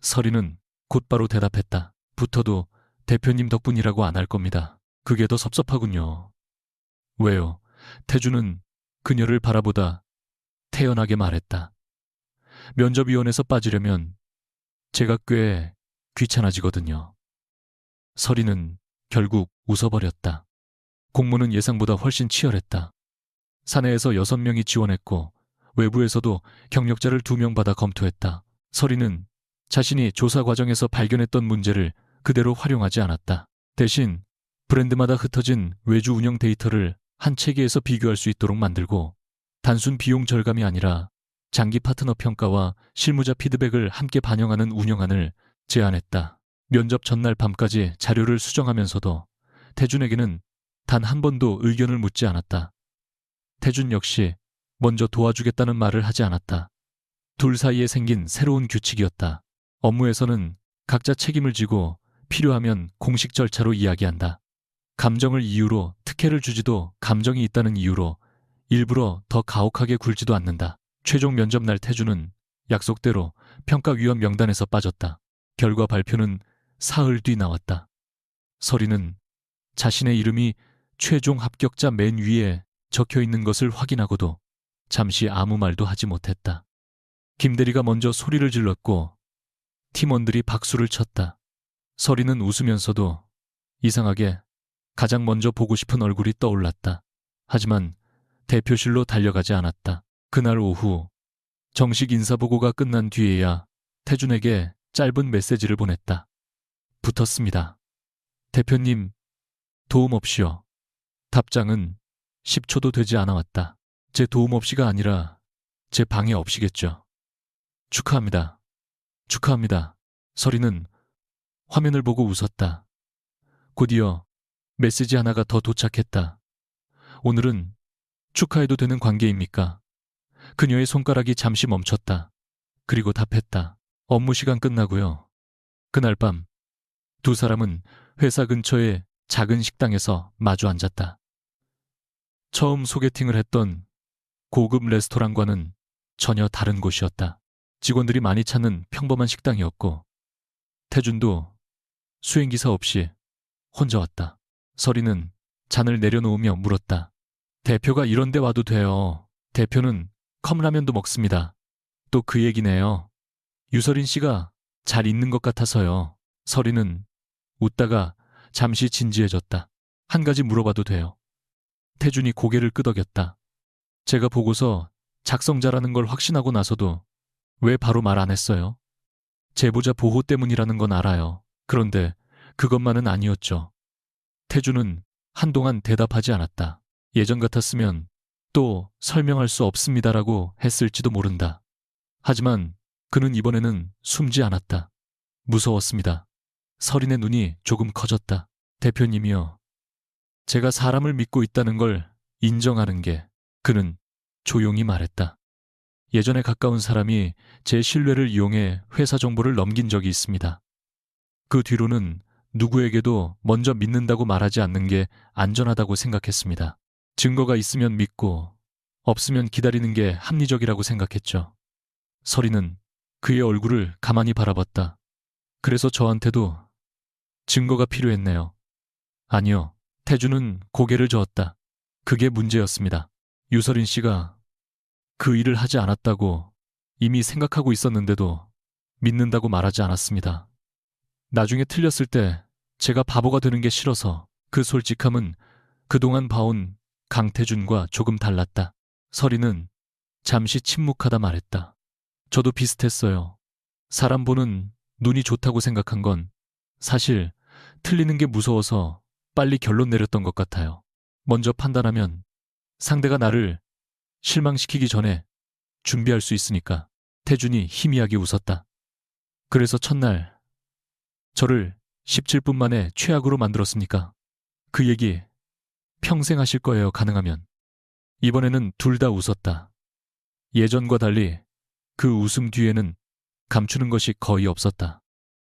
S1: 서린은 곧바로 대답했다. 붙어도 대표님 덕분이라고 안 할 겁니다. 그게 더 섭섭하군요. 왜요? 태준은 그녀를 바라보다 태연하게 말했다. 면접위원회에서 빠지려면 제가 꽤 귀찮아지거든요. 서린은 결국 웃어버렸다. 공모는 예상보다 훨씬 치열했다. 사내에서 6명이 지원했고 외부에서도 경력자를 2명 받아 검토했다. 서린은 자신이 조사 과정에서 발견했던 문제를 그대로 활용하지 않았다. 대신 브랜드마다 흩어진 외주 운영 데이터를 한 체계에서 비교할 수 있도록 만들고 단순 비용 절감이 아니라 장기 파트너 평가와 실무자 피드백을 함께 반영하는 운영안을 제안했다. 면접 전날 밤까지 자료를 수정하면서도 태준에게는 단 한 번도 의견을 묻지 않았다. 태준 역시 먼저 도와주겠다는 말을 하지 않았다. 둘 사이에 생긴 새로운 규칙이었다. 업무에서는 각자 책임을 지고 필요하면 공식 절차로 이야기한다. 감정을 이유로 특혜를 주지도 감정이 있다는 이유로 일부러 더 가혹하게 굴지도 않는다. 최종 면접 날 태준은 약속대로 평가위원 명단에서 빠졌다. 결과 발표는 사흘 뒤 나왔다. 서린은 자신의 이름이 최종 합격자 맨 위에 적혀 있는 것을 확인하고도 잠시 아무 말도 하지 못했다. 김대리가 먼저 소리를 질렀고 팀원들이 박수를 쳤다. 서린은 웃으면서도 이상하게 가장 먼저 보고 싶은 얼굴이 떠올랐다. 하지만 대표실로 달려가지 않았다. 그날 오후 정식 인사보고가 끝난 뒤에야 태준에게 짧은 메시지를 보냈다. 붙었습니다. 대표님, 도움 없이요. 답장은 10초도 되지 않아 왔다. 제 도움 없이가 아니라 제 방해 없이겠죠. 축하합니다. 축하합니다. 서리는 화면을 보고 웃었다. 곧이어 메시지 하나가 더 도착했다. 오늘은 축하해도 되는 관계입니까? 그녀의 손가락이 잠시 멈췄다. 그리고 답했다. 업무 시간 끝나고요. 그날 밤 두 사람은 회사 근처의 작은 식당에서 마주 앉았다. 처음 소개팅을 했던 고급 레스토랑과는 전혀 다른 곳이었다. 직원들이 많이 찾는 평범한 식당이었고 태준도 수행기사 없이 혼자 왔다. 서리는 잔을 내려놓으며 물었다. 대표가 이런 데 와도 돼요. 대표는 컵라면도 먹습니다. 또 그 얘기네요. 유서린 씨가 잘 있는 것 같아서요. 서리는 웃다가 잠시 진지해졌다. 한 가지 물어봐도 돼요. 태준이 고개를 끄덕였다. 제가 보고서 작성자라는 걸 확신하고 나서도 왜 바로 말 안 했어요? 제보자 보호 때문이라는 건 알아요. 그런데 그것만은 아니었죠. 태준은 한동안 대답하지 않았다. 예전 같았으면 또 설명할 수 없습니다라고 했을지도 모른다. 하지만 그는 이번에는 숨지 않았다. 무서웠습니다. 서린의 눈이 조금 커졌다. 대표님이요. 제가 사람을 믿고 있다는 걸 인정하는 게, 그는 조용히 말했다. 예전에 가까운 사람이 제 신뢰를 이용해 회사 정보를 넘긴 적이 있습니다. 그 뒤로는 누구에게도 먼저 믿는다고 말하지 않는 게 안전하다고 생각했습니다. 증거가 있으면 믿고 없으면 기다리는 게 합리적이라고 생각했죠. 서리는 그의 얼굴을 가만히 바라봤다. 그래서 저한테도 증거가 필요했네요. 아니요. 태준은 고개를 저었다. 그게 문제였습니다. 유서린 씨가 그 일을 하지 않았다고 이미 생각하고 있었는데도 믿는다고 말하지 않았습니다. 나중에 틀렸을 때 제가 바보가 되는 게 싫어서. 그 솔직함은 그동안 봐온 강태준과 조금 달랐다. 서리는 잠시 침묵하다 말했다. 저도 비슷했어요. 사람 보는 눈이 좋다고 생각한 건 사실 틀리는 게 무서워서 빨리 결론 내렸던 것 같아요. 먼저 판단하면 상대가 나를 실망시키기 전에 준비할 수 있으니까. 태준이 희미하게 웃었다. 그래서 첫날 저를 17분 만에 최악으로 만들었습니까? 그 얘기 평생 하실 거예요, 가능하면. 이번에는 둘 다 웃었다. 예전과 달리 그 웃음 뒤에는 감추는 것이 거의 없었다.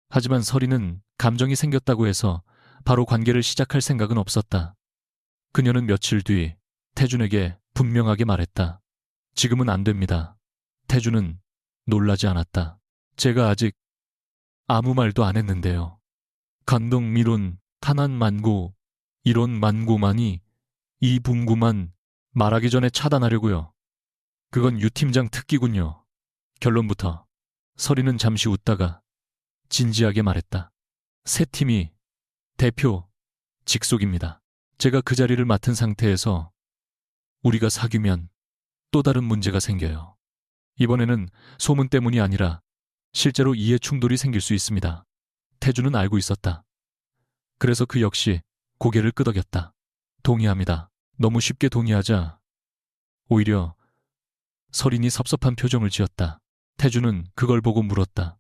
S1: 하지만 서리는 감정이 생겼다고 해서 바로 관계를 시작할 생각은 없었다. 그녀는 며칠 뒤 태준에게 분명하게 말했다. 지금은 안 됩니다. 태준은 놀라지 않았다. 제가 아직 아무 말도 안 했는데요. 감동 미론 탄환 만고 이론 만고만이 이 분구만 말하기 전에 차단하려고요. 그건 유 팀장 특기군요. 결론부터. 서리는 잠시 웃다가 진지하게 말했다. 새 팀이 대표 직속입니다. 제가 그 자리를 맡은 상태에서 우리가 사귀면 또 다른 문제가 생겨요. 이번에는 소문 때문이 아니라 실제로 이해 충돌이 생길 수 있습니다. 태준은 알고 있었다. 그래서 그 역시 고개를 끄덕였다. 동의합니다. 너무 쉽게 동의하자 오히려 서린이 섭섭한 표정을 지었다. 태준은 그걸 보고 물었다.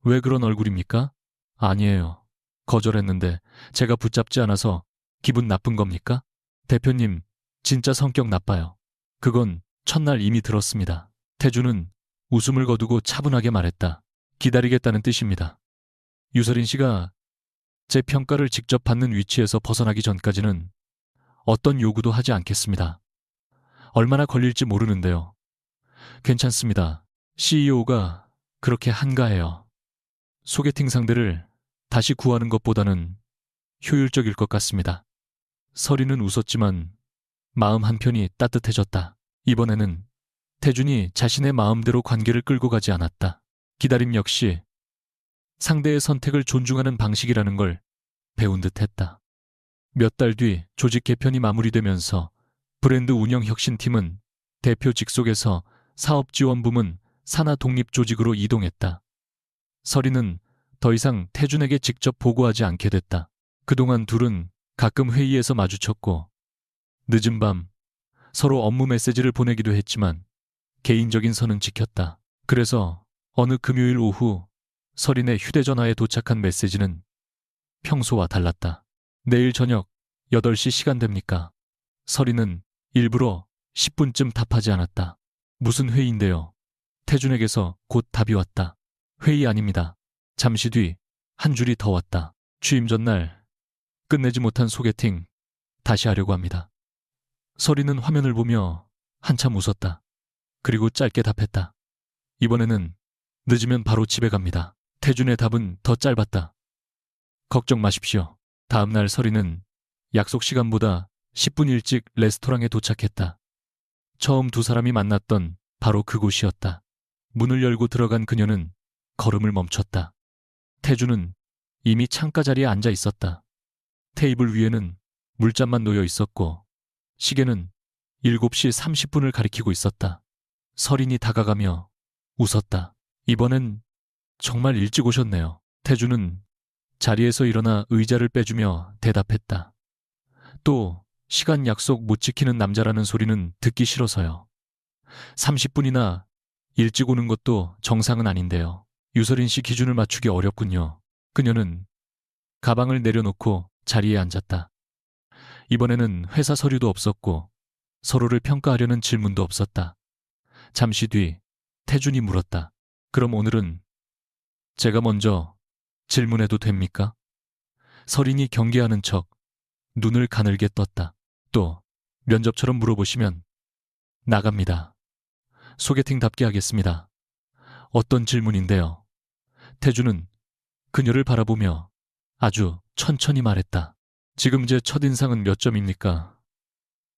S1: 왜 그런 얼굴입니까? 아니에요. 거절했는데 제가 붙잡지 않아서 기분 나쁜 겁니까? 대표님, 진짜 성격 나빠요. 그건 첫날 이미 들었습니다. 태준은 웃음을 거두고 차분하게 말했다. 기다리겠다는 뜻입니다. 유서린 씨가 제 평가를 직접 받는 위치에서 벗어나기 전까지는 어떤 요구도 하지 않겠습니다. 얼마나 걸릴지 모르는데요. 괜찮습니다. CEO가 그렇게 한가해요. 소개팅 상대를 다시 구하는 것보다는 효율적일 것 같습니다. 서리는 웃었지만 마음 한편이 따뜻해졌다. 이번에는 태준이 자신의 마음대로 관계를 끌고 가지 않았다. 기다림 역시 상대의 선택을 존중하는 방식이라는 걸 배운 듯했다. 몇 달 뒤 조직 개편이 마무리되면서 브랜드 운영 혁신팀은 대표 직속에서 사업지원부문 산하 독립 조직으로 이동했다. 서리는 더 이상 태준에게 직접 보고하지 않게 됐다. 그동안 둘은 가끔 회의에서 마주쳤고 늦은 밤 서로 업무 메시지를 보내기도 했지만 개인적인 선은 지켰다. 그래서 어느 금요일 오후 서린의 휴대전화에 도착한 메시지는 평소와 달랐다. 내일 저녁 8시 시간 됩니까? 서린은 일부러 10분쯤 답하지 않았다. 무슨 회의인데요? 태준에게서 곧 답이 왔다. 회의 아닙니다. 잠시 뒤 한 줄이 더 왔다. 취임 전날 끝내지 못한 소개팅 다시 하려고 합니다. 서린은 화면을 보며 한참 웃었다. 그리고 짧게 답했다. 이번에는 늦으면 바로 집에 갑니다. 태준의 답은 더 짧았다. 걱정 마십시오. 다음 날 서린은 약속 시간보다 10분 일찍 레스토랑에 도착했다. 처음 두 사람이 만났던 바로 그곳이었다. 문을 열고 들어간 그녀는 걸음을 멈췄다. 태준은 이미 창가 자리에 앉아 있었다. 테이블 위에는 물잔만 놓여 있었고 시계는 7시 30분을 가리키고 있었다. 서린이 다가가며 웃었다. 이번엔 정말 일찍 오셨네요. 태준은 자리에서 일어나 의자를 빼주며 대답했다. 또 시간 약속 못 지키는 남자라는 소리는 듣기 싫어서요. 30분이나 일찍 오는 것도 정상은 아닌데요. 유서린 씨 기준을 맞추기 어렵군요. 그녀는 가방을 내려놓고 자리에 앉았다. 이번에는 회사 서류도 없었고 서로를 평가하려는 질문도 없었다. 잠시 뒤 태준이 물었다. 그럼 오늘은 제가 먼저 질문해도 됩니까? 서린이 경계하는 척 눈을 가늘게 떴다. 또 면접처럼 물어보시면 나갑니다. 소개팅답게 하겠습니다. 어떤 질문인데요? 태준은 그녀를 바라보며 아주 천천히 말했다. 지금 제 첫인상은 몇 점입니까?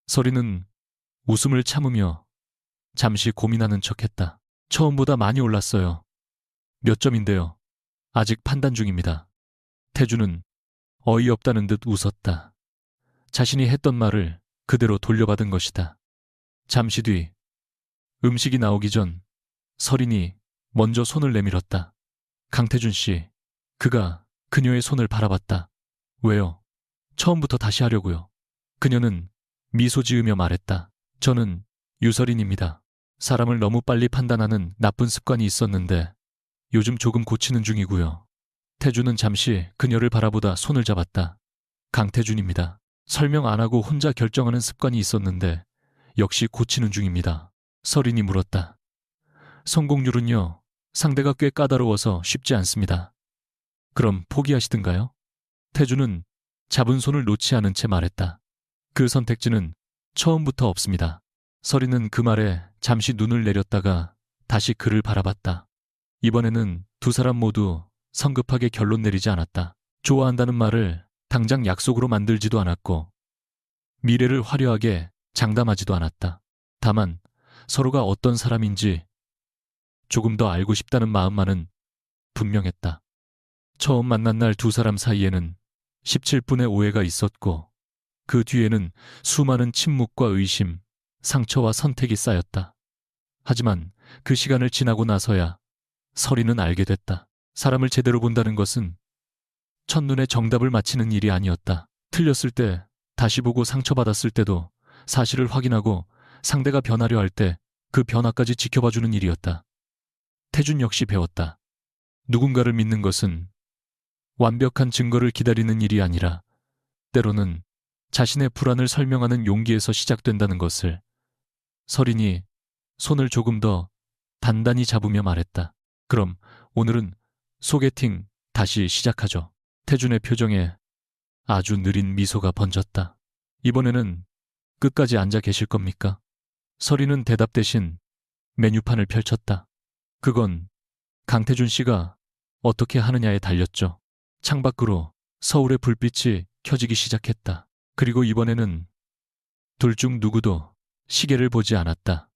S1: 서린은 웃음을 참으며 잠시 고민하는 척했다. 처음보다 많이 올랐어요. 몇 점인데요? 아직 판단 중입니다. 태준은 어이없다는 듯 웃었다. 자신이 했던 말을 그대로 돌려받은 것이다. 잠시 뒤 음식이 나오기 전 서린이 먼저 손을 내밀었다. 강태준 씨, 그가 그녀의 손을 바라봤다. 왜요? 처음부터 다시 하려고요. 그녀는 미소 지으며 말했다. 저는 유서린입니다. 사람을 너무 빨리 판단하는 나쁜 습관이 있었는데 요즘 조금 고치는 중이고요. 태준은 잠시 그녀를 바라보다 손을 잡았다. 강태준입니다. 설명 안 하고 혼자 결정하는 습관이 있었는데 역시 고치는 중입니다. 서린이 물었다. 성공률은요? 상대가 꽤 까다로워서 쉽지 않습니다. 그럼 포기하시든가요? 태준은 잡은 손을 놓지 않은 채 말했다. 그 선택지는 처음부터 없습니다. 서린은 그 말에 잠시 눈을 내렸다가 다시 그를 바라봤다. 이번에는 두 사람 모두 성급하게 결론 내리지 않았다. 좋아한다는 말을 당장 약속으로 만들지도 않았고 미래를 화려하게 장담하지도 않았다. 다만 서로가 어떤 사람인지 조금 더 알고 싶다는 마음만은 분명했다. 처음 만난 날 두 사람 사이에는 17분의 오해가 있었고 그 뒤에는 수많은 침묵과 의심, 상처와 선택이 쌓였다. 하지만 그 시간을 지나고 나서야 서린은 알게 됐다. 사람을 제대로 본다는 것은 첫눈에 정답을 맞히는 일이 아니었다. 틀렸을 때, 다시 보고 상처받았을 때도 사실을 확인하고 상대가 변하려 할 때 그 변화까지 지켜봐주는 일이었다. 태준 역시 배웠다. 누군가를 믿는 것은 완벽한 증거를 기다리는 일이 아니라 때로는 자신의 불안을 설명하는 용기에서 시작된다는 것을. 서린이 손을 조금 더 단단히 잡으며 말했다. 그럼 오늘은 소개팅 다시 시작하죠. 태준의 표정에 아주 느린 미소가 번졌다. 이번에는 끝까지 앉아 계실 겁니까? 서린은 대답 대신 메뉴판을 펼쳤다. 그건 강태준 씨가 어떻게 하느냐에 달렸죠. 창밖으로 서울의 불빛이 켜지기 시작했다. 그리고 이번에는 둘 중 누구도 시계를 보지 않았다.